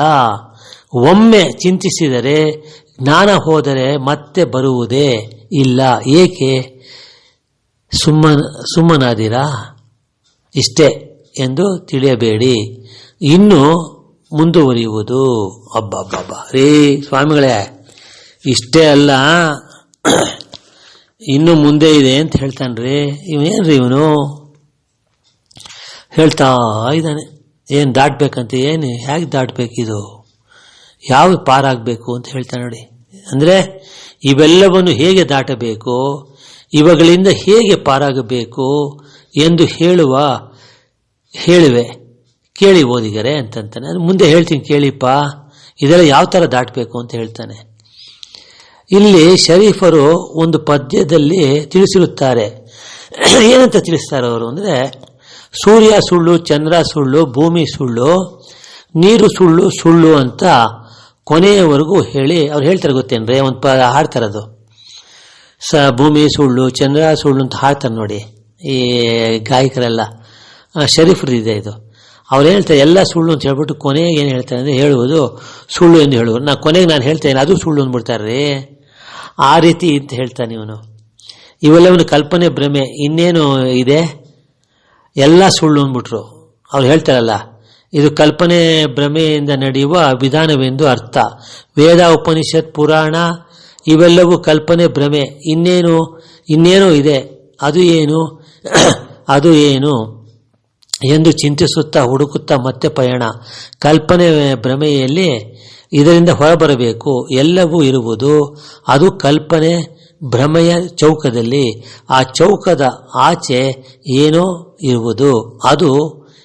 ಒಮ್ಮೆ ಚಿಂತಿಸಿದರೆ ಜ್ಞಾನ ಹೋದರೆ ಮತ್ತೆ ಬರುವುದೇ ಇಲ್ಲ. ಏಕೆ ಸುಮ್ಮನಾದಿರಾ? ಇಷ್ಟೇ ಎಂದು ತಿಳಿಯಬೇಡಿ, ಇನ್ನು ಮುಂದುವರಿಯುವುದು. ಅಬ್ಬಬ್ಬಬ್ಬ ರೀ ಸ್ವಾಮಿಗಳೇ, ಇಷ್ಟೇ ಅಲ್ಲ, ಇನ್ನು ಮುಂದೆ ಇದೆ ಅಂತ ಹೇಳ್ತಾನ್ರಿ. ಇವನೇನ್ರಿ ಇವನು ಹೇಳ್ತಾ ಇದ್ದಾನೆ. ಏನು ದಾಟಬೇಕಂತ, ಏನು ಹೇಗೆ ದಾಟಬೇಕಿದು, ಯಾವ ಪಾರಾಗಬೇಕು ಅಂತ ಹೇಳ್ತಾನೆ ನೋಡಿ. ಅಂದರೆ ಇವೆಲ್ಲವನ್ನು ಹೇಗೆ ದಾಟಬೇಕು, ಇವುಗಳಿಂದ ಹೇಗೆ ಪಾರಾಗಬೇಕು ಎಂದು ಹೇಳುವೆ ಕೇಳಿ ಓದಿಗರೆ ಅಂತಂತಾನೆ. ಮುಂದೆ ಹೇಳ್ತೀನಿ ಕೇಳಿಪ್ಪ, ಇದೆಲ್ಲ ಯಾವ ಥರ ದಾಟಬೇಕು ಅಂತ ಹೇಳ್ತಾನೆ. ಇಲ್ಲಿ ಶರೀಫರು ಒಂದು ಪದ್ಯದಲ್ಲಿ ತಿಳಿಸಿರುತ್ತಾರೆ. ಏನಂತ ತಿಳಿಸ್ತಾರೆ ಅವರು ಅಂದರೆ, ಸೂರ್ಯ ಸುಳ್ಳು, ಚಂದ್ರ ಸುಳ್ಳು, ಭೂಮಿ ಸುಳ್ಳು, ನೀರು ಸುಳ್ಳು ಸುಳ್ಳು ಅಂತ ಕೊನೆಯವರೆಗೂ ಹೇಳಿ ಅವ್ರು ಹೇಳ್ತಾರೆ. ಗೊತ್ತೇನ್ರಿ, ಒಂದು ಹಾಡ್ತಾರದು, ಭೂಮಿ ಸುಳ್ಳು, ಚಂದ್ರ ಸುಳ್ಳು ಅಂತ ಹಾಡ್ತಾರೆ ನೋಡಿ ಈ ಗಾಯಕರೆಲ್ಲ. ಶರೀಫ್ರದಿದೆ ಇದು. ಅವ್ರು ಹೇಳ್ತಾರೆ ಎಲ್ಲ ಸುಳ್ಳು ಅಂತ ಹೇಳ್ಬಿಟ್ಟು ಕೊನೆಗೆ ಏನು ಹೇಳ್ತಾರೆ ಅಂದರೆ, ಹೇಳುವುದು ಸುಳ್ಳು ಎಂದು ಹೇಳುವರು. ಕೊನೆಗೆ ನಾನು ಹೇಳ್ತೇನೆ ಅದು ಸುಳ್ಳು ಅಂದ್ಬಿಡ್ತಾರೆ. ಆ ರೀತಿ ಅಂತ ಹೇಳ್ತಾನೆ ಇವನು. ಇವೆಲ್ಲವನ್ನು ಕಲ್ಪನೆ ಭ್ರಮೆ, ಇನ್ನೇನು ಇದೆ, ಎಲ್ಲ ಸುಳ್ಳು ಅಂದ್ಬಿಟ್ರು. ಅವ್ರು ಹೇಳ್ತಾರಲ್ಲ, ಇದು ಕಲ್ಪನೆ ಭ್ರಮೆಯಿಂದ ನಡೆಯುವ ವಿಧಾನವೆಂದು ಅರ್ಥ. ವೇದ, ಉಪನಿಷತ್, ಪುರಾಣ ಇವೆಲ್ಲವೂ ಕಲ್ಪನೆ ಭ್ರಮೆ. ಇನ್ನೇನೋ ಇದೆ, ಅದು ಏನು ಎಂದು ಚಿಂತಿಸುತ್ತಾ ಹುಡುಕುತ್ತಾ ಮತ್ತೆ ಪಯಣ. ಕಲ್ಪನೆ ಭ್ರಮೆಯಲ್ಲಿ ಇದರಿಂದ ಹೊರಬರಬೇಕು. ಎಲ್ಲವೂ ಇರುವುದು ಅದು ಕಲ್ಪನೆ ಭ್ರಮೆಯ ಚೌಕದಲ್ಲಿ. ಆ ಚೌಕದ ಆಚೆ ಏನೋ ಇರುವುದು, ಅದು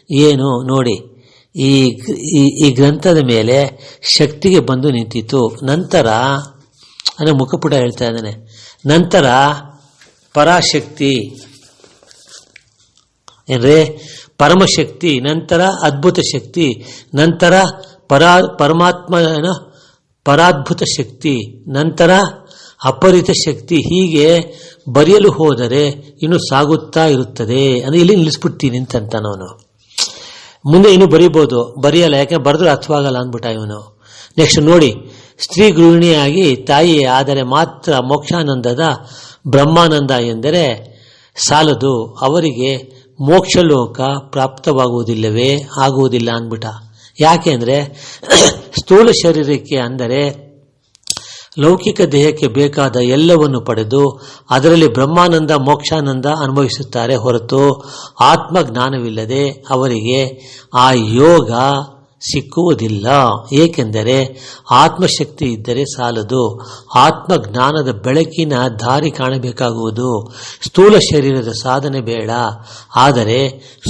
ಏನು ನೋಡಿ. ಈ ಗ್ರಂಥದ ಮೇಲೆ ಶಕ್ತಿಗೆ ಬಂದು ನಿಂತಿತು. ನಂತರ ಅಂದರೆ ಮುಖಪುಟ ಹೇಳ್ತಾ ಇದ್ದಾನೆ, ನಂತರ ಪರಾಶಕ್ತಿ ಏನ್ರಿ, ಪರಮಶಕ್ತಿ, ನಂತರ ಅದ್ಭುತ ಶಕ್ತಿ, ನಂತರ ಪರಮಾತ್ಮನ ಪರಾದ್ಭುತ ಶಕ್ತಿ, ನಂತರ ಅಪರಿತ ಶಕ್ತಿ. ಹೀಗೆ ಬರೆಯಲು ಹೋದರೆ ಇನ್ನು ಸಾಗುತ್ತಾ ಇರುತ್ತದೆ. ಅಂದರೆ ಇಲ್ಲಿ ನಿಲ್ಲಿಸ್ಬಿಡ್ತೀನಿ ಅಂತಂತಾನವನು. ಮುಂದೆ ಇನ್ನು ಬರೀಬೋದು, ಬರೆಯಲ್ಲ, ಯಾಕೆ ಬರೆದ್ರೆ ಅರ್ಥವಾಗಲ್ಲ ಅಂದ್ಬಿಟ್ಟ ಇವನು. ನೆಕ್ಸ್ಟ್ ನೋಡಿ, ಸ್ತ್ರೀ ಗೃಹಿಣಿಯಾಗಿ ತಾಯಿ ಆದರೆ ಮಾತ್ರ ಮೋಕ್ಷಾನಂದದ ಬ್ರಹ್ಮಾನಂದ ಎಂದರೆ ಸಾಲದು, ಅವರಿಗೆ ಮೋಕ್ಷಲೋಕ ಪ್ರಾಪ್ತವಾಗುವುದಿಲ್ಲವೇ, ಆಗುವುದಿಲ್ಲ ಅಂದ್ಬಿಟ್ಟ. ಯಾಕೆ ಅಂದರೆ ಸ್ಥೂಲ ಶರೀರಕ್ಕೆ ಅಂದರೆ ಲೌಕಿಕ ದೇಹಕ್ಕೆ ಬೇಕಾದ ಎಲ್ಲವನ್ನು ಪಡೆದು ಅದರಲ್ಲಿ ಬ್ರಹ್ಮಾನಂದ ಮೋಕ್ಷಾನಂದ ಅನುಭವಿಸುತ್ತಾರೆ ಹೊರತು ಆತ್ಮಜ್ಞಾನವಿಲ್ಲದೆ ಅವರಿಗೆ ಆ ಯೋಗ ಸಿಕ್ಕುವುದಿಲ್ಲ. ಏಕೆಂದರೆ ಆತ್ಮಶಕ್ತಿ ಇದ್ದರೆ ಸಾಲದು, ಆತ್ಮಜ್ಞಾನದ ಬೆಳಕಿನ ದಾರಿ ಕಾಣಬೇಕಾಗುವುದು. ಸ್ಥೂಲ ಶರೀರದ ಸಾಧನೆ ಬೇಡ, ಆದರೆ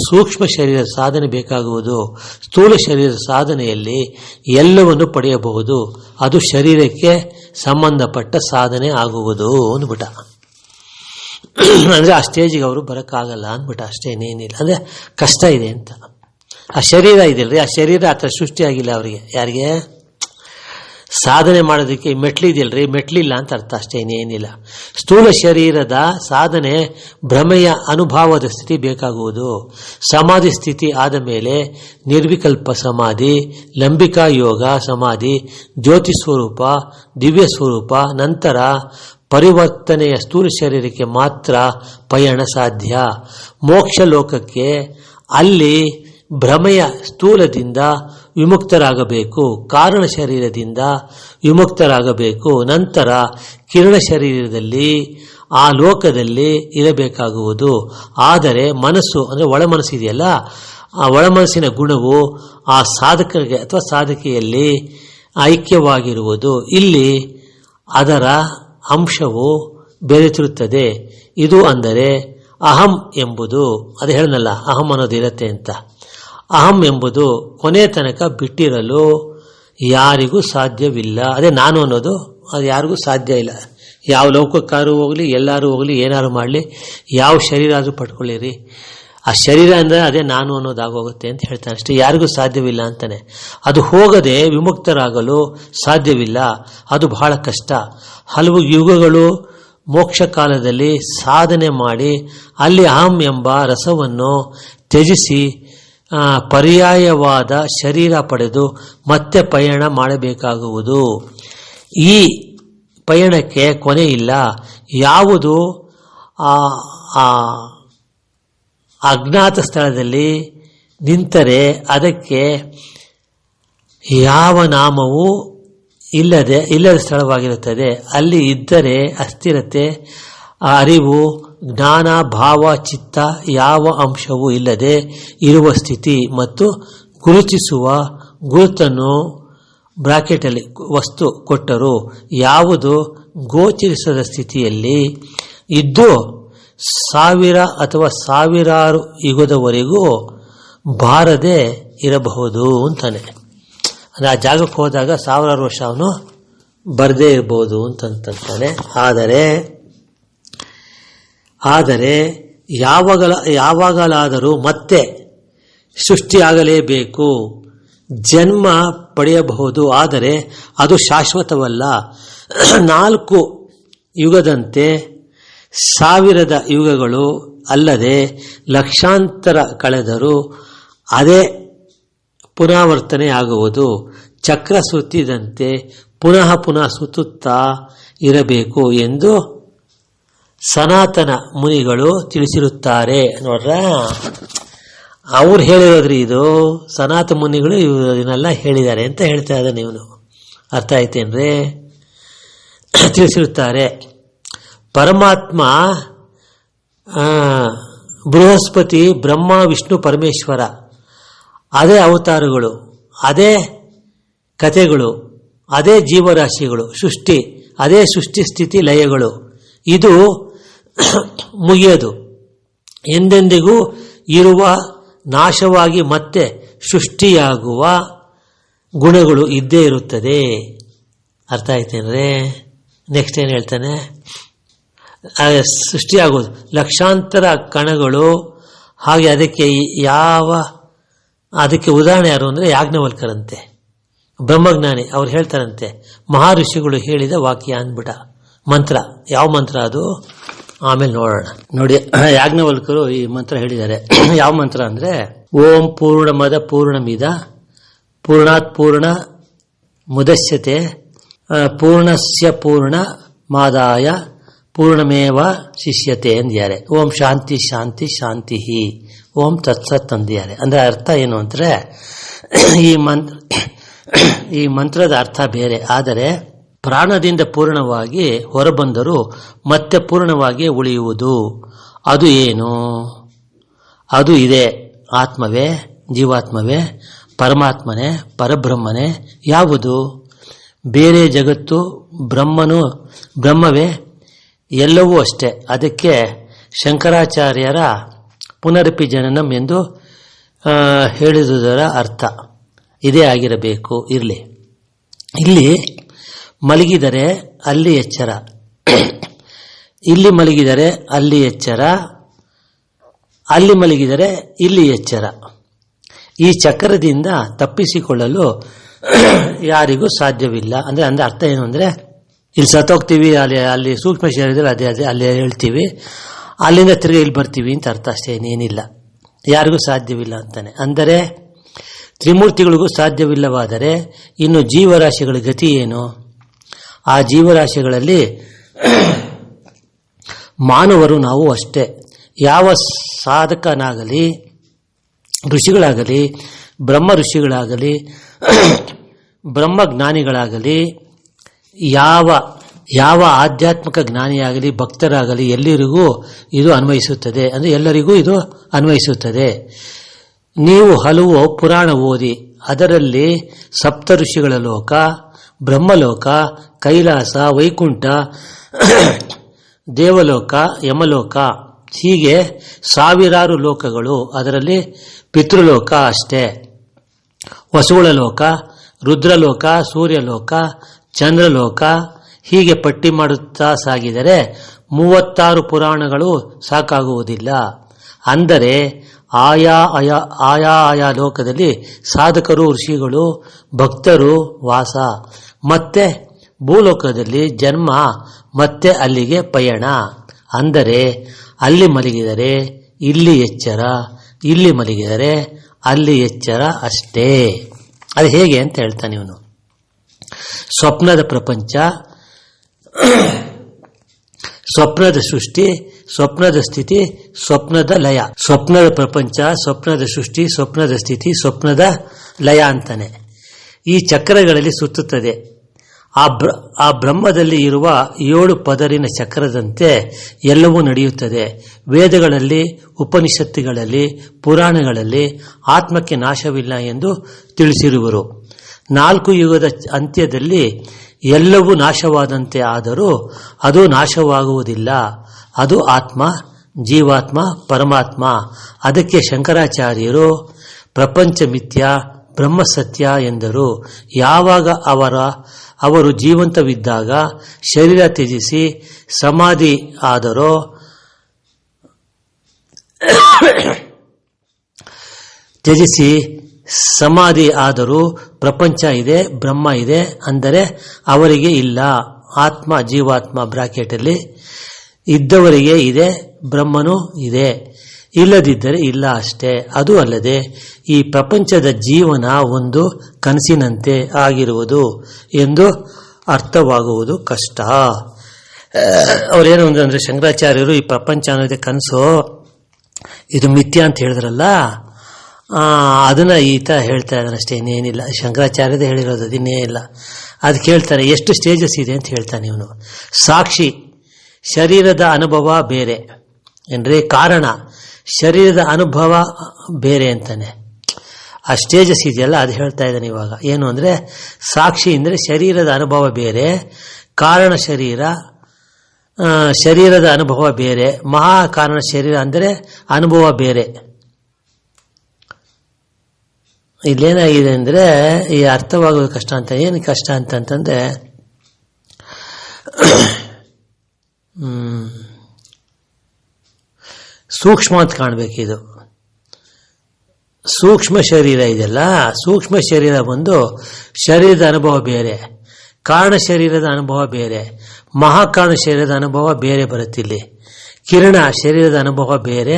ಸೂಕ್ಷ್ಮ ಶರೀರದ ಸಾಧನೆ ಬೇಕಾಗುವುದು. ಸ್ಥೂಲ ಶರೀರದ ಸಾಧನೆಯಲ್ಲಿ ಎಲ್ಲವನ್ನು ಪಡೆಯಬಹುದು, ಅದು ಶರೀರಕ್ಕೆ ಸಂಬಂಧಪಟ್ಟ ಸಾಧನೆ ಆಗುವುದು ಅಂದ್ಬಿಟ್ಟ. ಅಂದರೆ ಆ ಸ್ಟೇಜಿಗೆ ಅವರು ಬರೋಕ್ಕಾಗಲ್ಲ ಅಂದ್ಬಿಟ್ಟ, ಅಷ್ಟೇನೇನಿಲ್ಲ. ಅಂದರೆ ಕಷ್ಟ ಇದೆ ಅಂತ. ಆ ಶರೀರ ಇದೆಯಲ್ರಿ, ಆ ಶರೀರ ಆ ಥರ ಸೃಷ್ಟಿಯಾಗಿಲ್ಲ ಅವರಿಗೆ. ಯಾರಿಗೆ ಸಾಧನೆ ಮಾಡೋದಕ್ಕೆ ಮೆಟ್ಲಿದೆಯಲ್ರಿ, ಮೆಟ್ಲಿಲ್ಲ ಅಂತ ಅರ್ಥ, ಅಷ್ಟೇ ಇನ್ನೇನಿಲ್ಲ. ಸ್ಥೂಲ ಶರೀರದ ಸಾಧನೆ ಭ್ರಮೆಯ ಅನುಭವದ ಸ್ಥಿತಿ ಬೇಕಾಗುವುದು. ಸಮಾಧಿ ಸ್ಥಿತಿ ಆದ ಮೇಲೆ ನಿರ್ವಿಕಲ್ಪ ಸಮಾಧಿ, ಲಂಬಿಕಾ ಯೋಗ ಸಮಾಧಿ, ಜ್ಯೋತಿ ಸ್ವರೂಪ, ದಿವ್ಯ ಸ್ವರೂಪ, ನಂತರ ಪರಿವರ್ತನೆಯ ಸ್ಥೂಲ ಶರೀರಕ್ಕೆ ಮಾತ್ರ ಪಯಣ ಸಾಧ್ಯ. ಮೋಕ್ಷ ಲೋಕಕ್ಕೆ ಅಲ್ಲಿ ಭ್ರಮೆಯ ಸ್ಥೂಲದಿಂದ ವಿಮುಕ್ತರಾಗಬೇಕು, ಕಾರಣ ಶರೀರದಿಂದ ವಿಮುಕ್ತರಾಗಬೇಕು. ನಂತರ ಕಿರಣ ಶರೀರದಲ್ಲಿ ಆ ಲೋಕದಲ್ಲಿ ಇರಬೇಕಾಗುವುದು. ಆದರೆ ಮನಸ್ಸು ಅಂದರೆ ಒಳ ಮನಸ್ಸಿದೆಯಲ್ಲ, ಆ ಒಳ ಮನಸ್ಸಿನ ಗುಣವು ಆ ಸಾಧಕರಿಗೆ ಅಥವಾ ಸಾಧಕಿಯಲ್ಲಿ ಐಕ್ಯವಾಗಿರುವುದು. ಇಲ್ಲಿ ಅದರ ಅಂಶವು ಬೆರೆತಿರುತ್ತದೆ. ಇದು ಅಂದರೆ ಅಹಂ ಎಂಬುದು, ಅದು ಹೇಳನಲ್ಲ ಅಹಂ ಅನ್ನೋದು ಇರತ್ತೆ ಅಂತ. ಅಹಂ ಎಂಬುದು ಕೊನೆ ತನಕ ಬಿಟ್ಟಿರಲು ಯಾರಿಗೂ ಸಾಧ್ಯವಿಲ್ಲ. ಅದೇ ನಾನು ಅನ್ನೋದು ಅದು ಯಾರಿಗೂ ಸಾಧ್ಯ ಇಲ್ಲ. ಯಾವ ಲೌಕಕ್ಕಾರು ಹೋಗಲಿ, ಎಲ್ಲರೂ ಹೋಗಲಿ, ಏನಾರು ಮಾಡಲಿ, ಯಾವ ಶರೀರ ಆದರೂ ಪಡ್ಕೊಳ್ಳಿರಿ, ಆ ಶರೀರ ಅಂದರೆ ಅದೇ ನಾನು ಅನ್ನೋದಾಗೋಗುತ್ತೆ ಅಂತ ಹೇಳ್ತಾನೆ ಅಷ್ಟೇ. ಯಾರಿಗೂ ಸಾಧ್ಯವಿಲ್ಲ ಅಂತಾನೆ. ಅದು ಹೋಗದೆ ವಿಮುಕ್ತರಾಗಲು ಸಾಧ್ಯವಿಲ್ಲ, ಅದು ಬಹಳ ಕಷ್ಟ. ಹಲವು ಯುಗಗಳು ಮೋಕ್ಷ ಕಾಲದಲ್ಲಿ ಸಾಧನೆ ಮಾಡಿ ಅಲ್ಲಿ ಅಹಂ ಎಂಬ ರಸವನ್ನು ತ್ಯಜಿಸಿ ಪರ್ಯಾಯವಾದ ಶರೀರ ಪಡೆದು ಮತ್ತೆ ಪಯಣ ಮಾಡಬೇಕಾಗುವುದು. ಈ ಪಯಣಕ್ಕೆ ಕೊನೆ ಇಲ್ಲ. ಯಾವುದು ಅಜ್ಞಾತ ಸ್ಥಳದಲ್ಲಿ ನಿಂತರೆ ಅದಕ್ಕೆ ಯಾವ ನಾಮವೂ ಇಲ್ಲದ ಸ್ಥಳವಾಗಿರುತ್ತದೆ. ಅಲ್ಲಿ ಇದ್ದರೆ ಅಸ್ಥಿರತೆ, ಅರಿವು, ಜ್ಞಾನ, ಭಾವ, ಚಿತ್ತ ಯಾವ ಅಂಶವೂ ಇಲ್ಲದೆ ಇರುವ ಸ್ಥಿತಿ ಮತ್ತು ಗುರುತಿಸುವ ಗುರುತನ್ನು ಬ್ರಾಕೆಟಲ್ಲಿ ವಸ್ತು ಕೊಟ್ಟರು ಯಾವುದು ಗೋಚರಿಸದ ಸ್ಥಿತಿಯಲ್ಲಿ ಇದ್ದು 1000 ಅಥವಾ 1000 ಯುಗದವರೆಗೂ ಬಾರದೆ ಇರಬಹುದು ಅಂತಾನೆ. ಅಂದರೆ ಆ ಜಾಗಕ್ಕೆ ಹೋದಾಗ 1000 ವರ್ಷ ಅವನು ಬರದೇ ಇರಬಹುದು ಅಂತಂತಾನೆ. ಆದರೆ ಯಾವಾಗಲಾದರೂ ಮತ್ತೆ ಸೃಷ್ಟಿಯಾಗಲೇಬೇಕು. ಜನ್ಮ ಪಡೆಯಬಹುದು, ಆದರೆ ಅದು ಶಾಶ್ವತವಲ್ಲ. 4 ಯುಗದಂತೆ 1000 ಯುಗಗಳು ಅಲ್ಲದೆ ಲಕ್ಷಾಂತರ ಕಳೆದರೂ ಅದೇ ಪುನರಾವರ್ತನೆ ಆಗುವುದು. ಚಕ್ರ ಸುತ್ತಿದಂತೆ ಪುನಃ ಸುತ್ತುತ್ತಾ ಇರಬೇಕು ಎಂದು ಸನಾತನ ಮುನಿಗಳು ತಿಳಿಸಿರುತ್ತಾರೆ. ನೋಡ್ರ, ಅವ್ರು ಹೇಳಿರೋದ್ರಿ, ಇದು ಸನಾತನ ಮುನಿಗಳು ಇದನ್ನೆಲ್ಲ ಹೇಳಿದ್ದಾರೆ ಅಂತ ಹೇಳ್ತಾ ಇದ್ದಾನೆ ಇವನು. ಅರ್ಥ ಆಯ್ತೇನ್ರಿ? ತಿಳಿಸಿರುತ್ತಾರೆ. ಪರಮಾತ್ಮ ಬೃಹಸ್ಪತಿ, ಬ್ರಹ್ಮ, ವಿಷ್ಣು, ಪರಮೇಶ್ವರ, ಅದೇ ಅವತಾರಗಳು, ಅದೇ ಕಥೆಗಳು, ಅದೇ ಜೀವರಾಶಿಗಳು, ಸೃಷ್ಟಿ, ಅದೇ ಸೃಷ್ಟಿ ಸ್ಥಿತಿ ಲಯಗಳು. ಇದು ಮುಗಿಯದು, ಎಂದೆಂದಿಗೂ ಇರುವ, ನಾಶವಾಗಿ ಮತ್ತೆ ಸೃಷ್ಟಿಯಾಗುವ ಗುಣಗಳು ಇದ್ದೇ ಇರುತ್ತದೆ. ಅರ್ಥ ಆಯ್ತೇನ್ರೆ? ನೆಕ್ಸ್ಟ್ ಏನು ಹೇಳ್ತಾನೆ? ಸೃಷ್ಟಿಯಾಗೋದು ಲಕ್ಷಾಂತರ ಕಣಗಳು. ಹಾಗೆ ಅದಕ್ಕೆ ಉದಾಹರಣೆ ಯಾರು ಅಂದರೆ ಯಾಜ್ಞವಲ್ಕರಂತೆ, ಬ್ರಹ್ಮಜ್ಞಾನಿ. ಅವ್ರು ಹೇಳ್ತಾರಂತೆ, ಮಹರ್ಷಿಗಳು ಹೇಳಿದ ವಾಕ್ಯ ಅಂದ್ಬಿಟ. ಮಂತ್ರ, ಯಾವ ಮಂತ್ರ ಅದು ಆಮೇಲೆ ನೋಡೋಣ. ನೋಡಿ, ಯಾಜ್ಞವಲ್ಕರು ಈ ಮಂತ್ರ ಹೇಳಿದ್ದಾರೆ. ಯಾವ ಮಂತ್ರ ಅಂದರೆ, ಓಂ ಪೂರ್ಣಮದ ಪೂರ್ಣಮಿದ ಪೂರ್ಣಾತ್ ಪೂರ್ಣ ಮುದಶ್ಯತೆ ಪೂರ್ಣಸ್ಯ ಪೂರ್ಣ ಮಾದಾಯ ಪೂರ್ಣಮೇವ ಶಿಷ್ಯತೆ ಅಂದಿದ್ದಾರೆ. ಓಂ ಶಾಂತಿ ಶಾಂತಿ ಶಾಂತಿ, ಓಂ ತತ್ಸತ್ ಅಂದಿದ್ದಾರೆ. ಅಂದರೆ ಅರ್ಥ ಏನು ಅಂದರೆ, ಈ ಮಂತ್ರದ ಅರ್ಥ ಬೇರೆ, ಆದರೆ ಪ್ರಾಣದಿಂದ ಪೂರ್ಣವಾಗಿ ಹೊರಬಂದರೂ ಮತ್ತೆ ಪೂರ್ಣವಾಗಿ ಉಳಿಯುವುದು. ಅದು ಏನು? ಅದು ಇದೆ. ಆತ್ಮವೇ, ಜೀವಾತ್ಮವೇ, ಪರಮಾತ್ಮನೇ, ಪರಬ್ರಹ್ಮನೇ? ಯಾವುದು? ಬೇರೆ ಜಗತ್ತು, ಬ್ರಹ್ಮವೇ? ಎಲ್ಲವೂ ಅಷ್ಟೇ. ಅದಕ್ಕೆ ಶಂಕರಾಚಾರ್ಯರ ಪುನರಪಿ ಜನನಂ ಎಂದು ಹೇಳಿದುದರ ಅರ್ಥ ಇದೇ ಆಗಿರಬೇಕು. ಇಲ್ಲಿ ಮಲಗಿದರೆ ಅಲ್ಲಿ ಎಚ್ಚರ, ಇಲ್ಲಿ ಮಲಗಿದರೆ ಅಲ್ಲಿ ಎಚ್ಚರ, ಅಲ್ಲಿ ಮಲಗಿದರೆ ಇಲ್ಲಿ ಎಚ್ಚರ. ಈ ಚಕ್ರದಿಂದ ತಪ್ಪಿಸಿಕೊಳ್ಳಲು ಯಾರಿಗೂ ಸಾಧ್ಯವಿಲ್ಲ. ಅಂದರೆ ಅರ್ಥ ಏನು ಅಂದರೆ, ಇಲ್ಲಿ ಸತ್ತೋಗ್ತೀವಿ, ಅಲ್ಲಿ ಸೂಕ್ಷ್ಮ ಶರೀರದಲ್ಲಿ ಅದೇ ಅಲ್ಲಿ ಹೇಳ್ತೀವಿ, ಅಲ್ಲಿಂದ ತಿರುಗಿ ಇಲ್ಲಿ ಬರ್ತೀವಿ ಅಂತ ಅರ್ಥ ಅಷ್ಟೇ, ಏನೇನಿಲ್ಲ. ಯಾರಿಗೂ ಸಾಧ್ಯವಿಲ್ಲ ಅಂತಾನೆ. ಅಂದರೆ ತ್ರಿಮೂರ್ತಿಗಳಿಗೂ ಸಾಧ್ಯವಿಲ್ಲವಾದರೆ ಇನ್ನು ಜೀವರಾಶಿಗಳ ಗತಿ ಏನು? ಆ ಜೀವರಾಶಿಗಳಲ್ಲಿ ಮಾನವರು ನಾವು ಅಷ್ಟೇ. ಯಾವ ಸಾಧಕನಾಗಲಿ, ಋಷಿಗಳಾಗಲಿ, ಬ್ರಹ್ಮ ಋಷಿಗಳಾಗಲಿ, ಬ್ರಹ್ಮಜ್ಞಾನಿಗಳಾಗಲಿ, ಯಾವ ಆಧ್ಯಾತ್ಮಿಕ ಜ್ಞಾನಿಯಾಗಲಿ, ಭಕ್ತರಾಗಲಿ, ಎಲ್ಲರಿಗೂ ಇದು ಅನ್ವಯಿಸುತ್ತದೆ. ಅಂದರೆ ಎಲ್ಲರಿಗೂ ಇದು ಅನ್ವಯಿಸುತ್ತದೆ. ನೀವು ಹಲವು ಪುರಾಣ ಓದಿ, ಅದರಲ್ಲಿ ಸಪ್ತ ಋಷಿಗಳ ಲೋಕ, ಬ್ರಹ್ಮಲೋಕ, ಕೈಲಾಸ, ವೈಕುಂಠ, ದೇವಲೋಕ, ಯಮಲೋಕ, ಹೀಗೆ ಸಾವಿರಾರು ಲೋಕಗಳು. ಅದರಲ್ಲಿ ಪಿತೃಲೋಕ ಅಷ್ಟೇ, ವಸುಗಳ ಲೋಕ, ರುದ್ರಲೋಕ, ಸೂರ್ಯಲೋಕ, ಚಂದ್ರಲೋಕ, ಹೀಗೆ ಪಟ್ಟಿ ಮಾಡುತ್ತಾ ಸಾಗಿದರೆ 36 ಪುರಾಣಗಳು ಸಾಕಾಗುವುದಿಲ್ಲ. ಅಂದರೆ ಆಯಾ ಲೋಕದಲ್ಲಿ ಸಾಧಕರು, ಋಷಿಗಳು, ಭಕ್ತರು ವಾಸ. ಮತ್ತೆ ಭೂಲೋಕದಲ್ಲಿ ಜನ್ಮ, ಮತ್ತೆ ಅಲ್ಲಿಗೆ ಪಯಣ. ಅಂದರೆ ಅಲ್ಲಿ ಮಲಗಿದರೆ ಇಲ್ಲಿ ಎಚ್ಚರ, ಇಲ್ಲಿ ಮಲಗಿದರೆ ಅಲ್ಲಿ ಎಚ್ಚರ ಅಷ್ಟೇ. ಅದು ಹೇಗೆ ಅಂತ ಹೇಳ್ತಾನೆ ಇವನು. ಸ್ವಪ್ನದ ಪ್ರಪಂಚ, ಸ್ವಪ್ನದ ಸೃಷ್ಟಿ, ಸ್ವಪ್ನದ ಸ್ಥಿತಿ, ಸ್ವಪ್ನದ ಲಯ. ಸ್ವಪ್ನದ ಪ್ರಪಂಚ, ಸ್ವಪ್ನದ ಸೃಷ್ಟಿ, ಸ್ವಪ್ನದ ಸ್ಥಿತಿ, ಸ್ವಪ್ನದ ಲಯ ಅಂತಾನೆ. ಈ ಚಕ್ರಗಳಲ್ಲಿ ಸುತ್ತುತ್ತದೆ. ಆ ಬ್ರಹ್ಮದಲ್ಲಿ ಇರುವ 7 ಪದರಿನ ಚಕ್ರದಂತೆ ಎಲ್ಲವೂ ನಡೆಯುತ್ತದೆ. ವೇದಗಳಲ್ಲಿ, ಉಪನಿಷತ್ತುಗಳಲ್ಲಿ, ಪುರಾಣಗಳಲ್ಲಿ ಆತ್ಮಕ್ಕೆ ನಾಶವಿಲ್ಲ ಎಂದು ತಿಳಿಸಿರುವರು. 4 ಯುಗದ ಅಂತ್ಯದಲ್ಲಿ ಎಲ್ಲವೂ ನಾಶವಾದಂತೆ ಆದರೂ ಅದು ನಾಶವಾಗುವುದಿಲ್ಲ. ಅದು ಆತ್ಮ, ಜೀವಾತ್ಮ, ಪರಮಾತ್ಮ. ಅದಕ್ಕೆ ಶಂಕರಾಚಾರ್ಯರು ಪ್ರಪಂಚ ಮಿಥ್ಯ, ಬ್ರಹ್ಮ ಸತ್ಯ ಎಂದರು. ಯಾವಾಗ ಅವರು ಜೀವಂತವಿದ್ದಾಗ ಶರೀರ ತ್ಯಜಿಸಿ ಸಮಾಧಿ ಆದರೋ ಪ್ರಪಂಚ ಇದೆ, ಬ್ರಹ್ಮ ಇದೆ ಅಂದರೆ ಅವರಿಗೆ ಇಲ್ಲ. ಆತ್ಮ, ಜೀವಾತ್ಮ ಬ್ರಾಕೆಟಲ್ಲಿ ಇದ್ದವರಿಗೆ ಇದೆ, ಬ್ರಹ್ಮನೂ ಇದೆ, ಇಲ್ಲದಿದ್ದರೆ ಇಲ್ಲ ಅಷ್ಟೇ. ಅದು ಅಲ್ಲದೆ ಈ ಪ್ರಪಂಚದ ಜೀವನ ಒಂದು ಕನಸಿನಂತೆ ಆಗಿರುವುದು ಎಂದು ಅರ್ಥವಾಗುವುದು ಕಷ್ಟ. ಅವರೇನು ಅಂದರೆ ಶಂಕರಾಚಾರ್ಯರು ಈ ಪ್ರಪಂಚ ಅನ್ನೋದೇ ಕನಸು, ಇದು ಮಿಥ್ಯ ಅಂತ ಹೇಳಿದ್ರಲ್ಲ, ಅದನ್ನ ಈತ ಹೇಳ್ತಾ ಇದ್ದಾನೆ ಅಷ್ಟೇ, ಇನ್ನೇನಿಲ್ಲ. ಶಂಕರಾಚಾರ್ಯದೇ ಹೇಳಿರೋದು, ಅದಿನ್ನೇ ಇಲ್ಲ. ಅದು ಕೇಳ್ತಾರೆ ಎಷ್ಟು ಸ್ಟೇಜಸ್ ಇದೆ ಅಂತ ಹೇಳ್ತಾನೆ ಇವನು. ಸಾಕ್ಷಿ, ಶರೀರದ ಅನುಭವ ಬೇರೆ ಅಂದರೆ ಕಾರಣ, ಶರೀರದ ಅನುಭವ ಬೇರೆ ಅಂತಾನೆ. ಆ ಸ್ಟೇಜಸ್ ಇದೆಯಲ್ಲ, ಅದು ಹೇಳ್ತಾ ಇದ್ದಾನೆ ಇವಾಗ. ಏನು ಅಂದರೆ ಸಾಕ್ಷಿ ಅಂದರೆ ಶರೀರದ ಅನುಭವ ಬೇರೆ, ಕಾರಣ ಶರೀರದ ಅನುಭವ ಬೇರೆ, ಮಹಾಕಾರಣ ಶರೀರ ಅಂದರೆ ಅನುಭವ ಬೇರೆ. ಇಲ್ಲೇನಾಗಿದೆ ಅಂದರೆ ಈ ಅರ್ಥವಾಗೋದು ಕಷ್ಟ ಅಂತ. ಏನು ಕಷ್ಟ ಅಂತಂತಂದ್ರೆ ಸೂಕ್ಷ್ಮ ಅಂತ ಕಾಣಬೇಕಿದು. ಸೂಕ್ಷ್ಮ ಶರೀರ ಇದೆಯಲ್ಲ, ಸೂಕ್ಷ್ಮ ಶರೀರ ಬಂದು ಶರೀರದ ಅನುಭವ ಬೇರೆ, ಕಾರಣ ಶರೀರದ ಅನುಭವ ಬೇರೆ, ಮಹಾಕಾರಣ ಶರೀರದ ಅನುಭವ ಬೇರೆ ಬರುತ್ತಿಲ್ಲಿ. ಕಿರಣ ಶರೀರದ ಅನುಭವ ಬೇರೆ,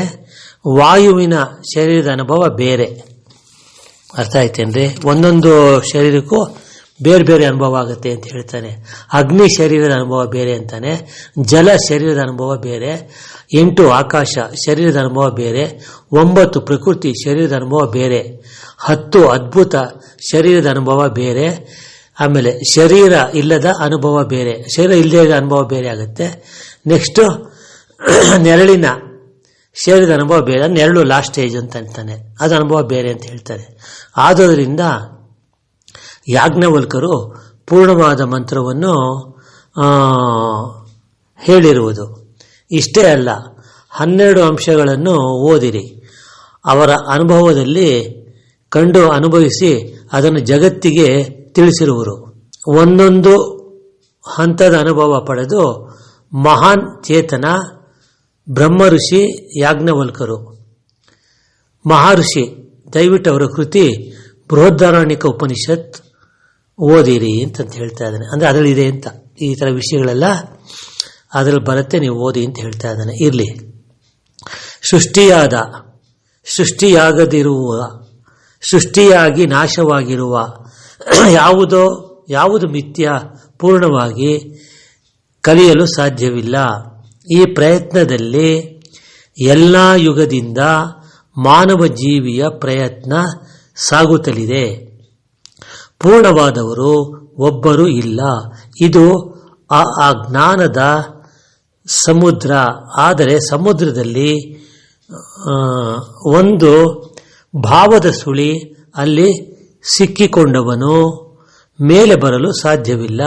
ವಾಯುವಿನ ಶರೀರದ ಅನುಭವ ಬೇರೆ. ಅರ್ಥ ಆಯ್ತೇನ್ರಿ? ಒಂದೊಂದು ಶರೀರಕ್ಕೂ ಬೇರೆ ಬೇರೆ ಅನುಭವ ಆಗುತ್ತೆ ಅಂತ ಹೇಳ್ತಾನೆ. ಅಗ್ನಿ ಶರೀರದ ಅನುಭವ ಬೇರೆ ಅಂತಾನೆ, ಜಲ ಶರೀರದ ಅನುಭವ ಬೇರೆ, 8 ಆಕಾಶ ಶರೀರದ ಅನುಭವ ಬೇರೆ, 9 ಪ್ರಕೃತಿ ಶರೀರದ ಅನುಭವ ಬೇರೆ, 10 ಅದ್ಭುತ ಶರೀರದ ಅನುಭವ ಬೇರೆ, ಆಮೇಲೆ ಶರೀರ ಇಲ್ಲದ ಅನುಭವ ಬೇರೆ, ಶರೀರ ಇಲ್ಲದ ಅನುಭವ ಬೇರೆ ಆಗುತ್ತೆ. ನೆಕ್ಸ್ಟು ನೆರಳಿನ ಶರೀರದ ಅನುಭವ ಬೇರೆ, ನೆರಳು ಲಾಸ್ಟ್ ಸ್ಟೇಜ್ ಅಂತ ಅಂತಾನೆ, ಅದು ಅನುಭವ ಬೇರೆ ಅಂತ ಹೇಳ್ತಾರೆ. ಆದುದರಿಂದ ಯಾಜ್ಞವಲ್ಕರು ಪೂರ್ಣವಾದ ಮಂತ್ರವನ್ನು ಹೇಳಿರುವುದು. ಇಷ್ಟೇ ಅಲ್ಲ, 12 ಅಂಶಗಳನ್ನು ಓದಿರಿ, ಅವರ ಅನುಭವದಲ್ಲಿ ಕಂಡು ಅನುಭವಿಸಿ ಅದನ್ನು ಜಗತ್ತಿಗೆ ತಿಳಿಸಿರುವರು. ಒಂದೊಂದು ಹಂತದ ಅನುಭವ ಪಡೆದು ಮಹಾನ್ ಚೇತನ ಬ್ರಹ್ಮ ಋಷಿ ಯಾಜ್ಞವಲ್ಕರು. ಮಹರ್ಷಿ ದಯವಿಟ್ಟು ಅವರ ಕೃತಿ ಬೃಹದಾರಣ್ಯಕ ಉಪನಿಷತ್ ಓದಿರಿ ಅಂತ ಹೇಳ್ತಾ ಇದ್ದಾನೆ. ಅಂದರೆ ಅದರಲ್ಲಿದೆ ಅಂತ, ಈ ಥರ ವಿಷಯಗಳೆಲ್ಲ ಅದರಲ್ಲಿ ಬರುತ್ತೆ, ನೀವು ಓದಿ ಅಂತ ಹೇಳ್ತಾ ಇದ್ದಾನೆ. ಇರಲಿ, ಸೃಷ್ಟಿಯಾಗದಿರುವ, ಸೃಷ್ಟಿಯಾಗಿ ನಾಶವಾಗಿರುವ ಯಾವುದು ಮಿಥ್ಯ ಪೂರ್ಣವಾಗಿ ಕಲಿಯಲು ಸಾಧ್ಯವಿಲ್ಲ. ಈ ಪ್ರಯತ್ನದಲ್ಲಿ ಎಲ್ಲ ಯುಗದಿಂದ ಮಾನವ ಜೀವಿಯ ಪ್ರಯತ್ನ ಸಾಗುತ್ತಲಿದೆ. ಪೂರ್ಣವಾದವರು ಒಬ್ಬರೂ ಇಲ್ಲ. ಇದು ಆ ಜ್ಞಾನದ ಸಮುದ್ರ. ಆದರೆ ಸಮುದ್ರದಲ್ಲಿ ಒಂದು ಭಾವದ ಸುಳಿ ಅಲ್ಲಿ ಸಿಕ್ಕಿಕೊಂಡವನು ಮೇಲೆ ಬರಲು ಸಾಧ್ಯವಿಲ್ಲ.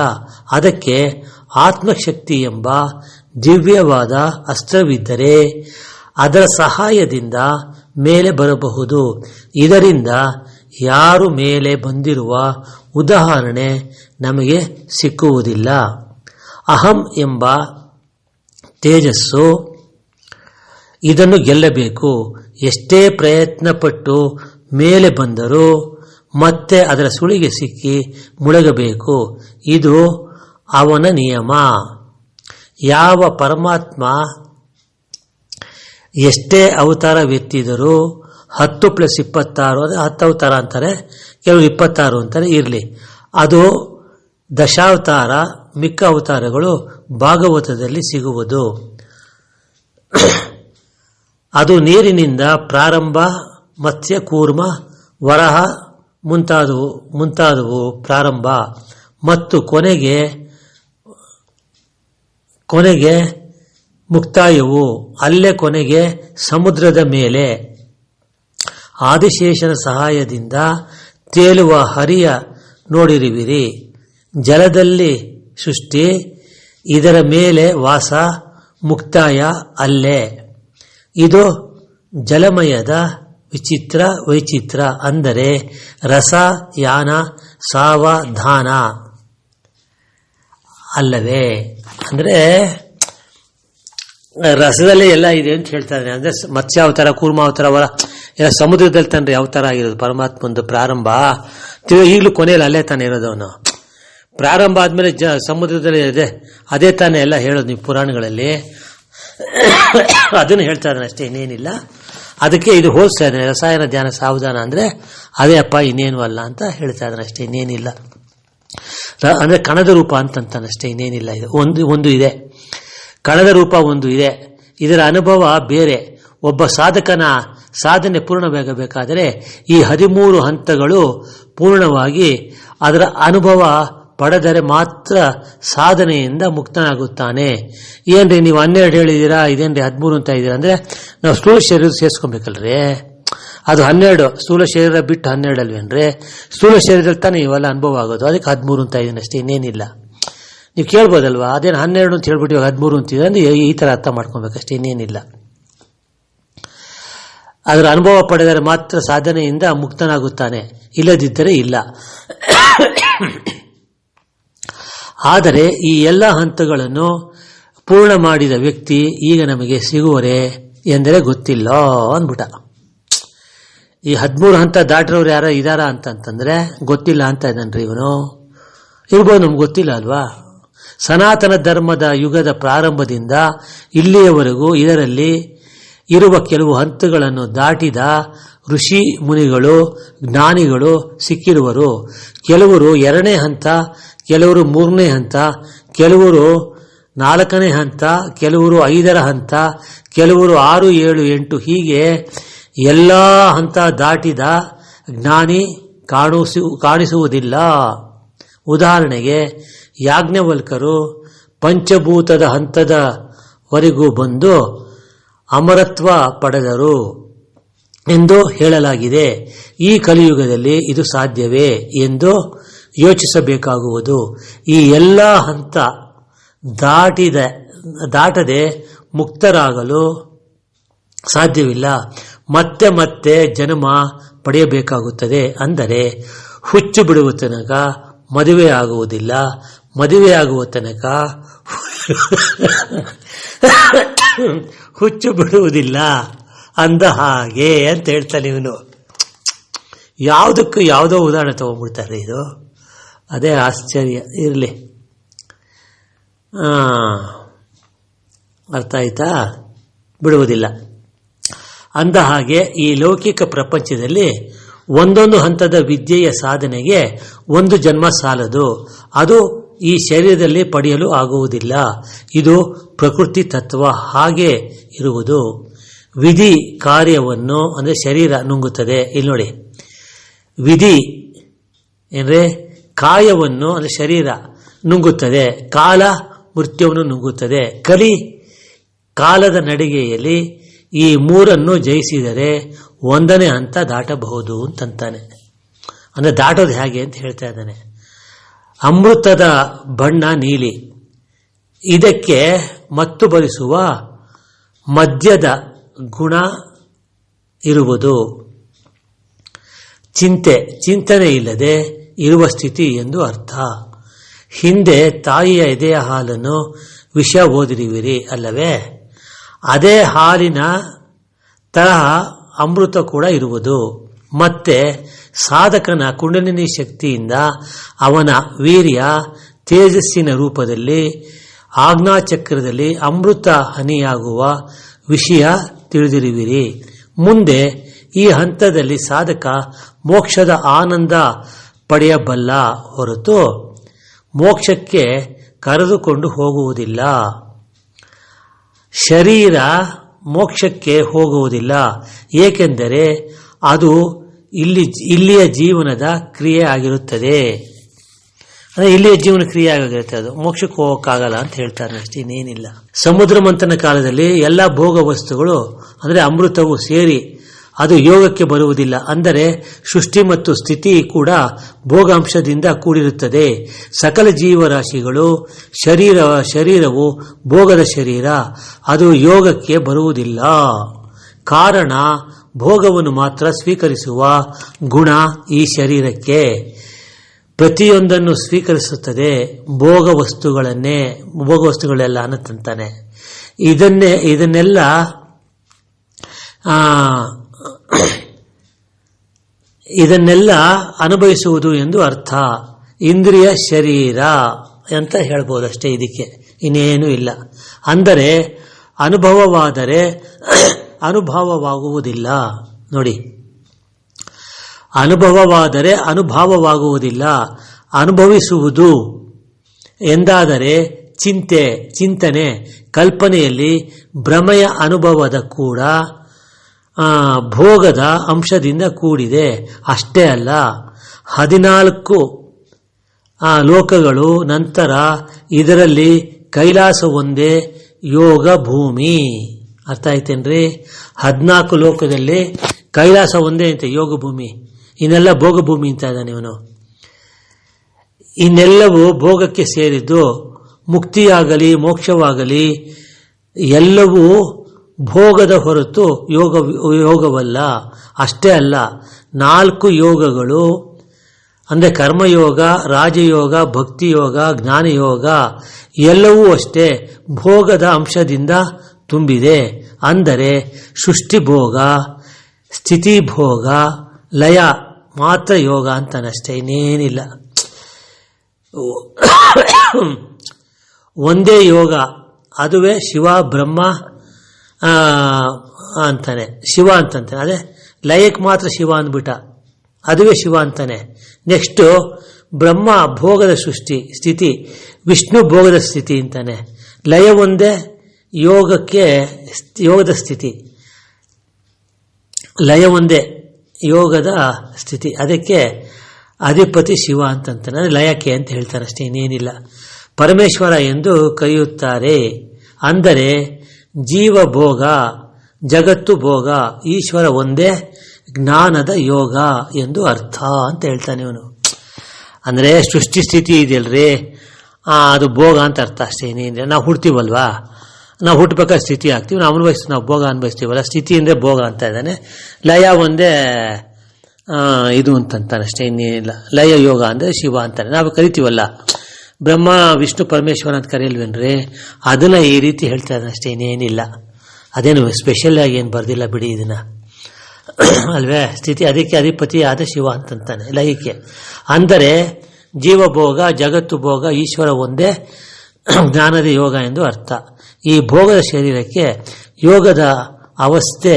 ಅದಕ್ಕೆ ಆತ್ಮಶಕ್ತಿ ಎಂಬ ದಿವ್ಯವಾದ ಅಸ್ತ್ರವಿದ್ದರೆ ಅದರ ಸಹಾಯದಿಂದ ಮೇಲೆ ಬರಬಹುದು. ಇದರಿಂದ ಯಾರು ಮೇಲೆ ಬಂದಿರುವ ಉದಾಹರಣೆ ನಮಗೆ ಸಿಕ್ಕುವುದಿಲ್ಲ. ಅಹಂ ಎಂಬ ತೇಜಸ್ಸು ಇದನ್ನು ಗೆಲ್ಲಬೇಕು. ಎಷ್ಟೇ ಪ್ರಯತ್ನಪಟ್ಟು ಮೇಲೆ ಬಂದರೂ ಮತ್ತೆ ಅದರ ಸುಳಿಗೆ ಸಿಕ್ಕಿ ಮುಳುಗಬೇಕು. ಇದು ಅವನ ನಿಯಮ. ಯಾವ ಪರಮಾತ್ಮ ಎಷ್ಟೇ ಅವತಾರವೆತ್ತಿದರೂ 10+26 ಅಂದರೆ 10 ಅವತಾರ ಅಂತಾರೆ, ಕೆಲವರು 26 ಅಂತಾರೆ. ಇರಲಿ, ಅದು ದಶಾವತಾರ. ಮಿಕ್ಕ ಅವತಾರಗಳು ಭಾಗವತದಲ್ಲಿ ಸಿಗುವುದು. ಅದು ನೀರಿನಿಂದ ಪ್ರಾರಂಭ, ಮತ್ಸ್ಯ, ಕೂರ್ಮ, ವರಹ ಮುಂತಾದವು ಪ್ರಾರಂಭ ಮತ್ತು ಕೊನೆಗೆ ಮುಕ್ತಾಯವು. ಅಲ್ಲೇ ಕೊನೆಗೆ ಸಮುದ್ರದ ಮೇಲೆ ಆದಿಶೇಷನ ಸಹಾಯದಿಂದ ತೇಲುವ ಹರಿಯ ನೋಡಿರುವಿರಿ. ಜಲದಲ್ಲಿ ಸೃಷ್ಟಿ, ಇದರ ಮೇಲೆ ವಾಸ, ಮುಕ್ತಾಯ ಅಲ್ಲೇ. ಇದು ಜಲಮಯದ ವೈಚಿತ್ರ ಅಂದರೆ ರಸ, ಯಾನ, ಸಾವಧಾನ ಅಲ್ಲವೇ? ಅಂದರೆ ರಸದಲ್ಲೇ ಎಲ್ಲ ಇದೆ ಅಂತ ಹೇಳ್ತಾ ಇದ್ದಾನೆ. ಅಂದರೆ ಮತ್ಸ್ಯಾವತಾರ, ಕೂರ್ಮಾವತಾರ, ಎಲ್ಲ ಸಮುದ್ರದಲ್ಲಿ ತಾನೆ ಅವತಾರ ಆಗಿರೋದು ಪರಮಾತ್ಮಂದು ಪ್ರಾರಂಭ. ಈಗಲೂ ಕೊನೆಯಲ್ಲಿ ಅಲ್ಲೇ ತಾನೇ ಇರೋದು ಅವನು. ಪ್ರಾರಂಭ ಆದಮೇಲೆ ಸಮುದ್ರದಲ್ಲಿ ಇದೆ, ಅದೇ ತಾನೇ ಎಲ್ಲ ಹೇಳೋದು ನೀವು ಪುರಾಣಗಳಲ್ಲಿ. ಅದನ್ನು ಹೇಳ್ತಾ ಇದ್ದಾನೆ ಅಷ್ಟೇ, ಇನ್ನೇನಿಲ್ಲ. ಅದಕ್ಕೆ ಇದು ಹೋಲಿಸ್ತಾ ಇದ್ದಾನೆ. ರಸಾಯನ, ಧ್ಯಾನ, ಸಾವಧಾನ ಅಂದರೆ ಅದೇ ಅಪ್ಪ, ಇನ್ನೇನು ಅಲ್ಲ ಅಂತ ಹೇಳ್ತಾ ಇದ್ದಾನೆ ಅಷ್ಟೇ, ಇನ್ನೇನಿಲ್ಲ. ಅಂದರೆ ಕಣದ ರೂಪ ಅಂತಂತಾನಷ್ಟೇ, ಇನ್ನೇನಿಲ್ಲ. ಇದು ಒಂದು ಇದೆ, ಕಣದ ರೂಪ ಒಂದು ಇದೆ. ಇದರ ಅನುಭವ ಬೇರೆ. ಒಬ್ಬ ಸಾಧಕನ ಸಾಧನೆ ಪೂರ್ಣವಾಗಬೇಕಾದರೆ ಈ 13 ಹಂತಗಳು ಪೂರ್ಣವಾಗಿ ಅದರ ಅನುಭವ ಪಡೆದರೆ ಮಾತ್ರ ಸಾಧನೆಯಿಂದ ಮುಕ್ತನಾಗುತ್ತಾನೆ. ಏನ್ರಿ ನೀವು 12 ಹೇಳಿದ್ದೀರಾ, ಇದೇನ್ರಿ 13 ಅಂತ ಇದ್ದೀರಾ ಅಂದರೆ ನಾವು ಸ್ಥೂಲ ಶರೀರ ಸೇರಿಸ್ಕೊಬೇಕಲ್ರಿ. ಅದು 12, ಸ್ಥೂಲ ಶರೀರ ಬಿಟ್ಟು 12 ಅಲ್ವೇನ್ರಿ? ಸ್ಥೂಲ ಶರೀರದಲ್ಲಿ ತಾನೇ ಇವೆಲ್ಲ ಅನುಭವ ಆಗೋದು. ಅದಕ್ಕೆ 13 ಅಂತ ಇದ್ದೀನಿ ಅಷ್ಟೇ, ಇನ್ನೇನಿಲ್ಲ. ನೀವು ಕೇಳ್ಬೋದಲ್ವಾ, ಅದೇನು 12 ಅಂತ ಹೇಳ್ಬಿಟ್ಟು ಇವಾಗ 13 ಅಂತಿದೆ ಅಂದರೆ ಈ ಥರ ಅರ್ಥ ಮಾಡ್ಕೊಬೇಕಷ್ಟೇ, ಇನ್ನೇನಿಲ್ಲ. ಅದರ ಅನುಭವ ಪಡೆದರೆ ಮಾತ್ರ ಸಾಧನೆಯಿಂದ ಮುಕ್ತನಾಗುತ್ತಾನೆ, ಇಲ್ಲದಿದ್ದರೆ ಇಲ್ಲ. ಆದರೆ ಈ ಎಲ್ಲ ಹಂತಗಳನ್ನು ಪೂರ್ಣ ಮಾಡಿದ ವ್ಯಕ್ತಿ ಈಗ ನಮಗೆ ಸಿಗುವರೆ ಎಂದರೆ ಗೊತ್ತಿಲ್ಲ ಅಂದ್ಬಿಟ್ಟ. ಈ 13 ಹಂತ ದಾಟಿರೋರು ಯಾರೋ ಇದಾರ ಅಂತಂದ್ರೆ ಗೊತ್ತಿಲ್ಲ ಅಂತ ಇದ್ದಾನ್ರಿ ಇವನು. ಇರ್ಬೋದು, ನಮ್ಗೆ ಗೊತ್ತಿಲ್ಲ ಅಲ್ವಾ. ಸನಾತನ ಧರ್ಮದ ಯುಗದ ಪ್ರಾರಂಭದಿಂದ ಇಲ್ಲಿಯವರೆಗೂ ಇದರಲ್ಲಿ ಇರುವ ಕೆಲವು ಹಂತಗಳನ್ನು ದಾಟಿದ ಋಷಿ ಮುನಿಗಳು, ಜ್ಞಾನಿಗಳು ಸಿಕ್ಕಿರುವರು. ಕೆಲವರು 2ನೇ ಹಂತ, ಕೆಲವರು 3ನೇ ಹಂತ, ಕೆಲವರು 4ನೇ ಹಂತ, ಕೆಲವರು 5ರ ಹಂತ, ಕೆಲವರು 6, 7, 8 ಹೀಗೆ ಎಲ್ಲ ಹಂತ ದಾಟಿದ ಜ್ಞಾನಿ ಕಾಣಿಸುವುದಿಲ್ಲ. ಉದಾಹರಣೆಗೆ ಯಾಜ್ಞವಲ್ಕರು ಪಂಚಭೂತದ ಹಂತದವರೆಗೂ ಬಂದು ಅಮರತ್ವ ಪಡೆದರು ಎಂದು ಹೇಳಲಾಗಿದೆ. ಈ ಕಲಿಯುಗದಲ್ಲಿ ಇದು ಸಾಧ್ಯವೇ ಎಂದು ಯೋಚಿಸಬೇಕಾಗುವುದು. ಈ ಎಲ್ಲ ಹಂತ ದಾಟದೆ ಮುಕ್ತರಾಗಲು ಸಾಧ್ಯವಿಲ್ಲ. ಮತ್ತೆ ಮತ್ತೆ ಜನ್ಮ ಪಡೆಯಬೇಕಾಗುತ್ತದೆ. ಅಂದರೆ ಹುಚ್ಚು ಬಿಡುವ ತನಕ ಮದುವೆ ಆಗುವುದಿಲ್ಲ, ಮದುವೆ ಆಗುವ ತನಕ ಹುಚ್ಚು ಬಿಡುವುದಿಲ್ಲ ಅಂದ ಹಾಗೆ ಅಂತ ಹೇಳ್ತಾನೆ ಇವನು. ಯಾವುದಕ್ಕೂ ಯಾವುದೋ ಉದಾಹರಣೆ ತಗೊಂಡ್ಬಿಡ್ತಾರೆ. ಇದು ಅದೇ ಆಶ್ಚರ್ಯ. ಇರಲಿ, ಅರ್ಥ ಆಯ್ತಾ? ಬಿಡುವುದಿಲ್ಲ ಅಂದ ಹಾಗೆ ಈ ಲೌಕಿಕ ಪ್ರಪಂಚದಲ್ಲಿ ಒಂದೊಂದು ಹಂತದ ವಿದ್ಯೆಯ ಸಾಧನೆಗೆ ಒಂದು ಜನ್ಮ ಸಾಲದು. ಅದು ಈ ಶರೀರದಲ್ಲಿ ಪಡೆಯಲು ಆಗುವುದಿಲ್ಲ. ಇದು ಪ್ರಕೃತಿ ತತ್ವ ಹಾಗೆ ಇರುವುದು. ವಿಧಿ ಕಾರ್ಯವನ್ನು ಅಂದರೆ ಶರೀರ ನುಂಗುತ್ತದೆ. ಇಲ್ಲಿ ನೋಡಿ, ವಿಧಿ ಅಂದರೆ ಕಾಯವನ್ನು ಅಂದರೆ ಶರೀರ ನುಂಗುತ್ತದೆ, ಕಾಲ ಮೃತ್ಯುವನ್ನು ನುಂಗುತ್ತದೆ. ಕಲಿ ಕಾಲದ ನಡಿಗೆಯಲ್ಲಿ ಈ ಮೂರನ್ನು ಜಯಿಸಿದರೆ ಒಂದನೇ ಹಂತ ದಾಟಬಹುದು ಅಂತಂತಾನೆ. ಅಂದರೆ ದಾಟೋದು ಹೇಗೆ ಅಂತ ಹೇಳ್ತಾ ಇದ್ದಾನೆ. ಅಮೃತದ ಬಣ್ಣ ನೀಲಿ, ಇದಕ್ಕೆ ಮತ್ತು ಬರಿಸುವ ಮದ್ಯದ ಗುಣ ಇರುವುದು. ಚಿಂತನೆ ಇಲ್ಲದೆ ಇರುವ ಸ್ಥಿತಿ ಎಂದು ಅರ್ಥ. ಹಿಂದೆ ತಾಯಿಯ ಎದೆಯ ಹಾಲನ್ನು ವಿಷ ಓದಿರುವಿರಿ ಅಲ್ಲವೇ? ಅದೇ ಹಾಲಿನ ತರಹ ಅಮೃತ ಕೂಡ ಇರುವುದು. ಮತ್ತೆ ಸಾಧಕನ ಕುಂಡಲಿನಿ ಶಕ್ತಿಯಿಂದ ಅವನ ವೀರ್ಯ ತೇಜಸ್ಸಿನ ರೂಪದಲ್ಲಿ ಆಜ್ಞಾಚಕ್ರದಲ್ಲಿ ಅಮೃತ ಹನಿಯಾಗುವ ವಿಷಯ ತಿಳಿದಿರುವಿರಿ. ಮುಂದೆ ಈ ಹಂತದಲ್ಲಿ ಸಾಧಕ ಮೋಕ್ಷದ ಆನಂದ ಪಡೆಯಬಲ್ಲ ಹೊರತು ಮೋಕ್ಷಕ್ಕೆ ಕರೆದುಕೊಂಡು ಹೋಗುವುದಿಲ್ಲ. ಶರೀರ ಮೋಕ್ಷಕ್ಕೆ ಹೋಗುವುದಿಲ್ಲ, ಏಕೆಂದರೆ ಅದು ಇಲ್ಲಿಯ ಜೀವನದ ಕ್ರಿಯೆ ಆಗಿರುತ್ತದೆ. ಅಂದರೆ ಇಲ್ಲಿಯ ಜೀವನ ಕ್ರಿಯೆ ಆಗಿರುತ್ತೆ, ಅದು ಮೋಕ್ಷಕ್ಕೆ ಹೋಗೋಕ್ಕಾಗಲ್ಲ ಅಂತ ಹೇಳ್ತಾರೆ ಅಷ್ಟೇ, ಇನ್ನೇನಿಲ್ಲ. ಸಮುದ್ರ ಮಂಥನ ಕಾಲದಲ್ಲಿ ಎಲ್ಲ ಭೋಗ ವಸ್ತುಗಳು ಅಂದರೆ ಅಮೃತವು ಸೇರಿ ಅದು ಯೋಗಕ್ಕೆ ಬರುವುದಿಲ್ಲ. ಅಂದರೆ ಸೃಷ್ಟಿ ಮತ್ತು ಸ್ಥಿತಿ ಕೂಡ ಭೋಗಾಂಶದಿಂದ ಕೂಡಿರುತ್ತದೆ. ಸಕಲ ಜೀವರಾಶಿಗಳು ಶರೀರವು ಭೋಗದ ಶರೀರ, ಅದು ಯೋಗಕ್ಕೆ ಬರುವುದಿಲ್ಲ. ಕಾರಣ ಭೋಗವನ್ನು ಮಾತ್ರ ಸ್ವೀಕರಿಸುವ ಗುಣ ಈ ಶರೀರಕ್ಕೆ. ಪ್ರತಿಯೊಂದನ್ನು ಸ್ವೀಕರಿಸುತ್ತದೆ, ಭೋಗ ವಸ್ತುಗಳೆಲ್ಲ ಅನ್ನತಂತಾನೆ. ಇದನ್ನೆಲ್ಲ ಅನುಭವಿಸುವುದು ಎಂದು ಅರ್ಥ. ಇಂದ್ರಿಯ ಶರೀರ ಅಂತ ಹೇಳ್ಬೋದಷ್ಟೇ, ಇದಕ್ಕೆ ಇನ್ನೇನೂ ಇಲ್ಲ. ಅಂದರೆ ಅನುಭವವಾಗುವುದಿಲ್ಲ. ನೋಡಿ, ಅನುಭವವಾದರೆ ಅನುಭವವಾಗುವುದಿಲ್ಲ. ಅನುಭವಿಸುವುದು ಎಂದಾದರೆ ಚಿಂತನೆ, ಕಲ್ಪನೆಯಲ್ಲಿ ಭ್ರಮೆಯ ಅನುಭವದ ಕೂಡ ಭೋಗದ ಅಂಶದಿಂದ ಕೂಡಿದೆ. ಅಷ್ಟೇ ಅಲ್ಲ, 14 ಲೋಕಗಳು, ನಂತರ ಇದರಲ್ಲಿ ಕೈಲಾಸ ಒಂದೇ ಯೋಗ ಭೂಮಿ. ಅರ್ಥ ಆಯ್ತೇನ್ರಿ? 14 ಲೋಕದಲ್ಲಿ ಕೈಲಾಸ ಒಂದೇ ಅಂತ ಯೋಗ ಭೂಮಿ, ಇನ್ನೆಲ್ಲ ಭೋಗ ಭೂಮಿ ಅಂತ ಇದ್ದಾನೆ ಇವನು. ಇನ್ನೆಲ್ಲವೂ ಭೋಗಕ್ಕೆ ಸೇರಿದ್ದು. ಮುಕ್ತಿಯಾಗಲಿ ಮೋಕ್ಷವಾಗಲಿ ಎಲ್ಲವೂ ಭೋಗದ ಹೊರತು ಯೋಗವಲ್ಲ. ಅಷ್ಟೇ ಅಲ್ಲ, 4 ಯೋಗಗಳು ಅಂದರೆ ಕರ್ಮಯೋಗ, ರಾಜಯೋಗ, ಭಕ್ತಿಯೋಗ, ಜ್ಞಾನಯೋಗ ಎಲ್ಲವೂ ಅಷ್ಟೇ ಭೋಗದ ಅಂಶದಿಂದ ತುಂಬಿದೆ. ಅಂದರೆ ಸೃಷ್ಟಿ ಭೋಗ, ಸ್ಥಿತಿ ಭೋಗ, ಲಯ ಮಾತ್ರ ಯೋಗ ಅಂತಾನಷ್ಟೇ, ಇನ್ನೇನಿಲ್ಲ. ಒಂದೇ ಯೋಗ, ಅದುವೇ ಶಿವ ಬ್ರಹ್ಮ ಅಂತಾನೆ, ಶಿವ ಅಂತಂತಾನೆ. ಅದೇ ಲಯಕ್ಕೆ ಮಾತ್ರ ಶಿವ ಅಂದ್ಬಿಟ್ಟ, ಅದುವೇ ಶಿವ ಅಂತಾನೆ. ನೆಕ್ಸ್ಟು ಬ್ರಹ್ಮ ಭೋಗದ ಸ್ಥಿತಿ, ವಿಷ್ಣು ಭೋಗದ ಸ್ಥಿತಿ ಅಂತಾನೆ. ಲಯ ಒಂದೇ ಯೋಗದ ಸ್ಥಿತಿ, ಲಯ ಒಂದೇ ಯೋಗದ ಸ್ಥಿತಿ. ಅದಕ್ಕೆ ಅಧಿಪತಿ ಶಿವ ಅಂತಂತಾನೆ, ಲಯಕ್ಕೆ ಅಂತ ಹೇಳ್ತಾರೆ ಅಷ್ಟೇ, ಇನ್ನೇನಿಲ್ಲ. ಪರಮೇಶ್ವರ ಎಂದು ಕರೆಯುತ್ತಾರೆ. ಅಂದರೆ ಜೀವ ಭೋಗ, ಜಗತ್ತು ಭೋಗ, ಈಶ್ವರ ಒಂದೇ ಜ್ಞಾನದ ಯೋಗ ಎಂದು ಅರ್ಥ ಅಂತ ಹೇಳ್ತಾನೆ ಇವನು. ಅಂದರೆ ಸೃಷ್ಟಿ ಸ್ಥಿತಿ ಇದೆಯಲ್ರಿ, ಅದು ಭೋಗ ಅಂತ ಅರ್ಥ ಅಷ್ಟೇ, ಇನ್ನೇನಿಲ್ಲ. ನಾವು ಹುಡ್ತೀವಲ್ವಾ, ನಾವು ಹುಟ್ಟಬೇಕಾದ್ರೆ ಸ್ಥಿತಿ ಆಗ್ತೀವಿ, ನಾವು ಭೋಗ ಅನುಭವಿಸ್ತೀವಲ್ಲ, ಸ್ಥಿತಿ ಅಂದರೆ ಭೋಗ ಅಂತ ಇದ್ದಾನೆ. ಲಯ ಒಂದೇ ಇದು ಅಂತಂತಾನೆ ಅಷ್ಟೇ, ಇನ್ನೇನಿಲ್ಲ. ಲಯ ಯೋಗ ಅಂದರೆ ಶಿವ ಅಂತಾನೆ. ನಾವು ಕರಿತೀವಲ್ಲ ಬ್ರಹ್ಮ ವಿಷ್ಣು ಪರಮೇಶ್ವರ ಅಂತ ಕರೆಯಲ್ವೇನ್ರಿ, ಅದನ್ನ ಈ ರೀತಿ ಹೇಳ್ತಾ ಇದ್ದಾನೆ ಅಷ್ಟೇ, ಇನ್ನೇನಿಲ್ಲ. ಅದೇನು ಸ್ಪೆಷಲ್ ಆಗಿ ಏನು ಬರ್ದಿಲ್ಲ ಬಿಡಿ ಇದನ್ನ, ಅಲ್ವೇ. ಸ್ಥಿತಿ ಅದಕ್ಕೆ ಅಧಿಪತಿ ಆದ ಶಿವ ಅಂತಂತಾನೆ ಲಯಕ್ಕೆ. ಅಂದರೆ ಜೀವಭೋಗ, ಜಗತ್ತು ಭೋಗ, ಈಶ್ವರ ಒಂದೇ ಜ್ಞಾನದ ಯೋಗ ಎಂದು ಅರ್ಥ. ಈ ಭೋಗದ ಶರೀರಕ್ಕೆ ಯೋಗದ ಅವಸ್ಥೆ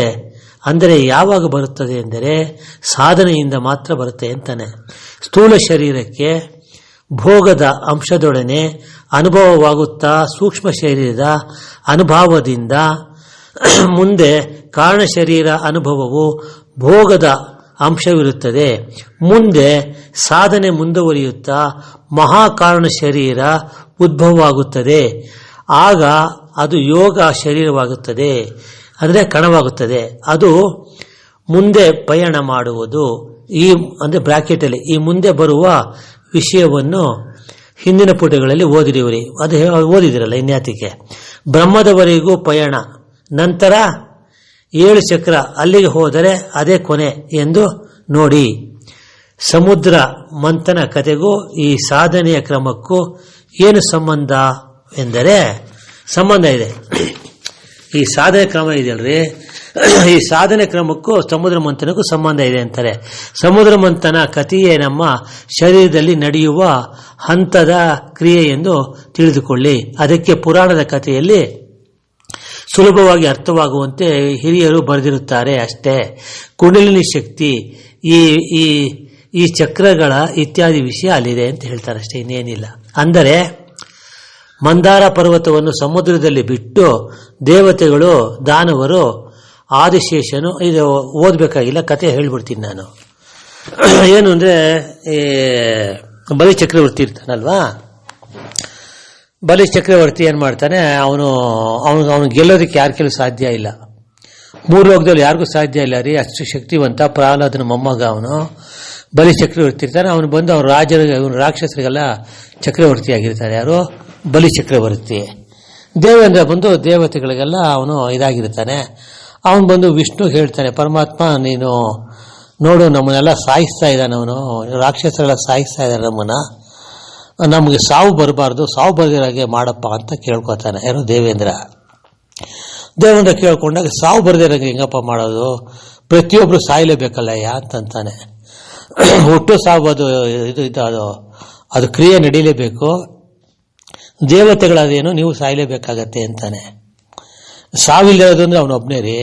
ಅಂದರೆ ಯಾವಾಗ ಬರುತ್ತದೆ ಎಂದರೆ ಸಾಧನೆಯಿಂದ ಮಾತ್ರ ಬರುತ್ತೆ ಅಂತಾನೆ. ಸ್ಥೂಲ ಶರೀರಕ್ಕೆ ಭೋಗದ ಅಂಶದೊಡನೆ ಅನುಭವವಾಗುತ್ತಾ ಸೂಕ್ಷ್ಮ ಶರೀರದ ಅನುಭವದಿಂದ ಮುಂದೆ ಕಾರಣ ಶರೀರ ಅನುಭವವು ಭೋಗದ ಅಂಶವಿರುತ್ತದೆ. ಮುಂದೆ ಸಾಧನೆ ಮುಂದುವರಿಯುತ್ತಾ ಮಹಾಕಾರಣ ಶರೀರ ಉದ್ಭವವಾಗುತ್ತದೆ. ಆಗ ಅದು ಯೋಗ ಶರೀರವಾಗುತ್ತದೆ, ಅಂದರೆ ಕಣವಾಗುತ್ತದೆ. ಅದು ಮುಂದೆ ಪಯಣ ಮಾಡುವುದು. ಈ ಅಂದರೆ ಬ್ರಾಕೆಟಲ್ಲಿ ಈ ಮುಂದೆ ಬರುವ ವಿಷಯವನ್ನು ಹಿಂದಿನ ಪುಟಗಳಲ್ಲಿ ಓದಿರಿವರಿ, ಅದು ಓದಿದಿರಲ್ಲ ಇನ್ಯಾತಿಗೆ. ಬ್ರಹ್ಮದವರೆಗೂ ಪಯಣ, ನಂತರ 7 ಚಕ್ರ, ಅಲ್ಲಿಗೆ ಹೋದರೆ ಅದೇ ಕೊನೆ ಎಂದು ನೋಡಿ. ಸಮುದ್ರ ಮಂಥನ ಕಥೆಗೂ ಈ ಸಾಧನೆಯ ಕ್ರಮಕ್ಕೂ ಏನು ಸಂಬಂಧ ಎಂದರೆ ಸಂಬಂಧ ಇದೆ. ಈ ಸಾಧನೆ ಕ್ರಮ ಇದೆಯಲ್ರಿ, ಈ ಸಾಧನೆ ಕ್ರಮಕ್ಕೂ ಸಮುದ್ರ ಮಂಥನಕ್ಕೂ ಸಂಬಂಧ ಇದೆ ಅಂತಾರೆ. ಸಮುದ್ರ ಮಂಥನ ಕಥೆಯೇ ನಮ್ಮ ಶರೀರದಲ್ಲಿ ನಡೆಯುವ ಹಂತದ ಕ್ರಿಯೆ ಎಂದು ತಿಳಿದುಕೊಳ್ಳಿ. ಅದಕ್ಕೆ ಪುರಾಣದ ಕಥೆಯಲ್ಲಿ ಸುಲಭವಾಗಿ ಅರ್ಥವಾಗುವಂತೆ ಹಿರಿಯರು ಬರೆದಿರುತ್ತಾರೆ ಅಷ್ಟೇ. ಕುಂಡಲಿನಿ ಶಕ್ತಿ, ಈ ಚಕ್ರಗಳ ಇತ್ಯಾದಿ ವಿಷಯ ಅಲ್ಲಿದೆ ಅಂತ ಹೇಳ್ತಾರೆ ಅಷ್ಟೇ, ಇನ್ನೇನಿಲ್ಲ. ಅಂದರೆ ಮಂದಾರ ಪರ್ವತವನ್ನು ಸಮುದ್ರದಲ್ಲಿ ಬಿಟ್ಟು ದೇವತೆಗಳು, ದಾನವರು, ಆದಿಶೇಷನು, ಇದು ಓದಬೇಕಾಗಿಲ್ಲ, ಕತೆ ಹೇಳ್ಬಿಡ್ತೀನಿ ನಾನು. ಏನು ಅಂದರೆ ಬಲಿ ಚಕ್ರವರ್ತಿ ಇರ್ತಾನಲ್ವಾ, ಬಲಿ ಚಕ್ರವರ್ತಿ ಏನು ಮಾಡ್ತಾನೆ, ಅವನು ಗೆಲ್ಲೋದಕ್ಕೆ ಯಾರ ಕೆಲವು ಸಾಧ್ಯ ಇಲ್ಲ. 3 ಲೋಕದಲ್ಲಿ ಯಾರಿಗೂ ಸಾಧ್ಯ ಇಲ್ಲ ರೀ, ಅಷ್ಟು ಶಕ್ತಿವಂತ. ಪ್ರಹ್ಲಾದನ ಮೊಮ್ಮಗ ಅವನು, ಬಲಿ ಚಕ್ರವರ್ತಿ ಇರ್ತಾನೆ. ಅವನು ಬಂದು ಅವ್ರ ರಾಕ್ಷಸರಿಗೆಲ್ಲ ಚಕ್ರವರ್ತಿ ಆಗಿರ್ತಾರೆ. ಯಾರು? ಬಲಿ ಚಕ್ರವರ್ತಿ. ದೇವೇಂದ್ರ ಬಂದು ದೇವತೆಗಳಿಗೆಲ್ಲ ಅವನು ಇದಾಗಿರ್ತಾನೆ. ಅವನು ಬಂದು ವಿಷ್ಣು ಹೇಳ್ತಾನೆ, ಪರಮಾತ್ಮ ನೀನು ನೋಡು, ನಮ್ಮನ್ನೆಲ್ಲ ಸಾಯಿಸ್ತಾ ಇದ್ದಾನೆ, ಅವನು ರಾಕ್ಷಸರೆಲ್ಲ ಸಾಯಿಸ್ತಾ ಇದ್ದಾನೆ ನಮ್ಮನ್ನ, ನಮಗೆ ಸಾವು ಬರಬಾರ್ದು, ಸಾವು ಬರದಿರಾಗೆ ಮಾಡಪ್ಪ ಅಂತ ಕೇಳ್ಕೊತಾನೆ. ಯಾರು? ದೇವೇಂದ್ರ ಕೇಳ್ಕೊಂಡಾಗ ಸಾವು ಬರದಿರಾಗೆ ಹೆಂಗಪ್ಪ ಮಾಡೋದು, ಪ್ರತಿಯೊಬ್ರು ಸಾಯಲೇಬೇಕಲ್ಲಯ್ಯ ಅಂತಂತಾನೆ. ಹುಟ್ಟು ಸಾವು ಅದು ಕ್ರಿಯೆ ನಡೀಲೇಬೇಕು, ದೇವತೆಗಳಾದೇನು ನೀವು ಸಾಯಲೇಬೇಕಾಗತ್ತೆ ಅಂತಾನೆ. ಸಾವಿಲ್ಲದು ಅಂದ್ರೆ ಅವನೊಬ್ಬನೇ ರೀ.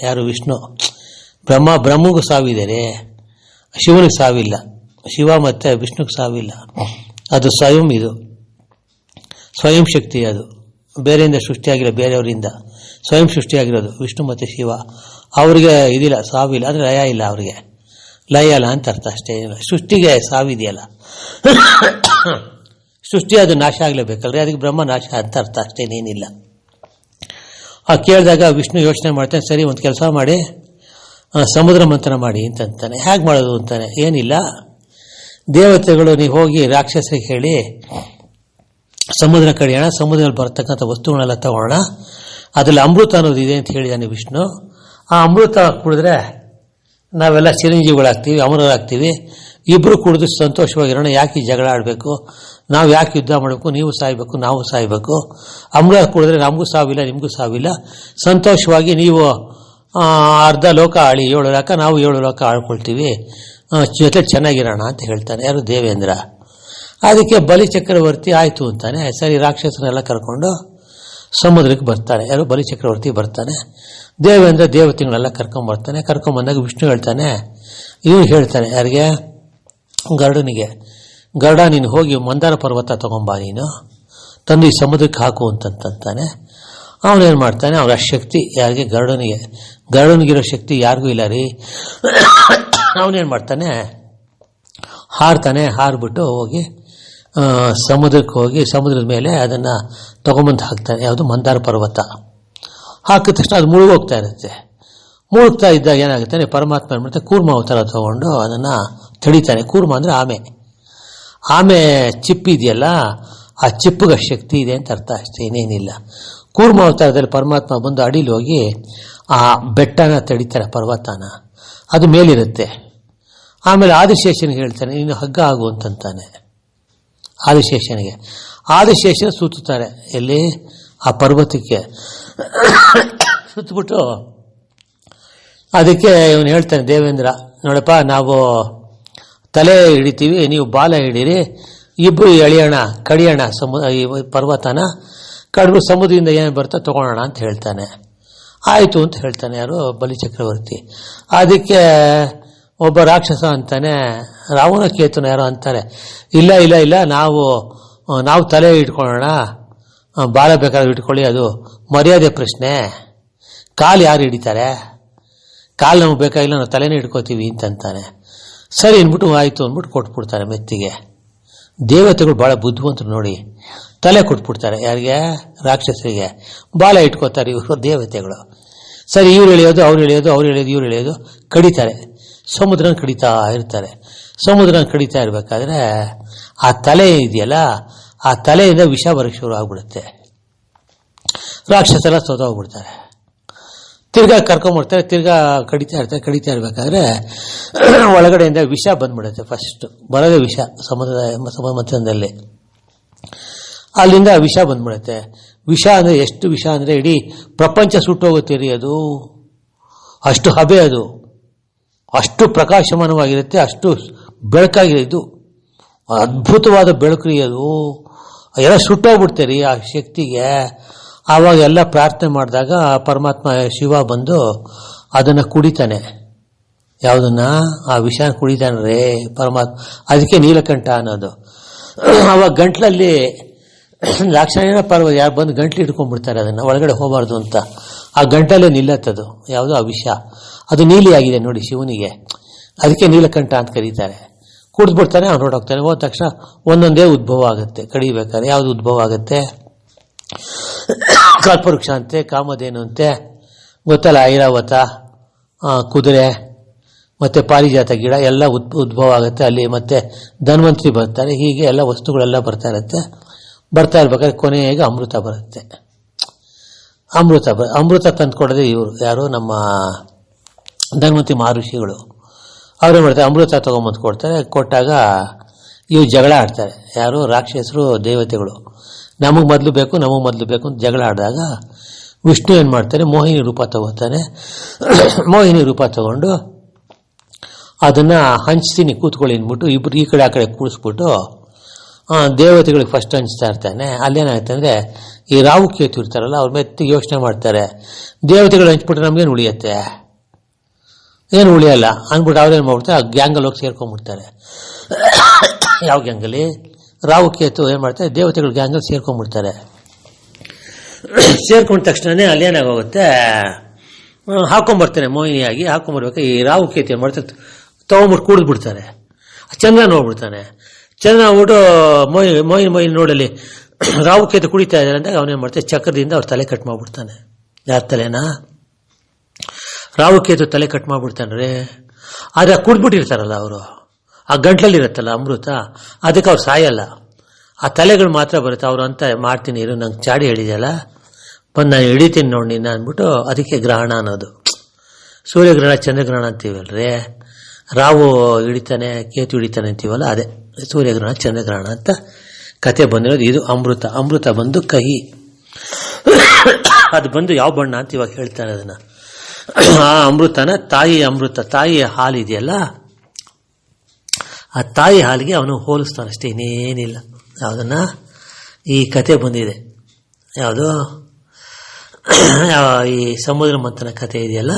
ಯಾರು? ವಿಷ್ಣು. ಬ್ರಹ್ಮಗೂ ಸಾವಿದೆ ರೀ, ಶಿವನಿಗೆ ಸಾವಿಲ್ಲ. ಶಿವ ಮತ್ತೆ ವಿಷ್ಣುಗೆ ಸಾವಿಲ್ಲ. ಅದು ಇದು ಸ್ವಯಂ ಶಕ್ತಿ, ಅದು ಬೇರೆಯಿಂದ ಸೃಷ್ಟಿಯಾಗಿರೋ, ಬೇರೆಯವರಿಂದ ಸ್ವಯಂ ಸೃಷ್ಟಿಯಾಗಿರೋದು ವಿಷ್ಣು ಮತ್ತು ಶಿವ. ಅವ್ರಿಗೆ ಇದಿಲ್ಲ, ಸಾವಿಲ್ಲ, ಅಂದರೆ ಲಯ ಇಲ್ಲ, ಅವ್ರಿಗೆ ಲಯ ಇಲ್ಲ ಅಂತ ಅರ್ಥ ಅಷ್ಟೇ. ಸೃಷ್ಟಿಗೆ ಸಾವಿದೆಯಲ್ಲ, ಸೃಷ್ಟಿ ಅದು ನಾಶ ಆಗಲೇಬೇಕಲ್ರಿ, ಅದಕ್ಕೆ ಬ್ರಹ್ಮ ನಾಶ ಅಂತ ಅರ್ಥ ಅಷ್ಟೇನೇನಿಲ್ಲ. ಕೇಳಿದಾಗ ವಿಷ್ಣು ಯೋಚನೆ ಮಾಡ್ತಾನೆ, ಸರಿ ಒಂದು ಕೆಲಸ ಮಾಡಿ, ಸಮುದ್ರ ಮಂಥನ ಮಾಡಿ ಅಂತಂತಾನೆ. ಹೇಗೆ ಮಾಡೋದು ಅಂತಾನೆ. ಏನಿಲ್ಲ, ದೇವತೆಗಳು ನೀವು ಹೋಗಿ ರಾಕ್ಷಸರಿಗೆ ಹೇಳಿ ಸಮುದ್ರ ಕಡಿಯೋಣ, ಸಮುದ್ರದಲ್ಲಿ ಬರ್ತಕ್ಕಂಥ ವಸ್ತುಗಳೆಲ್ಲ ತಗೊಳ್ಳೋಣ, ಅದರಲ್ಲಿ ಅಮೃತ ಅನ್ನೋದು ಇದೆ ಅಂತ ಹೇಳಿದಾನೆ ವಿಷ್ಣು. ಆ ಅಮೃತ ಕುಡಿದ್ರೆ ನಾವೆಲ್ಲ ಚಿರಂಜೀವಿಗಳಾಗ್ತೀವಿ, ಅಮರರಾಗ್ತೀವಿ. ಇಬ್ಬರು ಕುಡಿದು ಸಂತೋಷವಾಗಿರೋಣ, ಯಾಕೆ ಈ ಜಗಳ ಆಡಬೇಕು, ನಾವು ಯಾಕೆ ಯುದ್ಧ ಮಾಡಬೇಕು, ನೀವು ಸಾಯ್ಬೇಕು ನಾವು ಸಾಯ್ಬೇಕು. ಅಮೃತ ಕುಡಿದ್ರೆ ನಮಗೂ ಸಾವಿಲ್ಲ ನಿಮಗೂ ಸಾವಿಲ್ಲ, ಸಂತೋಷವಾಗಿ ನೀವು ಅರ್ಧ ಲೋಕ ಆಳಿ 7 ಲೋಕ, ನಾವು 7 ಲೋಕ ಆಳ್ಕೊಳ್ತೀವಿ, ಜೊತೆ ಚೆನ್ನಾಗಿರೋಣ ಅಂತ ಹೇಳ್ತಾನೆ. ಯಾರು? ದೇವೇಂದ್ರ. ಅದಕ್ಕೆ ಬಲಿ ಚಕ್ರವರ್ತಿ ಆಯಿತು ಅಂತಾನೆ. ಸರಿ, ರಾಕ್ಷಸನೆಲ್ಲ ಕರ್ಕೊಂಡು ಸಮುದ್ರಕ್ಕೆ ಬರ್ತಾನೆ. ಯಾರು? ಬಲಿ ಚಕ್ರವರ್ತಿ ಬರ್ತಾನೆ. ದೇವೇಂದ್ರ ದೇವತೆಗಳೆಲ್ಲ ಕರ್ಕೊಂಬರ್ತಾನೆ. ಕರ್ಕೊಂಬಂದಾಗ ವಿಷ್ಣು ಹೇಳ್ತಾನೆ, ಇವನು ಹೇಳ್ತಾನೆ ಯಾರಿಗೆ? ಗರುಡನಿಗೆ, ಗರುಡ ನೀನು ಹೋಗಿ ಮಂದಾರ ಪರ್ವತ ತಗೊಂಬ, ನೀನು ತಂದು ಈ ಸಮುದ್ರಕ್ಕೆ ಹಾಕು ಅಂತಂತಾನೆ. ಅವನೇನು ಮಾಡ್ತಾನೆ, ಅವನ ಶಕ್ತಿ ಯಾರಿಗೆ? ಗರುಡನಿಗಿರೋ ಶಕ್ತಿ ಯಾರಿಗೂ ಇಲ್ಲ ರೀ. ಅವನೇನು ಮಾಡ್ತಾನೆ, ಹಾರ್ಬಿಟ್ಟು ಹೋಗಿ ಸಮುದ್ರಕ್ಕೆ ಹೋಗಿ ಸಮುದ್ರದ ಮೇಲೆ ಅದನ್ನು ತೊಗೊಂಬಂದು ಹಾಕ್ತಾನೆ. ಯಾವುದು ಮಂದಾರ ಪರ್ವತ. ಹಾಕಿದ ತಕ್ಷಣ ಅದು ಮುಳುಗೋಗ್ತಾ ಇರುತ್ತೆ. ಮುಳುಗ್ತಾ ಇದ್ದಾಗ ಏನಾಗುತ್ತೆ, ಪರಮಾತ್ಮ ಏನ್ಮಾಡ್ತಾನೆ, ಕೂರ್ಮ ಅವತಾರ ತಗೊಂಡು ಅದನ್ನು ತಡಿತಾನೆ. ಕೂರ್ಮ ಅಂದರೆ ಆಮೆ ಚಿಪ್ಪು ಇದೆಯಲ್ಲ, ಆ ಚಿಪ್ಪಿಗೆ ಶಕ್ತಿ ಇದೆ ಅಂತ ಅರ್ಥ, ಅಷ್ಟೇ, ಇನ್ನೇನಿಲ್ಲ. ಕೂರ್ಮ ಅವತಾರದಲ್ಲಿ ಪರಮಾತ್ಮ ಬಂದು ಅಡಿಲಿ ಹೋಗಿ ಆ ಬೆಟ್ಟನ ತಡಿತಾರೆ, ಪರ್ವತನ. ಅದು ಮೇಲಿರುತ್ತೆ. ಆಮೇಲೆ ಆದಿಶೇಷನಿಗೆ ಹೇಳ್ತಾನೆ, ನೀನು ಹಗ್ಗ ಆಗು ಅಂತಂತಾನೆ ಆದಿಶೇಷನಿಗೆ. ಆದಿಶೇಷನ ಸುತ್ತುತ್ತಾರೆ, ಎಲ್ಲಿ, ಆ ಪರ್ವತಕ್ಕೆ ಸುತ್ತಬಿಟ್ಟು ಅದಕ್ಕೆ ಇವನು ಹೇಳ್ತಾನೆ, ದೇವೇಂದ್ರ ನೋಡಪ್ಪ, ನಾವು ತಲೆ ಹಿಡಿತೀವಿ, ನೀವು ಬಾಲ ಹಿಡೀರಿ, ಇಬ್ಬರು ಎಳೆಯೋಣ, ಕಡಿಯೋಣ ಈ ಪರ್ವತನ, ಕಡಿದು ಸಮುದ್ರದಿಂದ ಏನು ಬರ್ತೋ ತಗೊಳ್ಳೋಣ ಅಂತ ಹೇಳ್ತಾನೆ. ಆಯಿತು ಅಂತ ಹೇಳ್ತಾನೆ ಯಾರು, ಬಲಿಚಕ್ರವರ್ತಿ. ಅದಕ್ಕೆ ಒಬ್ಬ ರಾಕ್ಷಸ ಅಂತಾನೆ, ರಾವಣ ಕೇತುನ ಯಾರೋ ಅಂತಾರೆ, ಇಲ್ಲ ಇಲ್ಲ ಇಲ್ಲ, ನಾವು ತಲೆ ಇಟ್ಕೊಳ್ಳೋಣ, ಬಾಲ ಬೇಕಾದ್ರೆ ಇಟ್ಕೊಳ್ಳಿ, ಅದು ಮರ್ಯಾದೆ ಪ್ರಶ್ನೆ, ಕಾಲು ಯಾರು ಹಿಡಿತಾರೆ, ಕಾಲು ನಮಗೆ ಬೇಕಾಗಿಲ್ಲ, ನಾವು ತಲೆನೇ ಇಟ್ಕೋತೀವಿ ಅಂತಂತಾನೆ. ಸರಿ ಅಂದ್ಬಿಟ್ಟು ಆಯಿತು ಅಂದ್ಬಿಟ್ಟು ಕೊಟ್ಬಿಡ್ತಾರೆ ಮೆತ್ತಿಗೆ. ದೇವತೆಗಳು ಭಾಳ ಬುದ್ಧಿವಂತರು ನೋಡಿ, ತಲೆ ಕೊಟ್ಬಿಡ್ತಾರೆ ಯಾರಿಗೆ, ರಾಕ್ಷಸರಿಗೆ. ಬಾಲ ಇಟ್ಕೋತಾರೆ ಇವರು ದೇವತೆಗಳು. ಸರಿ, ಇವ್ರು ಎಳೆಯೋದು, ಅವ್ರು ಎಳೆಯೋದು, ಇವ್ರು ಎಳೆಯೋದು, ಕಡಿತಾರೆ. ಸಮುದ್ರನ ಕಡಿತಾ ಇರ್ತಾರೆ. ಸಮುದ್ರನ ಕಡಿತಾ ಇರಬೇಕಾದ್ರೆ ಆ ತಲೆ ಇದೆಯಲ್ಲ, ಆ ತಲೆಯಿಂದ ವಿಷ ಬರೋಕ್ಕೆ ಶುರು ಆಗ್ಬಿಡುತ್ತೆ. ರಾಕ್ಷಸರ ಸೋತೋಗ್ಬಿಡ್ತಾರೆ. ತಿರ್ಗಾ ಕರ್ಕೊಂಡ್ಬಿಡ್ತಾರೆ, ತಿರ್ಗಾ ಕಡಿತಾ ಇರಬೇಕಾದ್ರೆ ಒಳಗಡೆಯಿಂದ ವಿಷ ಬಂದ್ಬಿಡುತ್ತೆ. ಫಸ್ಟ್ ಬರೋದೇ ವಿಷ, ಸಮುದ್ರದಲ್ಲಿ ಅಲ್ಲಿಂದ ವಿಷ ಬಂದ್ಬಿಡುತ್ತೆ. ವಿಷ ಅಂದರೆ ಎಷ್ಟು ವಿಷ ಅಂದರೆ ಇಡೀ ಪ್ರಪಂಚ ಸುಟ್ಟೋಗುತ್ತೀರಿ, ಅದು ಅಷ್ಟು ಹಬೆ, ಅದು ಅಷ್ಟು ಪ್ರಕಾಶಮಾನವಾಗಿರುತ್ತೆ, ಅಷ್ಟು ಬೆಳಕಾಗಿದೆ. ಇದು ಅದ್ಭುತವಾದ ಬೆಳಕು, ಅದು ಎಲ್ಲ ಸುಟ್ಟೋಗ್ಬಿಡ್ತೀರಿ ಆ ಶಕ್ತಿಗೆ. ಆವಾಗ ಎಲ್ಲ ಪ್ರಾರ್ಥನೆ ಮಾಡಿದಾಗ ಪರಮಾತ್ಮ ಶಿವ ಬಂದು ಅದನ್ನು ಕುಡಿತಾನೆ. ಯಾವುದನ್ನ, ಆ ವಿಷನ ಕುಡಿತಾನೆ ಪರಮಾತ್ಮ. ಅದಕ್ಕೆ ನೀಲಕಂಠ ಅನ್ನೋದು. ಆವಾಗ ಗಂಟ್ಲಲ್ಲಿ ದಾಕ್ಷಾಯಣ ಪರ್ವತ ಯಾರು ಬಂದು ಗಂಟ್ಲು ಇಟ್ಕೊಂಡ್ಬಿಡ್ತಾರೆ, ಅದನ್ನು ಒಳಗಡೆ ಹೋಗಬಾರ್ದು ಅಂತ. ಆ ಗಂಟಲೇ ನಿಲ್ಲತ್ತದು, ಯಾವುದೋ ಆ ವಿಷ, ಅದು ನೀಲಿಯಾಗಿದೆ ನೋಡಿ ಶಿವನಿಗೆ, ಅದಕ್ಕೆ ನೀಲಕಂಠ ಅಂತ ಕರೀತಾರೆ. ಕುಡಿದ್ಬಿಡ್ತಾನೆ, ಅವ್ನು ಹೊರಟೋಗ್ತಾನೆ. ಹೋದ ತಕ್ಷಣ ಒಂದೊಂದೇ ಉದ್ಭವ ಆಗುತ್ತೆ. ಕಡಿಬೇಕಾದ್ರೆ ಯಾವುದು ಉದ್ಭವ ಆಗುತ್ತೆ, ಕಲ್ಪವೃಕ್ಷ ಅಂತೆ, ಕಾಮಧೇನು ಅಂತೆ, ಗೊತ್ತಲ್ಲ, ಐರಾವತ, ಕುದುರೆ ಮತ್ತು ಪಾರಿಜಾತ ಗಿಡ ಎಲ್ಲ ಉದ್ಭವ ಆಗುತ್ತೆ ಅಲ್ಲಿ. ಮತ್ತು ಧನ್ವಂತರಿ ಬರ್ತಾರೆ, ಹೀಗೆ ಎಲ್ಲ ವಸ್ತುಗಳೆಲ್ಲ ಬರ್ತಾ ಇರ್ಬೇಕಾದ್ರೆ ಕೊನೆಗೆ ಅಮೃತ ಬರುತ್ತೆ. ಅಮೃತ ತಂದುಕೊಡೋದೇ ಇವರು, ಯಾರು, ನಮ್ಮ ಧನ್ವಂತರಿ ಮಹರ್ಷಿಗಳು. ಅವರೇ ಮಾಡ್ತಾರೆ, ಅಮೃತ ತೊಗೊಂಬಂದು ಕೊಡ್ತಾರೆ. ಕೊಟ್ಟಾಗ ಇವು ಜಗಳ ಆಡ್ತಾರೆ, ಯಾರು, ರಾಕ್ಷಸರು ದೇವತೆಗಳು. ನಮಗೆ ಮೊದಲು ಬೇಕು ಅಂತ ಜಗಳ ಆಡಿದಾಗ ವಿಷ್ಣು ಏನು ಮಾಡ್ತಾನೆ, ಮೋಹಿನಿ ರೂಪ ತಗೋತಾನೆ. ಮೋಹಿನಿ ರೂಪ ತಗೊಂಡು ಅದನ್ನು ಹಂಚ್ತೀನಿ, ಕೂತ್ಕೊಳ್ಳಿ ಅಂದ್ಬಿಟ್ಟು ಇಬ್ಬರು ಈ ಕಡೆ ಆ ಕಡೆ ಕೂಡಿಸ್ಬಿಟ್ಟು ದೇವತೆಗಳಿಗೆ ಫಸ್ಟ್ ಹಂಚ್ತಾ ಇರ್ತಾನೆ. ಅಲ್ಲೇನಾಗುತ್ತೆ ಅಂದರೆ, ಈ ರಾಹು ಕೇತು ಇರ್ತಾರಲ್ಲ, ಅವ್ರ ಮೆತ್ತಿಗೆ ಯೋಚನೆ ಮಾಡ್ತಾರೆ, ದೇವತೆಗಳು ಹಂಚ್ಬಿಟ್ರೆ ನಮಗೇನು ಉಳಿಯುತ್ತೆ, ಏನು ಉಳಿಯಲ್ಲ ಅಂದ್ಬಿಟ್ಟು ಅವ್ರೇನು ಮಾಡ್ಬಿಡ್ತಾರೆ, ಆ ಗ್ಯಾಂಗಲ್ಲಿ ಹೋಗಿ ಸೇರ್ಕೊಂಡ್ಬಿಡ್ತಾರೆ. ಯಾವ ಗ್ಯಾಂಗಲ್ಲಿ, ರಾಹು ಕೇತು ಏನು ಮಾಡ್ತಾರೆ, ದೇವತೆಗಳು ಗ್ಯಾಂಗಲ್ಲಿ ಸೇರ್ಕೊಂಡ್ಬಿಡ್ತಾರೆ. ಸೇರ್ಕೊಂಡ ತಕ್ಷಣವೇ ಅಲ್ಲೇನಾಗೋಗುತ್ತೆ, ಹಾಕೊಂಬರ್ತಾನೆ ಮೋಹಿನಿಯಾಗಿ. ಹಾಕೊಂಬರ್ಬೇಕು, ಈ ರಾಹು ಕೇತು ಏನು ಮಾಡ್ತಾರೆ, ತೊಗೊಂಬಿಟ್ಟು ಕೂಡಿದ್ಬಿಡ್ತಾರೆ. ಚಂದ್ರ ನೋಡ್ಬಿಡ್ತಾನೆ. ಚಂದ್ರ ನೋಡ್ಬಿಟ್ಟು ಮೋಹಿನಿ ನೋಡಲಿ ರಾಹು ಕೇತು ಕುಡಿತಾ ಇದ್ದಾರೆ ಅಂದಾಗ ಅವನೇನು ಮಾಡ್ತಾನೆ, ಚಕ್ರದಿಂದ ಅವ್ರ ತಲೆ ಕಟ್ ಮಾಡಿಬಿಡ್ತಾನೆ. ಯಾರ ತಲೆನಾ, ರಾಹು ಕೇತು ತಲೆ ಕಟ್ ಮಾಡಿಬಿಡ್ತಾನೆ ರೀ. ಆದರೆ ಕುಡಿದ್ಬಿಟ್ಟಿರ್ತಾರಲ್ಲ ಅವರು, ಆ ಗಂಟ್ಲಲ್ಲಿರುತ್ತಲ್ಲ ಅಮೃತ, ಅದಕ್ಕೆ ಅವ್ರು ಸಾಯಲ್ಲ, ಆ ತಲೆಗಳು ಮಾತ್ರ ಬರುತ್ತೆ. ಅವ್ರು ಅಂತ ಮಾಡ್ತೀನಿ ಇರು, ನಂಗೆ ಚಾಡಿ ಹೇಳಿದೆಯಲ್ಲ, ಬಂದು ನಾನು ಹಿಡಿತೀನಿ ನೋಡಿ ನಿನ್ನ ಅಂದ್ಬಿಟ್ಟು. ಅದಕ್ಕೆ ಗ್ರಹಣ ಅನ್ನೋದು, ಸೂರ್ಯಗ್ರಹಣ ಚಂದ್ರಗ್ರಹಣ ಅಂತೀವಲ್ರಿ. ರಾಹು ಹಿಡಿತಾನೆ, ಕೇತು ಹಿಡಿತಾನೆ ಅಂತೀವಲ್ಲ, ಅದೇ ಸೂರ್ಯಗ್ರಹಣ ಚಂದ್ರಗ್ರಹಣ ಅಂತ ಕತೆ ಬಂದಿರೋದು. ಇದು ಅಮೃತ ಬಂದು ಕಹಿ, ಅದು ಬಂದು ಯಾವ ಬಣ್ಣ ಅಂತ ಇವಾಗ ಹೇಳ್ತಾನೆ ಅದನ್ನು. ಆ ಅಮೃತನ ತಾಯಿಯ ಹಾಲಿದೆಯಲ್ಲ, ಆ ತಾಯಿ ಹಾಲಿಗೆ ಅವನು ಹೋಲಿಸ್ತಾನೆ, ಅಷ್ಟೇ, ಇನ್ನೇನಿಲ್ಲ. ಯಾವುದನ್ನ, ಈ ಕತೆ ಬಂದಿದೆ, ಯಾವುದು, ಈ ಸಮುದ್ರ ಮಂಥನ ಕತೆ ಇದೆಯಲ್ಲ,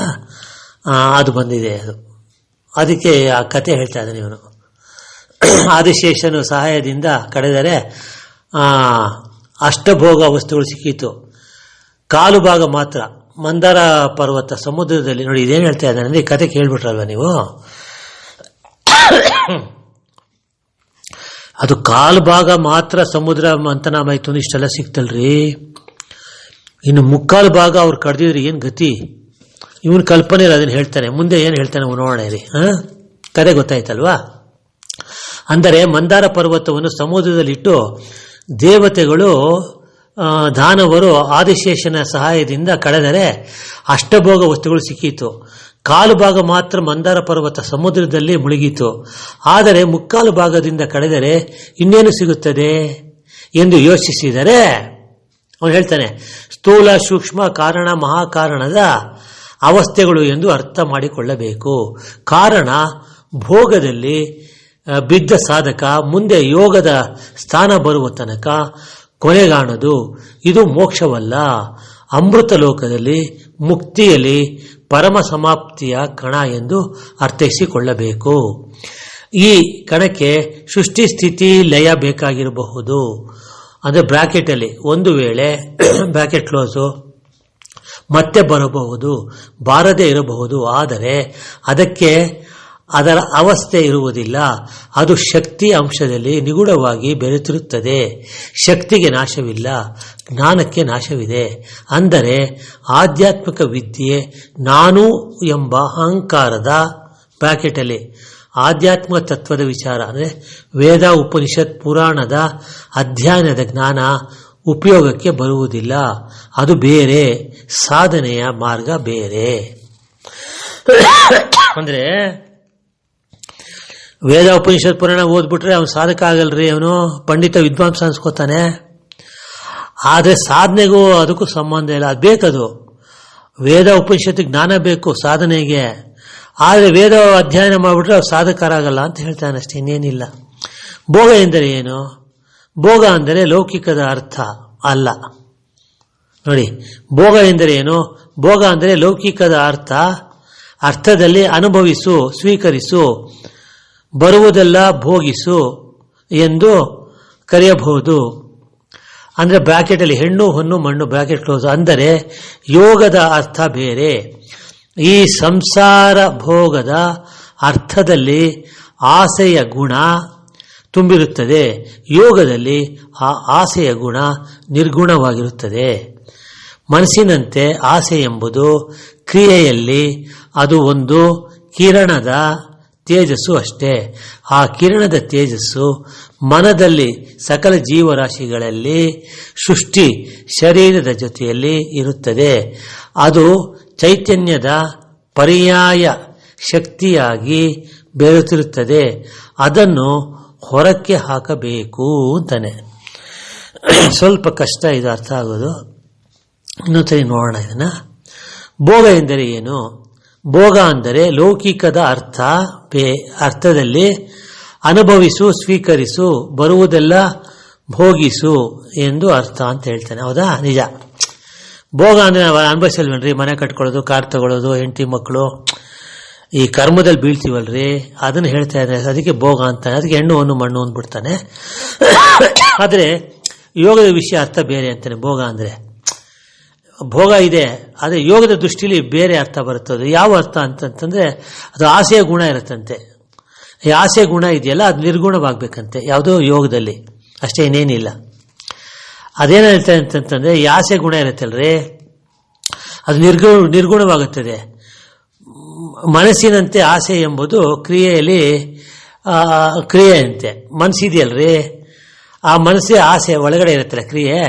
ಅದು ಬಂದಿದೆ. ಅದಕ್ಕೆ ಆ ಕತೆ ಹೇಳ್ತಾ ಇದ್ದಾನೆ ಇವನು. ಆದಿಶೇಷನು ಸಹಾಯದಿಂದ ಕಡೆದರೆ ಅಷ್ಟಭೋಗ ವಸ್ತುಗಳು ಸಿಕ್ಕಿತು, ಕಾಲು ಭಾಗ ಮಾತ್ರ ಮಂದಾರ ಪರ್ವತ ಸಮುದ್ರದಲ್ಲಿ. ನೋಡಿ ಇದೇನು ಹೇಳ್ತಾ ಇದ್ದಾನೆ ಅಂದರೆ, ಈ ಕತೆ ಕೇಳ್ಬಿಟ್ರಲ್ವ ನೀವು, ಅದು ಕಾಲು ಭಾಗ ಮಾತ್ರ ಸಮುದ್ರ ಮಂಥನವಾಯ್ತು ಅಂದ್ರೆ ಇಷ್ಟೆಲ್ಲ ಸಿಕ್ತಲ್ರಿ. ಇನ್ನು ಮುಕ್ಕಾಲು ಭಾಗ ಅವ್ರು ಕಡ್ದಿದ್ರೆ ಏನ್ ಗತಿ? ಇವನ್ ಕಲ್ಪನೆ ಇಲ್ಲ, ಅದನ್ನ ಹೇಳ್ತಾನೆ. ಮುಂದೆ ಏನ್ ಹೇಳ್ತಾನೆ ನೋಡೋಣ ರೀ. ಕರೆ ಗೊತ್ತಾಯ್ತಲ್ವಾ? ಅಂದರೆ ಮಂದಾರ ಪರ್ವತವನ್ನು ಸಮುದ್ರದಲ್ಲಿಟ್ಟು ದೇವತೆಗಳು ದಾನವರು ಆದಿಶೇಷನ ಸಹಾಯದಿಂದ ಕಳೆದರೆ ಅಷ್ಟಭೋಗ ವಸ್ತುಗಳು ಸಿಕ್ಕಿತು. ಕಾಲು ಭಾಗ ಮಾತ್ರ ಮಂದಾರ ಪರ್ವತ ಸಮುದ್ರದಲ್ಲಿ ಮುಳುಗಿತು. ಆದರೆ ಮುಕ್ಕಾಲು ಭಾಗದಿಂದ ಕಳೆದರೆ ಇನ್ನೇನು ಸಿಗುತ್ತದೆ ಎಂದು ಯೋಚಿಸಿದರೆ ಅವನು ಹೇಳ್ತಾನೆ, ಸ್ಥೂಲ ಸೂಕ್ಷ್ಮ ಕಾರಣ ಮಹಾಕಾರಣದ ಅವಸ್ಥೆಗಳು ಎಂದು ಅರ್ಥ ಮಾಡಿಕೊಳ್ಳಬೇಕು. ಕಾರಣ ಭೋಗದಲ್ಲಿ ಬಿದ್ದ ಸಾಧಕ ಮುಂದೆ ಯೋಗದ ಸ್ಥಾನ ಬರುವ ತನಕ ಕೊನೆಗಾಣದು. ಇದು ಮೋಕ್ಷವಲ್ಲ. ಅಮೃತ ಲೋಕದಲ್ಲಿ ಮುಕ್ತಿಯಲ್ಲಿ ಪರಮ ಸಮಾಪ್ತಿಯ ಕಣ ಎಂದು ಅರ್ಥೈಸಿಕೊಳ್ಳಬೇಕು. ಈ ಕಣಕ್ಕೆ ಸೃಷ್ಟಿ ಸ್ಥಿತಿ ಲಯ ಬೇಕಾಗಿರಬಹುದು. ಅಂದರೆ ಬ್ರಾಕೆಟ್ ಅಲ್ಲಿ ಒಂದು ವೇಳೆ ಬ್ರಾಕೆಟ್ ಕ್ಲೋಸು ಮತ್ತೆ ಬರಬಹುದು, ಬಾರದೇ ಇರಬಹುದು. ಆದರೆ ಅದಕ್ಕೆ ಅದರ ಅವಸ್ಥೆ ಇರುವುದಿಲ್ಲ. ಅದು ಶಕ್ತಿ ಅಂಶದಲ್ಲಿ ನಿಗೂಢವಾಗಿ ಬೆರೆತಿರುತ್ತದೆ. ಶಕ್ತಿಗೆ ನಾಶವಿಲ್ಲ, ಜ್ಞಾನಕ್ಕೆ ನಾಶವಿದೆ. ಅಂದರೆ ಆಧ್ಯಾತ್ಮಿಕ ವಿದ್ಯೆ ನಾನು ಎಂಬ ಅಹಂಕಾರದ ಬ್ರಾಕೆಟಲ್ಲಿ ಆಧ್ಯಾತ್ಮಿಕ ತತ್ವದ ವಿಚಾರ ಅಂದರೆ ವೇದ ಉಪನಿಷತ್ ಪುರಾಣದ ಅಧ್ಯಯನದ ಜ್ಞಾನ ಉಪಯೋಗಕ್ಕೆ ಬರುವುದಿಲ್ಲ. ಅದು ಬೇರೆ, ಸಾಧನೆಯ ಮಾರ್ಗ ಬೇರೆ. ಅಂದ್ರೆ ವೇದ ಉಪನಿಷತ್ ಪುರಾಣ ಓದ್ಬಿಟ್ರೆ ಅವನು ಸಾಧಕ ಆಗಲ್ರಿ, ಅವನು ಪಂಡಿತ ವಿದ್ವಾಂಸ ಅನ್ಸ್ಕೋತಾನೆ. ಆದರೆ ಸಾಧನೆಗೂ ಅದಕ್ಕೂ ಸಂಬಂಧ ಇಲ್ಲ. ಅದು ಬೇಕದು, ವೇದ ಉಪನಿಷತ್ ಜ್ಞಾನ ಬೇಕು ಸಾಧನೆಗೆ. ಆದರೆ ವೇದ ಅಧ್ಯಯನ ಮಾಡಿಬಿಟ್ರೆ ಅವ್ರು ಸಾಧಕರಾಗಲ್ಲ ಅಂತ ಹೇಳ್ತಾನೆ ಅಷ್ಟೇ, ಇನ್ನೇನಿಲ್ಲ. ಭೋಗ ಎಂದರೆ ಏನು? ಭೋಗ ಅಂದರೆ ಲೌಕಿಕದ ಅರ್ಥ ಅಲ್ಲ. ನೋಡಿ, ಭೋಗ ಎಂದರೆ ಏನು? ಭೋಗ ಅಂದರೆ ಲೌಕಿಕದ ಅರ್ಥದಲ್ಲಿ ಅನುಭವಿಸು, ಸ್ವೀಕರಿಸು, ಬರುವುದೆಲ್ಲ ಭೋಗಿಸು ಎಂದು ಕರೆಯಬಹುದು. ಅಂದರೆ ಬ್ರಾಕೆಟಲ್ಲಿ ಹೆಣ್ಣು ಹೊನ್ನು ಮಣ್ಣು ಬ್ರಾಕೆಟ್ ಕ್ಲೋಸ್. ಅಂದರೆ ಯೋಗದ ಅರ್ಥ ಬೇರೆ. ಈ ಸಂಸಾರ ಭೋಗದ ಅರ್ಥದಲ್ಲಿ ಆಸೆಯ ಗುಣ ತುಂಬಿರುತ್ತದೆ. ಯೋಗದಲ್ಲಿ ಆ ಆಸೆಯ ಗುಣ ನಿರ್ಗುಣವಾಗಿರುತ್ತದೆ. ಮನಸ್ಸಿನಂತೆ ಆಸೆ ಎಂಬುದು ಕ್ರಿಯೆಯಲ್ಲಿ ಅದು ಒಂದು ಕಿರಣದ ತೇಜಸ್ಸು ಅಷ್ಟೇ. ಆ ಕಿರಣದ ತೇಜಸ್ಸು ಮನದಲ್ಲಿ ಸಕಲ ಜೀವರಾಶಿಗಳಲ್ಲಿ ಸೃಷ್ಟಿ ಶರೀರದ ಜೊತೆಯಲ್ಲಿ ಇರುತ್ತದೆ. ಅದು ಚೈತನ್ಯದ ಪರ್ಯಾಯ ಶಕ್ತಿಯಾಗಿ ಬೆರೆತಿರುತ್ತದೆ. ಅದನ್ನು ಹೊರಕ್ಕೆ ಹಾಕಬೇಕು ಅಂತಾನೆ. ಸ್ವಲ್ಪ ಕಷ್ಟ ಇದು ಅರ್ಥ ಆಗೋದು. ಇನ್ನೊಂದ್ಸರಿ ನೋಡೋಣ ಇದನ್ನ. ಭೋಗ ಎಂದರೆ ಏನು? ಭೋಗ ಅಂದರೆ ಲೌಕಿಕದ ಅರ್ಥದಲ್ಲಿ ಅನುಭವಿಸು, ಸ್ವೀಕರಿಸು, ಬರುವುದೆಲ್ಲ ಭೋಗಿಸು ಎಂದು ಅರ್ಥ ಅಂತ ಹೇಳ್ತಾನೆ. ಹೌದಾ? ನಿಜ. ಭೋಗ ಅಂದರೆ ನಾವು ಅನುಭವಿಸಲ್ವಲ್ರಿ, ಮನೆ ಕಟ್ಕೊಳ್ಳೋದು, ಕಾರ್ ತಗೊಳ್ಳೋದು, ಹೆಂಡತಿ ಮಕ್ಕಳು, ಈ ಕರ್ಮದಲ್ಲಿ ಬೀಳ್ತೀವಲ್ರಿ, ಅದನ್ನು ಹೇಳ್ತಾ ಇದ್ದಾರೆ. ಅದಕ್ಕೆ ಭೋಗ ಅಂತಾನೆ. ಅದಕ್ಕೆ ಹೆಣ್ಣು ಹೊನ್ನು ಮಣ್ಣು ಅಂದ್ಬಿಡ್ತಾನೆ. ಆದರೆ ಯೋಗದ ವಿಷಯ ಅರ್ಥ ಬೇರೆ ಅಂತಾನೆ. ಭೋಗ ಅಂದರೆ ಭೋಗ ಇದೆ, ಆದರೆ ಯೋಗದ ದೃಷ್ಟಿಲಿ ಬೇರೆ ಅರ್ಥ ಬರುತ್ತದೆ. ಯಾವ ಅರ್ಥ ಅಂತಂತಂದ್ರೆ ಅದು ಆಸೆಯ ಗುಣ ಇರುತ್ತಂತೆ. ಈ ಆಸೆಯ ಗುಣ ಇದೆಯಲ್ಲ, ಅದು ನಿರ್ಗುಣವಾಗಬೇಕಂತೆ ಯಾವುದೋ ಯೋಗದಲ್ಲಿ, ಅಷ್ಟೇ, ಇನ್ನೇನಿಲ್ಲ. ಅದೇನು ಹೇಳ್ತಾರೆ ಅಂತಂತಂದ್ರೆ, ಈ ಆಸೆ ಗುಣ ಇರುತ್ತಲ್ರಿ, ಅದು ನಿರ್ಗುಣವಾಗುತ್ತದೆ. ಮನಸ್ಸಿನಂತೆ ಆಸೆ ಎಂಬುದು ಕ್ರಿಯೆಯಲ್ಲಿ ಕ್ರಿಯೆಯಂತೆ. ಮನಸ್ಸಿದೆಯಲ್ರಿ, ಆ ಮನಸ್ಸೇ ಆಸೆ ಒಳಗಡೆ ಇರುತ್ತಲ್ಲ ಕ್ರಿಯೆ,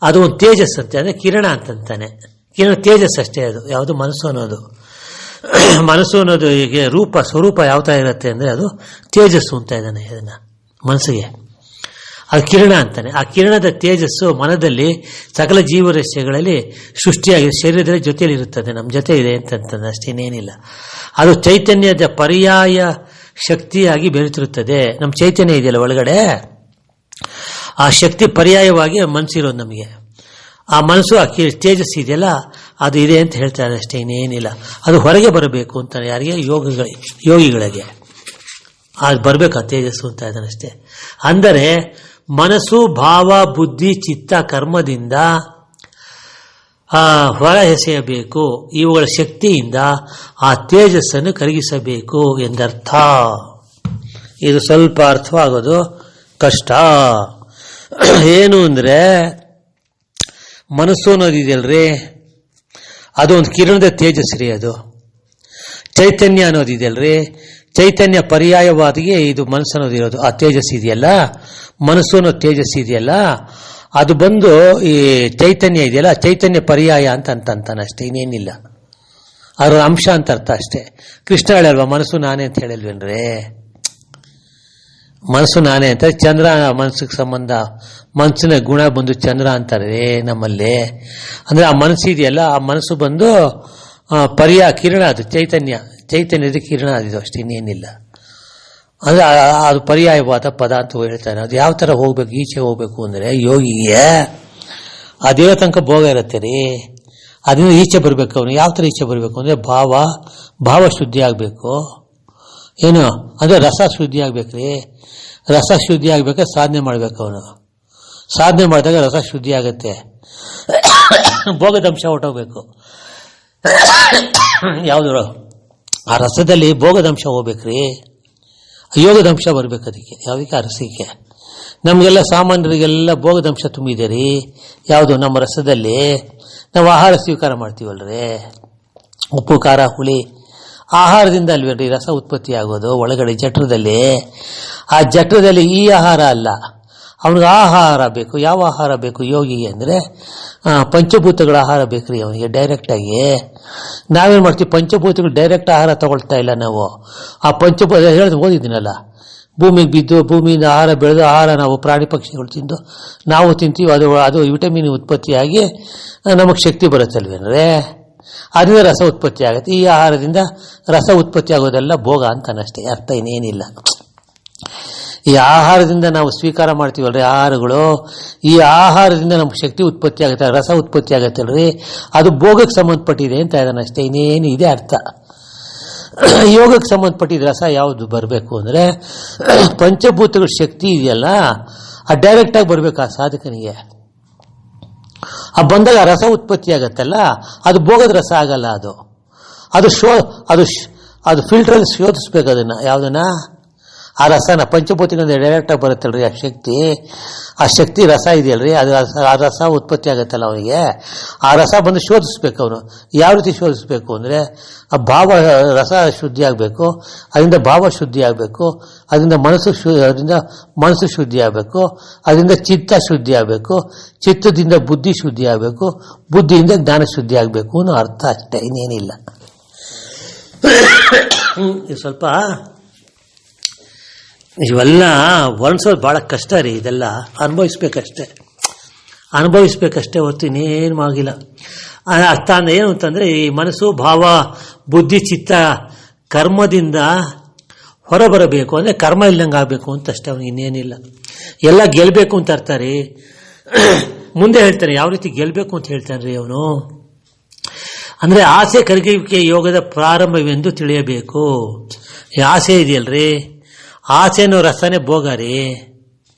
ಅದು ಒಂದು ತೇಜಸ್ ಅಂತೆ. ಅಂದರೆ ಕಿರಣ ಅಂತಂತಾನೆ. ಕಿರಣ ತೇಜಸ್ ಅಷ್ಟೇ ಅದು, ಯಾವುದು ಮನಸ್ಸು ಅನ್ನೋದು. ಮನಸ್ಸು ಅನ್ನೋದು ಹೀಗೆ ರೂಪ ಸ್ವರೂಪ ಯಾವ ಥರ ಇರುತ್ತೆ ಅಂದರೆ ಅದು ತೇಜಸ್ಸು ಅಂತ ಇದ್ದಾನೆ. ಇದನ್ನು ಮನಸ್ಸಿಗೆ ಅದು ಕಿರಣ ಅಂತಾನೆ. ಆ ಕಿರಣದ ತೇಜಸ್ಸು ಮನದಲ್ಲಿ ಸಕಲ ಜೀವರಾಶಿಗಳಲ್ಲಿ ಸೃಷ್ಟಿಯಾಗಿದೆ, ಶರೀರದಲ್ಲಿ ಜೊತೆಯಲ್ಲಿ ಇರುತ್ತದೆ, ನಮ್ಮ ಜೊತೆ ಇದೆ ಅಂತಂತಂದ್ರೆ ಅಷ್ಟೇನೇನಿಲ್ಲ. ಅದು ಚೈತನ್ಯದ ಪರ್ಯಾಯ ಶಕ್ತಿಯಾಗಿ ಬೆರೆತಿರುತ್ತದೆ. ನಮ್ಮ ಚೈತನ್ಯ ಇದೆಯಲ್ಲ ಒಳಗಡೆ, ಆ ಶಕ್ತಿ ಪರ್ಯಾಯವಾಗಿ ಮನಸ್ಸಿರೋದು ನಮಗೆ. ಆ ಮನಸ್ಸು ಆ ತೇಜಸ್ ಇದೆಯಲ್ಲ ಅದು ಇದೆ ಅಂತ ಹೇಳ್ತಾರೆ ಅಷ್ಟೇ, ಇನ್ನೇನಿಲ್ಲ. ಅದು ಹೊರಗೆ ಬರಬೇಕು ಅಂತಾನೆ. ಯಾರಿಗೆ? ಯೋಗಿಗಳಿಗೆ ಅದು ಬರಬೇಕು ಆ ತೇಜಸ್ಸು ಅಂತ ಇದ್ದಾನೆ ಅಷ್ಟೇ. ಅಂದರೆ ಮನಸ್ಸು, ಭಾವ, ಬುದ್ಧಿ, ಚಿತ್ತ, ಕರ್ಮದಿಂದ ಹೊರ ಎಸೆಯಬೇಕು. ಇವುಗಳ ಶಕ್ತಿಯಿಂದ ಆ ತೇಜಸ್ಸನ್ನು ಕರಗಿಸಬೇಕು ಎಂದರ್ಥ. ಇದು ಸ್ವಲ್ಪ ಅರ್ಥವಾಗೋದು ಕಷ್ಟ. ಏನು ಅಂದರೆ ಮನಸ್ಸು ಅನ್ನೋದಿದೆಯಲ್ರಿ, ಅದು ಒಂದು ಕಿರಣದ ತೇಜಸ್ರಿ. ಅದು ಚೈತನ್ಯ ಅನ್ನೋದಿದೆಯಲ್ರಿ, ಚೈತನ್ಯ ಪರ್ಯಾಯವಾದಿಗೆ ಇದು ಮನಸ್ಸು ಅನ್ನೋದಿರೋದು. ಆ ತೇಜಸ್ ಇದೆಯಲ್ಲ, ಮನಸ್ಸು ಅನ್ನೋ ತೇಜಸ್ ಇದೆಯಲ್ಲ, ಅದು ಬಂದು ಈ ಚೈತನ್ಯ ಇದೆಯಲ್ಲ, ಚೈತನ್ಯ ಪರ್ಯಾಯ ಅಂತಾನೆ ಅಷ್ಟೇ, ಇನ್ನೇನಿಲ್ಲ. ಅದರ ಅಂಶ ಅಂತ ಅರ್ಥ ಅಷ್ಟೇ. ಕೃಷ್ಣ ಹೇಳಲ್ವಾ ಮನಸ್ಸು ನಾನೇ ಅಂತ ಹೇಳಲ್ವೇನ್ರಿ? ಮನಸ್ಸು ನಾನೇ ಅಂತ. ಚಂದ್ರ ಮನಸ್ಸಿಗೆ ಸಂಬಂಧ, ಮನಸ್ಸಿನ ಗುಣ ಬಂದು ಚಂದ್ರ ಅಂತಾರೆ ನಮ್ಮಲ್ಲಿ. ಅಂದ್ರೆ ಆ ಮನಸ್ಸು ಇದೆಯಲ್ಲ, ಆ ಮನಸ್ಸು ಬಂದು ಕಿರಣ, ಅದು ಚೈತನ್ಯದ ಕಿರಣ ಅದಿದು ಅಷ್ಟೇ, ಇನ್ನೇನಿಲ್ಲ. ಅಂದ್ರೆ ಅದು ಪರ್ಯಾಯವಾದ ಪದ ಅಂತ ಹೇಳ್ತಾನೆ. ಅದು ಯಾವ ಥರ ಹೋಗ್ಬೇಕು, ಈಚೆ ಹೋಗ್ಬೇಕು ಅಂದರೆ ಯೋಗಿಗೆ ಅದೇನೋ ತನಕ ಭೋಗ ಇರುತ್ತೆ ರೀ, ಅದನ್ನು ಈಚೆ ಬರಬೇಕು. ಅವನು ಯಾವ ಥರ ಈಚೆ ಬರಬೇಕು ಅಂದರೆ ಭಾವ ಶುದ್ಧಿ ಆಗಬೇಕು. ಏನು ಅಂದರೆ ರಸ ಶುದ್ಧಿ ಆಗ್ಬೇಕ್ರಿ. ರಸ ಶುದ್ಧಿ ಆಗ್ಬೇಕಾದ್ರೆ ಸಾಧನೆ ಮಾಡ್ಬೇಕು. ಅವನು ಸಾಧನೆ ಮಾಡಿದಾಗ ರಸ ಶುದ್ಧಿ ಆಗತ್ತೆ, ಭೋಗದಂಶ ಹೊಟ್ಟೋಗ್ಬೇಕು. ಯಾವುದು ಆ ರಸದಲ್ಲಿ ಭೋಗದಂಶ ಹೋಗ್ಬೇಕ್ರಿ, ಯೋಗದಂಶ ಬರ್ಬೇಕು. ಅದಕ್ಕೆ ಯಾವುದಕ್ಕೆ? ಆ ರಸಕ್ಕೆ. ನಮಗೆಲ್ಲ ಸಾಮಾನ್ಯರಿಗೆಲ್ಲ ಭೋಗದಂಶ ತುಂಬಿದೆ ರೀ. ಯಾವುದು? ನಮ್ಮ ರಸದಲ್ಲಿ. ನಾವು ಆಹಾರ ಸ್ವೀಕಾರ ಮಾಡ್ತೀವಲ್ರಿ, ಉಪ್ಪು ಖಾರ ಹುಳಿ, ಆಹಾರದಿಂದ ಅಲ್ವೇನ್ರಿ ರಸ ಉತ್ಪತ್ತಿ ಆಗೋದು ಒಳಗಡೆ ಜಠರದಲ್ಲಿ. ಆ ಜಠರದಲ್ಲಿ ಈ ಆಹಾರ ಅಲ್ಲ, ಅವನಿಗೆ ಆಹಾರ ಬೇಕು. ಯಾವ ಆಹಾರ ಬೇಕು ಯೋಗಿಗೆ ಅಂದರೆ ಪಂಚಭೂತಗಳ ಆಹಾರ ಬೇಕ್ರಿ ಅವನಿಗೆ ಡೈರೆಕ್ಟಾಗಿ. ನಾವೇನು ಮಾಡ್ತೀವಿ, ಪಂಚಭೂತಗಳು ಡೈರೆಕ್ಟ್ ಆಹಾರ ತಗೊಳ್ತಾ ಇಲ್ಲ ನಾವು. ಆ ಪಂಚಭೂತ ಹೇಳಿದ್ರೆ ಓದಿದ್ದೀನಲ್ಲ, ಭೂಮಿಗೆ ಬಿದ್ದು ಭೂಮಿಯಿಂದ ಆಹಾರ ಬೆಳೆದು ಆಹಾರ ನಾವು ಪ್ರಾಣಿ ಪಕ್ಷಿಗಳು ತಿಂದು ನಾವು ತಿಂತೀವಿ. ಅದು ವಿಟಮಿನ್ ಉತ್ಪತ್ತಿಯಾಗಿ ನಮಗೆ ಶಕ್ತಿ ಬರುತ್ತಲ್ವೇನ್ರೆ, ಅದರಿಂದ ರಸ ಉತ್ಪತ್ತಿ ಆಗುತ್ತೆ. ಈ ಆಹಾರದಿಂದ ರಸ ಉತ್ಪತ್ತಿ ಆಗೋದೆಲ್ಲ ಭೋಗ ಅಂತಾನಷ್ಟೇ, ಅರ್ಥ ಇನ್ನೇನಿಲ್ಲ. ಈ ಆಹಾರದಿಂದ ನಾವು ಸ್ವೀಕಾರ ಮಾಡ್ತೀವಲ್ರಿ ಆಹಾರಗಳು, ಈ ಆಹಾರದಿಂದ ನಮ್ಗೆ ಶಕ್ತಿ ಉತ್ಪತ್ತಿ ಆಗುತ್ತೆ, ರಸ ಉತ್ಪತ್ತಿ ಆಗುತ್ತಲ್ರಿ, ಅದು ಭೋಗಕ್ಕೆ ಸಂಬಂಧಪಟ್ಟಿದೆ ಅಂತ ಇದಾನಷ್ಟೇ, ಇನ್ನೇನು ಇದೆ ಅರ್ಥ. ಯೋಗಕ್ಕೆ ಸಂಬಂಧಪಟ್ಟಿದ ರಸ ಯಾವುದು ಬರಬೇಕು ಅಂದರೆ ಪಂಚಭೂತಗಳ ಶಕ್ತಿ ಇದೆಯಲ್ಲ, ಆ ಡೈರೆಕ್ಟಾಗಿ ಬರಬೇಕು ಆ ಸಾಧಕನಿಗೆ. ಆ ಬಂದಾಗ ರಸ ಉತ್ಪತ್ತಿ ಆಗತ್ತಲ್ಲ, ಅದು ಭೋಗದ ರಸ ಆಗಲ್ಲ. ಅದು ಫಿಲ್ಟ್ರಲ್ಲಿ ಶೋಧಿಸ್ಬೇಕು ಅದನ್ನು. ಯಾವುದನ್ನ? ಆ ರಸನ. ಪಂಚಭೂತಗಳಿಂದ ಡೈರೆಕ್ಟಾಗಿ ಬರುತ್ತಲ್ರಿ ಆ ಶಕ್ತಿ ರಸ ಇದೆಯಲ್ರಿ, ಅದು ಆ ರಸ ಉತ್ಪತ್ತಿ ಆಗುತ್ತಲ್ಲ ಅವನಿಗೆ. ಆ ರಸ ಬಂದು ಶೋಧಿಸ್ಬೇಕು ಅವನು. ಯಾವ ರೀತಿ ಶೋಧಿಸ್ಬೇಕು ಅಂದರೆ ಆ ರಸ ಶುದ್ಧಿ ಆಗಬೇಕು, ಅದರಿಂದ ಭಾವ ಶುದ್ಧಿ ಆಗಬೇಕು, ಅದರಿಂದ ಮನಸ್ಸು ಶುದ್ಧಿ ಆಗಬೇಕು, ಅದರಿಂದ ಚಿತ್ತ ಶುದ್ಧಿ ಆಗಬೇಕು, ಚಿತ್ತದಿಂದ ಬುದ್ಧಿ ಶುದ್ಧಿ ಆಗಬೇಕು, ಬುದ್ಧಿಯಿಂದ ಜ್ಞಾನ ಶುದ್ಧಿ ಆಗಬೇಕು ಅನ್ನೋ ಅರ್ಥ ಅಷ್ಟೇ, ಇನ್ನೇನಿಲ್ಲ. ಸ್ವಲ್ಪ ಇವೆಲ್ಲ ವರ್ಣಿಸೋದು ಭಾಳ ಕಷ್ಟ ರೀ. ಇದೆಲ್ಲ ಅನುಭವಿಸ್ಬೇಕಷ್ಟೇ ಹೊತ್ತು ಇನ್ನೇನು ಆಗಿಲ್ಲ. ಅರ್ಥ ಅಂದ್ರೆ ಏನು ಅಂತಂದರೆ, ಈ ಮನಸ್ಸು ಭಾವ ಬುದ್ಧಿ ಚಿತ್ತ ಕರ್ಮದಿಂದ ಹೊರಬರಬೇಕು ಅಂದರೆ ಕರ್ಮ ಇಲ್ಲಂಗೆ ಆಗಬೇಕು ಅಂತ ಅಷ್ಟೇ, ಅವನಿಗೆ ಇನ್ನೇನಿಲ್ಲ. ಎಲ್ಲ ಗೆಲ್ಲಬೇಕು ಅಂತ ಅರ್ಥ ರೀ. ಮುಂದೆ ಹೇಳ್ತಾನೆ ಯಾವ ರೀತಿ ಗೆಲ್ಲಬೇಕು ಅಂತ ಹೇಳ್ತಾನೆ ರೀ ಅವನು. ಅಂದರೆ ಆಸೆ ಕರಗುವಿಕೆ ಯೋಗದ ಪ್ರಾರಂಭವೆಂದು ತಿಳಿಯಬೇಕು. ಈ ಆಸೆ ಇದೆಯಲ್ರಿ, ಆಸೆನೋ ರಸನೇ ಭೋಗ ರೀ,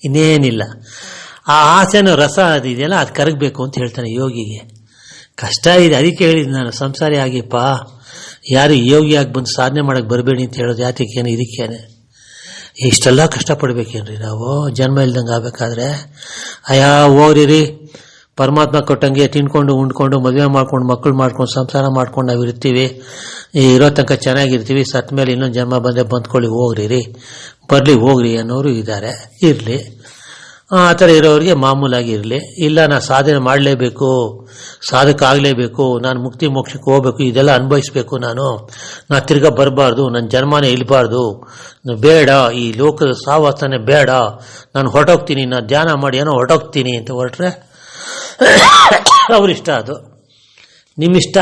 ಇನ್ನೇನಿಲ್ಲ. ಆ ಆಸೆನೋ ರಸ ಅದಿದೆಯಲ್ಲ, ಅದು ಕರಗಬೇಕು ಅಂತ ಹೇಳ್ತಾನೆ ಯೋಗಿಗೆ. ಕಷ್ಟ ಇದೆ, ಅದಕ್ಕೆ ಹೇಳಿದ್ದು ನಾನು ಸಂಸಾರಿ ಆಗಿಪ್ಪ, ಯಾರು ಯೋಗಿಯಾಗಿ ಬಂದು ಸಾಧನೆ ಮಾಡಕ್ಕೆ ಬರಬೇಡಿ ಅಂತ ಹೇಳೋದು ಯಾತಕ್ಕೇನು, ಇದಕ್ಕೇನೆ. ಇಷ್ಟೆಲ್ಲ ಕಷ್ಟಪಡ್ಬೇಕೇನ್ರಿ ನಾವು ಜನ್ಮ ಇಲ್ದಂಗೆ ಆಗಬೇಕಾದ್ರೆ? ಹೋಗ್ರಿ ಪರಮಾತ್ಮ ಕೊಟ್ಟಂಗೆ ತಿನ್ಕೊಂಡು ಉಂಡ್ಕೊಂಡು ಮದುವೆ ಮಾಡ್ಕೊಂಡು ಮಕ್ಕಳು ಮಾಡ್ಕೊಂಡು ಸಂಸಾರ ಮಾಡ್ಕೊಂಡು ನಾವು ಇರ್ತೀವಿ, ಇರೋ ತನಕ ಚೆನ್ನಾಗಿರ್ತೀವಿ, ಸತ್ತ ಮೇಲೆ ಇನ್ನೊಂದು ಜನ್ಮ ಬಂದ್ಕೊಳ್ಳಿ ಹೋಗ್ರಿ ಅನ್ನೋರು ಇದ್ದಾರೆ. ಇರಲಿ, ಆ ಥರ ಇರೋರಿಗೆ ಮಾಮೂಲಾಗಿ ಇರಲಿ. ಇಲ್ಲ ನಾನು ಸಾಧನೆ ಮಾಡಲೇಬೇಕು, ಸಾಧಕ ಆಗಲೇಬೇಕು, ನಾನು ಮುಕ್ತಿ ಮೋಕ್ಷಕ್ಕೆ ಹೋಗ್ಬೇಕು, ಇದೆಲ್ಲ ಅನುಭವಿಸ್ಬೇಕು, ನಾನು ತಿರ್ಗಾ ಬರಬಾರ್ದು, ನನ್ನ ಜನ್ಮನೇ ಇಲ್ಬಾರ್ದು, ಬೇಡ, ಈ ಲೋಕದ ಸಾವಾಸನೆ ಬೇಡ, ನಾನು ಹೊರಟೋಗ್ತೀನಿ, ನಾನು ಧ್ಯಾನ ಮಾಡಿ ಏನೋ ಹೊರಟೋಗ್ತೀನಿ ಅಂತ ಹೊರಟ್ರೆ ಅವ್ರಿಷ್ಟ. ಅದು ನಿಮ್ಮಿಷ್ಟ,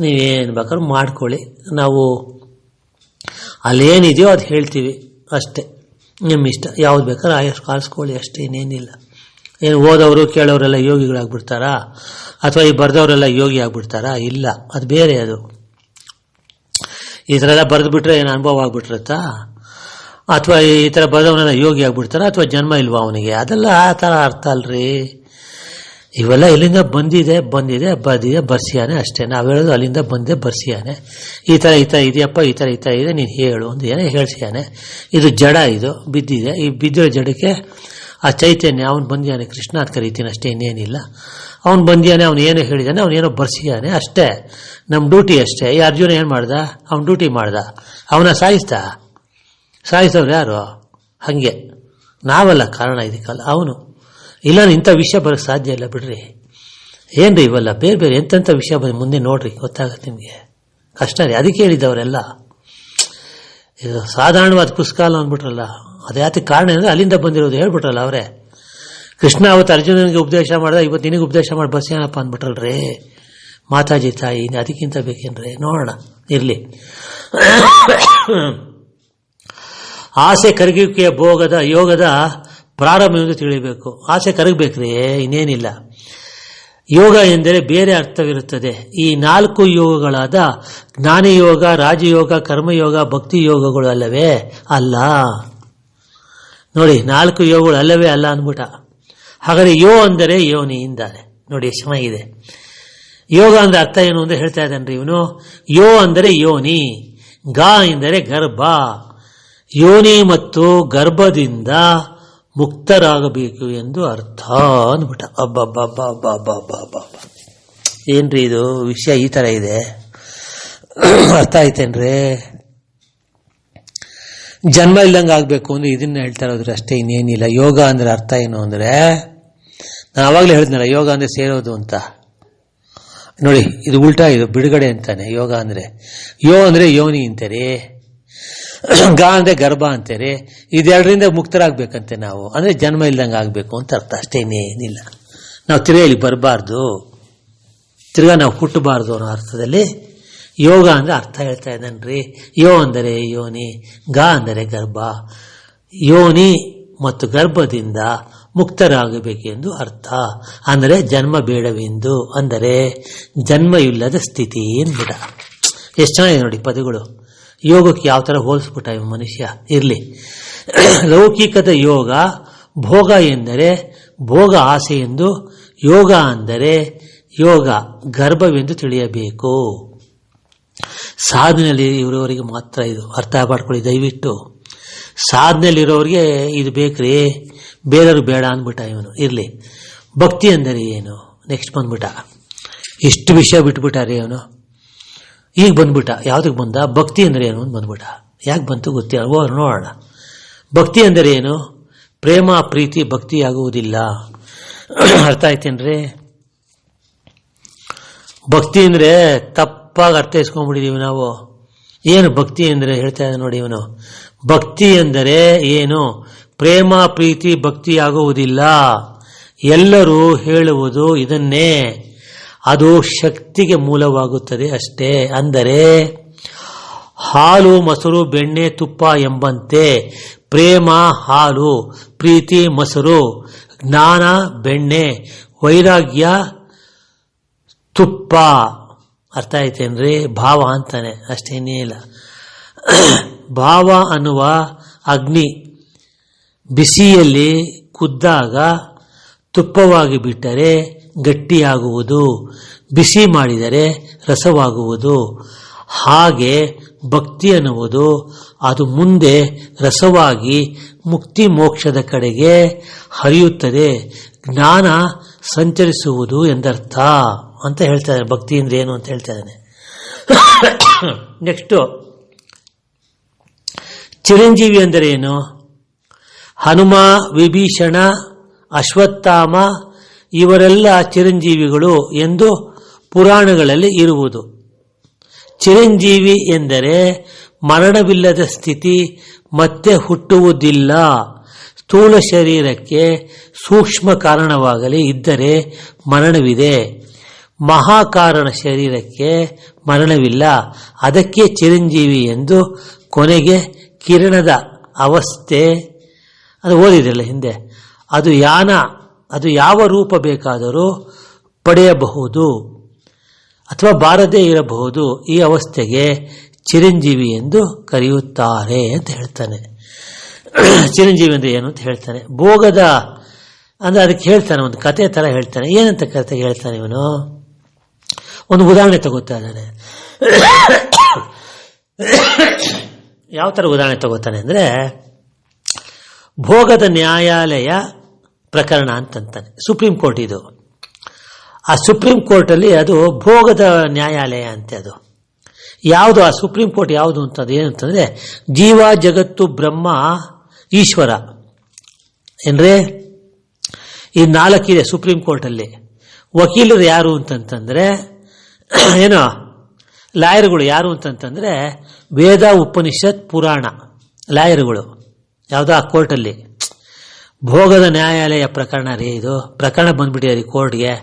ನೀವೇನು ಬೇಕಾದ್ರೂ ಮಾಡ್ಕೊಳ್ಳಿ. ನಾವು ಅಲ್ಲೇನಿದೆಯೋ ಅದು ಹೇಳ್ತೀವಿ ಅಷ್ಟೇ, ನಿಮ್ಮಿಷ್ಟ. ಯಾವ್ದು ಬೇಕಾದ್ರೆ ಆರಿಸ್ಕೊಳ್ಳಿ ಅಷ್ಟೇ, ಇನ್ನೇನಿಲ್ಲ. ಏನು ಓದೋರು ಕೇಳೋರೆಲ್ಲ ಯೋಗಿಗಳಾಗ್ಬಿಡ್ತಾರಾ, ಅಥವಾ ಈ ಬರೆದವರೆಲ್ಲ ಯೋಗಿ ಆಗ್ಬಿಡ್ತಾರಾ? ಇಲ್ಲ, ಅದು ಬೇರೆ. ಅದು ಈ ಥರ ಎಲ್ಲ ಬರೆದು ಬಿಟ್ರೆ ಏನು ಅನುಭವ ಆಗ್ಬಿಟ್ಟಿರುತ್ತಾ? ಅಥವಾ ಈ ಥರ ಬರೆದವನೆಲ್ಲ ಯೋಗಿ ಆಗ್ಬಿಡ್ತಾರ, ಅಥವಾ ಜನ್ಮ ಇಲ್ವಾ ಅವನಿಗೆ? ಅದೆಲ್ಲ ಆ ಥರ ಅರ್ಥ ಅಲ್ರಿ. ಇವೆಲ್ಲ ಎಲ್ಲಿಂದ ಬಂದಿದೆ ಬರ್ಸಿಯಾನೆ ಅಷ್ಟೇ. ನಾವು ಹೇಳೋದು ಅಲ್ಲಿಂದ ಬಂದಿದೆ ಬರ್ಸಿಯಾನೆ. ಈ ಥರ ಇದೆಯಪ್ಪ, ಈ ಥರ ಇದೆ, ನೀನು ಹೇಳು ಒಂದು ಏನೋ ಹೇಳ್ಸಿಯಾನೆ. ಇದು ಜಡ, ಇದು ಬಿದ್ದಿದೆ. ಈ ಬಿದ್ದಿರೋ ಜಡಕ್ಕೆ ಆ ಚೈತನ್ಯ ಅವನು ಬಂದಿಯಾನೆ, ಕೃಷ್ಣ ಅಂತ ಕರೀತೀನಿ ಅಷ್ಟೇ, ಇನ್ನೇನಿಲ್ಲ. ಅವನು ಬಂದಿಯಾನೆ, ಅವನು ಏನೋ ಹೇಳಿದಾನೆ, ಅವನೇನೋ ಬರ್ಸಿಯಾನೆ ಅಷ್ಟೇ. ನಮ್ಮ ಡ್ಯೂಟಿ ಅಷ್ಟೇ. ಈ ಅರ್ಜುನ ಏನು ಮಾಡ್ದ? ಅವನ ಡ್ಯೂಟಿ ಮಾಡ್ದ. ಅವನ ಸಾಯಿಸ್ತವ್ರು ಯಾರು? ಹಾಗೆ ನಾವಲ್ಲ ಕಾರಣ ಇದಕ್ಕಲ್ಲ, ಅವನು. ಇಲ್ಲ ಇಂಥ ವಿಷಯ ಬರೋಕ್ಕೆ ಸಾಧ್ಯ ಇಲ್ಲ ಬಿಡ್ರಿ. ಏನ್ರಿ ಇವೆಲ್ಲ ಬೇರೆ ಬೇರೆ ಎಂತೆಂಥ ವಿಷಯ ಬಂದು ಮುಂದೆ ನೋಡ್ರಿ, ಗೊತ್ತಾಗುತ್ತೆ ನಿಮಗೆ. ಕಷ್ಟ ರೀ. ಅದಕ್ಕೆ ಹೇಳಿದ್ದವರೆಲ್ಲ ಇದು ಸಾಧಾರಣವಾದ ಪುಸ್ತಕ ಅಲ್ಲ ಅಂದ್ಬಿಟ್ರಲ್ಲ. ಅದು ಯಾತಕ್ಕೆ ಕಾರಣ ಅಂದರೆ ಅಲ್ಲಿಂದ ಬಂದಿರೋದು ಹೇಳ್ಬಿಟ್ರಲ್ಲ ಅವರೇ. ಕೃಷ್ಣ ಅವತ್ತು ಅರ್ಜುನನಿಗೆ ಉಪದೇಶ ಮಾಡ್ದ, ಇವತ್ತು ನಿನಗೆ ಉಪದೇಶ ಮಾಡಿ ಬಸ್ಸೇನಪ್ಪ ಅಂದ್ಬಿಟ್ರಲ್ರಿ. ಮಾತಾಜಿ ತಾಯಿ ಅದಕ್ಕಿಂತ ಬೇಕೇನ್ರಿ? ನೋಡೋಣ, ಇರಲಿ. ಆಸೆ ಕರಗುವಿಕೆಯ ಭೋಗದ ಯೋಗದ ಪ್ರಾರಂಭ ಎಂದು ತಿಳಿಯಬೇಕು. ಆಸೆ ಕರಗಬೇಕ್ರಿ, ಇನ್ನೇನಿಲ್ಲ. ಯೋಗ ಎಂದರೆ ಬೇರೆ ಅರ್ಥವಿರುತ್ತದೆ. ಈ 4 ಯೋಗಗಳಾದ ಜ್ಞಾನಯೋಗ, ರಾಜಯೋಗ, ಕರ್ಮಯೋಗ, ಭಕ್ತಿ ಯೋಗಗಳು ಅಲ್ಲವೇ? ಅಲ್ಲ. ನೋಡಿ, 4 ಯೋಗಗಳು ಅಲ್ಲವೇ ಅಲ್ಲ ಅಂದ್ಬಿಟ್ಟ. ಹಾಗಾದರೆ ಯೋ ಅಂದರೆ ಯೋನಿ ಇಂದಾನೆ. ನೋಡಿ ಎಷ್ಟು ಚೆನ್ನಾಗಿದೆ. ಯೋಗ ಅಂದ್ರೆ ಅರ್ಥ ಏನು ಅಂತ ಹೇಳ್ತಾ ಇದ್ದಾನ್ರಿ ಇವನು. ಯೋ ಅಂದರೆ ಯೋನಿ, ಗಾ ಎಂದರೆ ಗರ್ಭ. ಯೋನಿ ಮತ್ತು ಗರ್ಭದಿಂದ ಮುಕ್ತರಾಗಬೇಕು ಎಂದು ಅರ್ಥ ಅಂದ್ಬಿಟ್ಟ. ಅಬ್ಬಬ್ಬಬ್ಬಬ್ಬಬ್ಬಬ್ಬ, ಏನ್ರಿ ಇದು ವಿಷಯ? ಈ ತರ ಇದೆ, ಅರ್ಥ ಆಯ್ತೇನ್ರಿ? ಜನ್ಮ ಇಲ್ದಂಗೆ ಆಗ್ಬೇಕು ಅಂದ್ರೆ ಇದನ್ನ ಹೇಳ್ತಾ ಇರೋದ್ರೆ ಅಷ್ಟೇ, ಇನ್ನೇನಿಲ್ಲ. ಯೋಗ ಅಂದ್ರೆ ಅರ್ಥ ಏನು ಅಂದ್ರೆ, ನಾನು ಅವಾಗಲೇ ಹೇಳಿದ್ನಲ್ಲ, ಯೋಗ ಅಂದ್ರೆ ಸೇರೋದು ಅಂತ. ನೋಡಿ, ಇದು ಉಲ್ಟಾ, ಇದು ಬಿಡುಗಡೆ ಅಂತಾನೆ ಯೋಗ ಅಂದ್ರೆ. ಯೋ ಅಂದ್ರೆ ಯೋನಿ ಅಂತಾರೆ, ಗಾ ಅಂದ್ರೆ ಗರ್ಭ ಅಂತಾರೆ. ಇದೆರಡರಿಂದ ಮುಕ್ತರಾಗಬೇಕಂತೆ ನಾವು, ಅಂದ್ರೆ ಜನ್ಮ ಇಲ್ದಂಗೆ ಆಗಬೇಕು ಅಂತ ಅರ್ಥ ಅಷ್ಟೇ, ಇನ್ನೇನಿಲ್ಲ. ನಾವು ತಿರ್ಗಾ ಇಲ್ಲಿ ಬರಬಾರ್ದು, ತಿರ್ಗಾ ನಾವು ಹುಟ್ಟಬಾರ್ದು ಅನ್ನೋ ಅರ್ಥದಲ್ಲಿ ಯೋಗ ಅಂದ್ರೆ ಅರ್ಥ ಹೇಳ್ತಾ ಇದ್ದಾನ್ರಿ. ಯೋ ಅಂದರೆ ಯೋನಿ, ಗಾ ಅಂದರೆ ಗರ್ಭ. ಯೋನಿ ಮತ್ತು ಗರ್ಭದಿಂದ ಮುಕ್ತರಾಗಬೇಕೆಂದು ಅರ್ಥ. ಅಂದರೆ ಜನ್ಮ ಬೇಡವೆಂದು, ಅಂದರೆ ಜನ್ಮ ಇಲ್ಲದ ಸ್ಥಿತಿ ಎಂದ್ಬಿಡ. ಎಷ್ಟು ಚೆನ್ನಾಗಿದೆ ನೋಡಿ ಪದಗಳು. ಯೋಗಕ್ಕೆ ಯಾವ ಥರ ಹೋಲಿಸ್ಬಿಟ್ಟ ಇವ ಮನುಷ್ಯ. ಇರಲಿ. ಲೌಕಿಕದ ಯೋಗ ಭೋಗ ಎಂದರೆ ಭೋಗ ಆಸೆ ಎಂದು, ಯೋಗ ಅಂದರೆ ಯೋಗ ಗರ್ಭವೆಂದು ತಿಳಿಯಬೇಕು. ಸಾಧನೆಯಲ್ಲಿ ಇರೋರಿಗೆ ಮಾತ್ರ ಇದು ಅರ್ಥ ಮಾಡ್ಕೊಳ್ಳಿ ದಯವಿಟ್ಟು. ಸಾಧನೆಯಲ್ಲಿರೋರಿಗೆ ಇದು ಬೇಕ್ರಿ, ಬೇರೆಯವ್ರು ಬೇಡ ಅಂದ್ಬಿಟ್ಟ ಇವನು. ಇರಲಿ. ಭಕ್ತಿ ಅಂದರೆ ಏನು? ನೆಕ್ಸ್ಟ್ ಬಂದ್ಬಿಟ್ಟ. ಇಷ್ಟು ವಿಷಯ ಬಿಟ್ಬಿಟ್ಟಾರೆ ಅವನು. ಈಗ ಬಂದ್ಬಿಟ್ಟ. ಯಾವುದಕ್ಕೆ ಬಂದ? ಭಕ್ತಿ ಅಂದರೆ ಏನು ಅಂತ ಬಂದ್ಬಿಟ್ಟ. ಯಾಕೆ ಬಂತು ಗೊತ್ತಿಲ್ಲ, ನೋಡೋಣ. ಭಕ್ತಿ ಅಂದರೆ ಏನು? ಪ್ರೇಮ, ಪ್ರೀತಿ, ಭಕ್ತಿ ಆಗುವುದಿಲ್ಲ. ಅರ್ಥ ಆಯ್ತೇನ್ರಿ? ಭಕ್ತಿ ಅಂದರೆ ತಪ್ಪಾಗಿ ಅರ್ಥೈಸ್ಕೊಂಡ್ಬಿಟ್ಟಿದೀವಿ ನಾವು. ಏನು ಭಕ್ತಿ ಅಂದರೆ ಹೇಳ್ತಾ ಇದ್ದ ನೋಡಿ ಇವನು. ಭಕ್ತಿ ಎಂದರೆ ಏನು? ಪ್ರೇಮ, ಪ್ರೀತಿ, ಭಕ್ತಿ ಆಗುವುದಿಲ್ಲ. ಎಲ್ಲರೂ ಹೇಳುವುದು ಇದನ್ನೇ. ಅದು ಶಕ್ತಿಗೆ ಮೂಲವಾಗುತ್ತದೆ ಅಷ್ಟೇ. ಅಂದರೆ ಹಾಲು, ಮೊಸರು, ಬೆಣ್ಣೆ, ತುಪ್ಪ ಎಂಬಂತೆ ಪ್ರೇಮ ಹಾಲು, ಪ್ರೀತಿ ಮೊಸರು, ಜ್ಞಾನ ಬೆಣ್ಣೆ, ವೈರಾಗ್ಯ ತುಪ್ಪ. ಅರ್ಥ ಆಯ್ತೇನ್ರಿ? ಭಾವ ಅಂತಾನೆ ಅಷ್ಟೇನೇ ಇಲ್ಲ. ಭಾವ ಅನ್ನುವ ಅಗ್ನಿ ಬಿಸಿಯಲ್ಲಿ ಕುದ್ದಾಗ ತುಪ್ಪವಾಗಿ ಬಿಟ್ಟರೆ ಗಟ್ಟಿಯಾಗುವುದು, ಬಿಸಿ ಮಾಡಿದರೆ ರಸವಾಗುವುದು. ಹಾಗೆ ಭಕ್ತಿ ಅನ್ನುವುದು ಅದು ಮುಂದೆ ರಸವಾಗಿ ಮುಕ್ತಿ ಮೋಕ್ಷದ ಕಡೆಗೆ ಹರಿಯುತ್ತದೆ, ಜ್ಞಾನ ಸಂಚರಿಸುವುದು ಎಂದರ್ಥ ಅಂತ ಹೇಳ್ತಾ ಇದ್ದಾನೆ. ಭಕ್ತಿ ಅಂದ್ರೆ ಏನು ಅಂತ ಹೇಳ್ತಾ ಇದ್ದಾನೆ. ನೆಕ್ಸ್ಟ್, ಚಿರಂಜೀವಿ ಅಂದರೆ ಏನು? ಹನುಮ, ವಿಭೀಷಣ, ಅಶ್ವತ್ಥಾಮ ಇವರೆಲ್ಲ ಚಿರಂಜೀವಿಗಳು ಎಂದು ಪುರಾಣಗಳಲ್ಲಿ ಇರುವುದು. ಚಿರಂಜೀವಿ ಎಂದರೆ ಮರಣವಿಲ್ಲದ ಸ್ಥಿತಿ, ಮತ್ತೆ ಹುಟ್ಟುವುದಿಲ್ಲ. ಸ್ಥೂಲ ಶರೀರಕ್ಕೆ ಸೂಕ್ಷ್ಮ ಕಾರಣವಾಗಲಿ ಇದ್ದರೆ ಮರಣವಿದೆ. ಮಹಾಕಾರಣ ಶರೀರಕ್ಕೆ ಮರಣವಿಲ್ಲ, ಅದಕ್ಕೆ ಚಿರಂಜೀವಿ ಎಂದು. ಕೊನೆಗೆ ಕಿರಣದ ಅವಸ್ಥೆ, ಅದು ಓದಿದ್ರಲ್ಲ ಹಿಂದೆ, ಅದು ಯಾವ ರೂಪ ಬೇಕಾದರೂ ಪಡೆಯಬಹುದು ಅಥವಾ ಬಾರದೇ ಇರಬಹುದು. ಈ ಅವಸ್ಥೆಗೆ ಚಿರಂಜೀವಿ ಎಂದು ಕರೆಯುತ್ತಾರೆ ಅಂತ ಹೇಳ್ತಾನೆ. ಚಿರಂಜೀವಿ ಅಂದ್ರೆ ಏನು ಅಂತ ಹೇಳ್ತಾನೆ. ಭೋಗದ ಅಂದ್ರೆ ಅದಕ್ಕೆ ಹೇಳ್ತಾನೆ, ಒಂದು ಕತೆ ತರ ಹೇಳ್ತಾನೆ. ಏನಂತ ಕತೆ ಹೇಳ್ತಾನೆ ಇವನು? ಒಂದು ಉದಾಹರಣೆ ತಗೋತಾ ಇದ್ದಾನೆ. ಯಾವ ತರ ಉದಾಹರಣೆ ತಗೋತಾನೆ ಅಂದ್ರೆ, ಭೋಗದ ನ್ಯಾಯಾಲಯ ಪ್ರಕರಣ ಅಂತಂತಾನೆ. ಸುಪ್ರೀಂ ಕೋರ್ಟ್ ಇದು. ಆ ಸುಪ್ರೀಂ ಕೋರ್ಟಲ್ಲಿ ಅದು ಭೋಗದ ನ್ಯಾಯಾಲಯ ಅಂತೆ. ಅದು ಯಾವುದು ಆ ಸುಪ್ರೀಂ ಕೋರ್ಟ್ ಯಾವುದು ಅಂತಂದು ಏನಂತಂದ್ರೆ ಜೀವ, ಜಗತ್ತು, ಬ್ರಹ್ಮ, ಈಶ್ವರ ಏನ್ರಿ ಈ 4 ಇದೆ ಸುಪ್ರೀಂ ಕೋರ್ಟಲ್ಲಿ. ವಕೀಲರು ಯಾರು ಅಂತಂತಂದ್ರೆ ಏನೋ ಲಾಯರ್ಗಳು ಯಾರು ಅಂತಂತಂದ್ರೆ ವೇದ, ಉಪನಿಷತ್, ಪುರಾಣ ಲಾಯರ್ಗಳು ಯಾವುದೋ ಆ ಕೋರ್ಟಲ್ಲಿ. ಭೋಗದ ನ್ಯಾಯಾಲಯ ಪ್ರಕರಣ ರೀ ಇದು. ಪ್ರಕರಣ ಬಂದ್ಬಿಟ್ಟಿದೆ ರೀ ಕೋರ್ಟ್ಗೆ.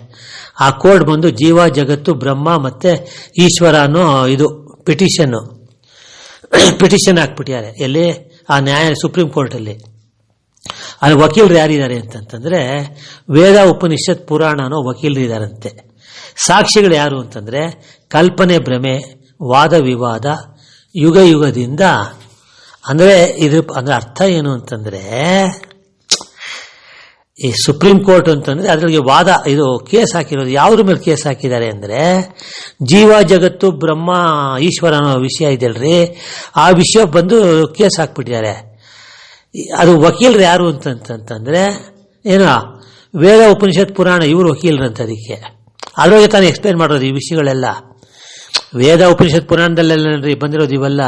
ಆ ಕೋರ್ಟ್ ಬಂದು ಜೀವ, ಜಗತ್ತು, ಬ್ರಹ್ಮ ಮತ್ತೆ ಈಶ್ವರ ಅನ್ನೋ ಇದು ಪಿಟಿಷನ್ ಹಾಕ್ಬಿಟ್ಟಿದ್ದಾರೆ. ಎಲ್ಲಿ? ಆ ಸುಪ್ರೀಂ ಕೋರ್ಟಲ್ಲಿ. ಅಲ್ಲಿ ವಕೀಲರು ಯಾರಿದ್ದಾರೆ ಅಂತಂತಂದ್ರೆ ವೇದ, ಉಪನಿಷತ್, ಪುರಾಣ ಅನ್ನೋ ವಕೀಲರು ಇದ್ದಾರಂತೆ. ಸಾಕ್ಷಿಗಳು ಯಾರು ಅಂತಂದ್ರೆ ಕಲ್ಪನೆ, ಭ್ರಮೆ, ವಾದ ವಿವಾದ, ಯುಗ ಯುಗದಿಂದ. ಅಂದ್ರೆ ಅಂದ್ರೆ ಅರ್ಥ ಏನು ಅಂತಂದ್ರೆ ಈ ಸುಪ್ರೀಂ ಕೋರ್ಟ್ ಅಂತಂದ್ರೆ ಅದ್ರಲ್ಲಿ ವಾದ, ಇದು ಕೇಸ್ ಹಾಕಿರೋದು ಯಾವ್ದ್ರ ಮೇಲೆ ಕೇಸ್ ಹಾಕಿದ್ದಾರೆ ಅಂದ್ರೆ ಜೀವ, ಜಗತ್ತು, ಬ್ರಹ್ಮ, ಈಶ್ವರ ಅನ್ನೋ ವಿಷಯ ಇದೆಯಲ್ರಿ, ಆ ವಿಷಯ ಬಂದು ಕೇಸ್ ಹಾಕ್ಬಿಟ್ಟಿದ್ದಾರೆ. ಅದು ವಕೀಲರು ಯಾರು ಅಂತಂತಂದ್ರೆ ಏನೋ ವೇದ, ಉಪನಿಷತ್, ಪುರಾಣ ಇವರು ವಕೀಲರಂತ. ಅದಕ್ಕೆ ಅದ್ರೊಳಗೆ ತಾನು ಎಕ್ಸ್ಪ್ಲೇನ್ ಮಾಡೋದು ಈ ವಿಷಯಗಳೆಲ್ಲ. ವೇದ, ಉಪನಿಷತ್, ಪುರಾಣದಲ್ಲೆಲ್ಲ ಬಂದಿರೋದು ಇವೆಲ್ಲ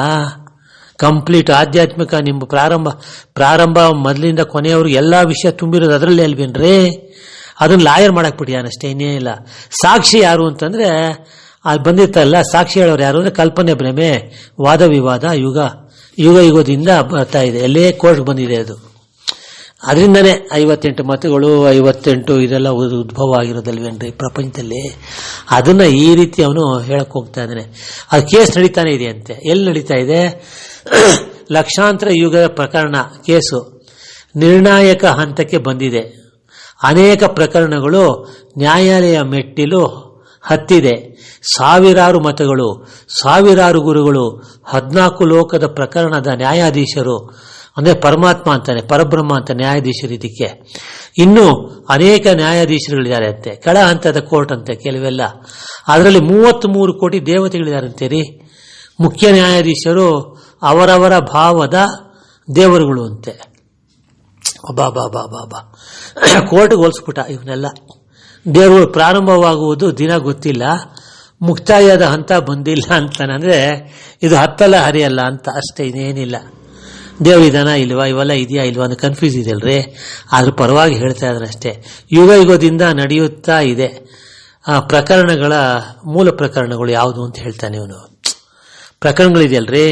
ಕಂಪ್ಲೀಟ್ ಆಧ್ಯಾತ್ಮಿಕ. ನಿಮ್ಮ ಪ್ರಾರಂಭ ಮೊದಲಿಂದ ಕೊನೆಯವ್ರಿಗೆ ಎಲ್ಲ ವಿಷಯ ತುಂಬಿರೋದು ಅದರಲ್ಲೇ ಅಲ್ವೇನ್ರಿ. ಅದನ್ನ ಲಾಯರ್ ಮಾಡಕ್ ಬಿಟ್ಟಿಯಾನಷ್ಟೇ, ಇನ್ನೇನಿಲ್ಲ. ಸಾಕ್ಷಿ ಯಾರು ಅಂತಂದ್ರೆ ಅದು ಬಂದಿರ್ತಲ್ಲ, ಸಾಕ್ಷಿ ಹೇಳೋರು ಯಾರು ಅಂದ್ರೆ ಕಲ್ಪನೆ, ಭ್ರಮೆ, ವಾದ ವಿವಾದ, ಯುಗ ಯುಗದಿಂದ ಬರ್ತಾ ಇದೆ. ಎಲ್ಲೇ ಕೋರ್ಟ್ ಬಂದಿದೆ ಅದು. ಅದರಿಂದನೇ 58 ಮತಗಳು, 58 ಇದೆಲ್ಲ ಉದ್ಭವ ಆಗಿರೋದಲ್ವೇನ್ರಿ ಪ್ರಪಂಚದಲ್ಲಿ. ಅದನ್ನ ಈ ರೀತಿ ಅವನು ಹೇಳಕ್ ಹೋಗ್ತಾ ಇದ್ದಾನೆ. ಅದು ಕೇಸ್ ನಡೀತಾನೆ ಇದೆ ಅಂತೆ. ಎಲ್ಲಿ ನಡೀತಾ ಇದೆ? ಲಕ್ಷಾಂತರ ಯುಗದ ಪ್ರಕರಣ ಕೇಸು ನಿರ್ಣಾಯಕ ಹಂತಕ್ಕೆ ಬಂದಿದೆ. ಅನೇಕ ಪ್ರಕರಣಗಳು ನ್ಯಾಯಾಲಯ ಮೆಟ್ಟಿಲು ಹತ್ತಿದೆ. ಸಾವಿರಾರು ಮತಗಳು, ಸಾವಿರಾರು ಗುರುಗಳು, 14 ಲೋಕದ ಪ್ರಕರಣದ ನ್ಯಾಯಾಧೀಶರು ಅಂದ್ರೆ ಪರಮಾತ್ಮ ಅಂತಾನೆ, ಪರಬ್ರಹ್ಮ ಅಂತ ನ್ಯಾಯಾಧೀಶರು. ಇದಕ್ಕೆ ಇನ್ನು ಅನೇಕ ನ್ಯಾಯಾಧೀಶರುಗಳಿದ್ದಾರೆ ಅಂತೆ. ಕೆಳ ಹಂತದ ಕೋರ್ಟ್ ಅಂತೆ ಕೆಲವೆಲ್ಲ. ಅದರಲ್ಲಿ 33 ಕೋಟಿ ದೇವತೆಗಳಿದಾರಂತೆ ರೀ. ಮುಖ್ಯ ನ್ಯಾಯಾಧೀಶರು ಅವರವರ ಭಾವದ ದೇವರುಗಳು ಅಂತೆ. ಬಾಬಾ ಕೋರ್ಟ್ಗೆ ಹೋಲಿಸ್ಬಿಟ್ಟ ಇವನ್ನೆಲ್ಲ. ದೇವರು ಪ್ರಾರಂಭವಾಗುವುದು ದಿನ ಗೊತ್ತಿಲ್ಲ, ಮುಕ್ತಾಯದ ಹಂತ ಬಂದಿಲ್ಲ ಅಂತಾನಂದ್ರೆ ಇದು ಹತ್ತಲ್ಲ ಹರಿಯಲ್ಲ ಅಂತ ಅಷ್ಟೇ, ಇನ್ನೇನಿಲ್ಲ. ದೇವ್ರ ಇದಾನ ಇಲ್ವಾ, ಇವೆಲ್ಲ ಇದೆಯಾ ಇಲ್ವಾ ಅಂತ ಕನ್ಫ್ಯೂಸ್ ಇದೆಯಲ್ರಿ. ಅದ್ರ ಪರವಾಗಿ ಹೇಳ್ತಾ ಇದ್ದಾರೆ ಅಷ್ಟೇ. ಯುಗ ಯುಗದಿಂದ ನಡೆಯುತ್ತಾ ಇದೆ. ಆ ಪ್ರಕರಣಗಳ ಮೂಲ ಪ್ರಕರಣಗಳು ಯಾವುದು ಅಂತ ಹೇಳ್ತಾನೆ ಇವನು. ಪ್ರಕರಣಗಳಿದೆಯಲ್ರಿ,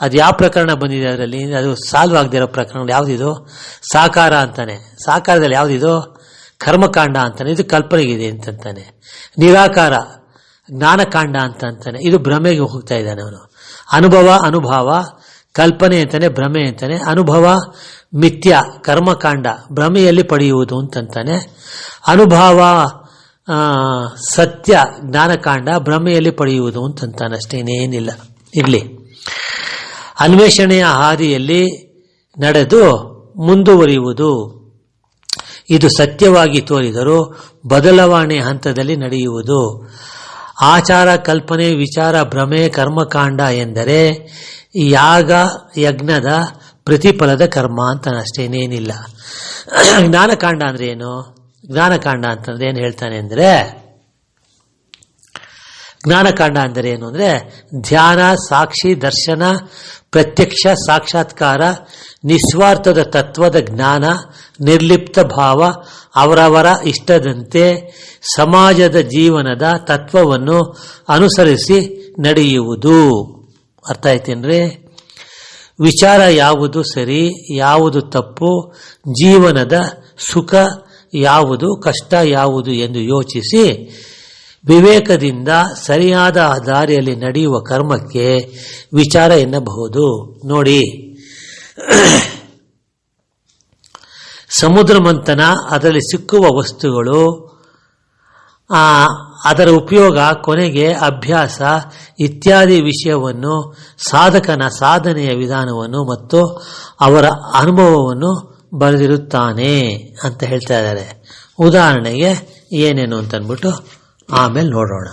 ಅದು ಯಾವ ಪ್ರಕರಣ ಬಂದಿದೆ ಅದರಲ್ಲಿ, ಅದು ಸಾಲ್ವ್ ಆಗದೆ ಇರೋ ಪ್ರಕರಣಗಳು ಯಾವುದಿದು? ಸಾಕಾರ ಅಂತಾನೆ. ಸಾಕಾರದಲ್ಲಿ ಯಾವುದಿದು? ಕರ್ಮಕಾಂಡ ಅಂತಾನೆ. ಇದು ಕಲ್ಪನೆಗಿದೆ ಅಂತಂತಾನೆ. ನಿರಾಕಾರ ಜ್ಞಾನಕಾಂಡ ಅಂತಾನೆ. ಇದು ಭ್ರಮೆಗೆ ಹೋಗ್ತಾ ಇದ್ದಾನೆ ಅವನು. ಅನುಭವ ಕಲ್ಪನೆ ಅಂತಾನೆ, ಭ್ರಮೆ ಅಂತಾನೆ. ಅನುಭವ ಮಿಥ್ಯ ಕರ್ಮಕಾಂಡ, ಭ್ರಮೆಯಲ್ಲಿ ಪಡೆಯುವುದು ಅಂತಂತಾನೆ. ಅನುಭವ ಸತ್ಯ ಜ್ಞಾನಕಾಂಡ, ಭ್ರಮೆಯಲ್ಲಿ ಪಡೆಯುವುದು ಅಂತಂತಾನೆ. ಅಷ್ಟೇ, ಇನ್ನೇನಿಲ್ಲ. ಇರಲಿ. ಅನ್ವೇಷಣೆಯ ಹಾದಿಯಲ್ಲಿ ನಡೆದು ಮುಂದುವರಿಯುವುದು. ಇದು ಸತ್ಯವಾಗಿ ತೋರಿದರೂ ಬದಲಾವಣೆ ಹಂತದಲ್ಲಿ ನಡೆಯುವುದು. ಆಚಾರ, ಕಲ್ಪನೆ, ವಿಚಾರ, ಭ್ರಮೆ, ಕರ್ಮಕಾಂಡ ಎಂದರೆ ಯಾಗ ಯಜ್ಞದ ಪ್ರತಿಫಲದ ಕರ್ಮ ಅಂತ ಅಷ್ಟೇನೇನಿಲ್ಲ. ಜ್ಞಾನಕಾಂಡ ಅಂದ್ರೆ ಏನು? ಜ್ಞಾನಕಾಂಡ ಅಂತಂದ್ರೆ ಏನು ಹೇಳ್ತಾನೆ ಅಂದ್ರೆ, ಜ್ಞಾನಕಾಂಡ ಅಂದರೆ ಏನು ಅಂದ್ರೆ ಧ್ಯಾನ, ಸಾಕ್ಷಿ, ದರ್ಶನ, ಪ್ರತ್ಯಕ್ಷ ಸಾಕ್ಷಾತ್ಕಾರ, ನಿಸ್ವಾರ್ಥದ ತತ್ವದ ಜ್ಞಾನ, ನಿರ್ಲಿಪ್ತ ಭಾವ, ಅವರವರ ಇಷ್ಟದಂತೆ ಸಮಾಜದ ಜೀವನದ ತತ್ವವನ್ನು ಅನುಸರಿಸಿ ನಡೆಯುವುದು. ಅರ್ಥ ಆಯ್ತೇನ್ರಿ? ವಿಚಾರ ಯಾವುದು ಸರಿ, ಯಾವುದು ತಪ್ಪು, ಜೀವನದ ಸುಖ ಯಾವುದು, ಕಷ್ಟ ಯಾವುದು ಎಂದು ಯೋಚಿಸಿ ವಿವೇಕದಿಂದ ಸರಿಯಾದ ದಾರಿಯಲ್ಲಿ ನಡೆಯುವ ಕರ್ಮಕ್ಕೆ ವಿಚಾರ ಎನ್ನಬಹುದು. ನೋಡಿ, ಸಮುದ್ರ ಮಂಥನ, ಅದರಲ್ಲಿ ಸಿಕ್ಕುವ ವಸ್ತುಗಳು, ಅದರ ಉಪಯೋಗ, ಕೊನೆಗೆ ಅಭ್ಯಾಸ ಇತ್ಯಾದಿ ವಿಷಯವನ್ನು, ಸಾಧಕನ ಸಾಧನೆಯ ವಿಧಾನವನ್ನು ಮತ್ತು ಅವರ ಅನುಭವವನ್ನು ಬರೆದಿರುತ್ತಾನೆ ಅಂತ ಹೇಳ್ತಾ ಇದ್ದಾರೆ. ಉದಾಹರಣೆಗೆ ಏನೇನು ಅಂತ ಅಂದ್ಬಿಟ್ಟು ಆಮೇಲೆ ನೋಡೋಣ.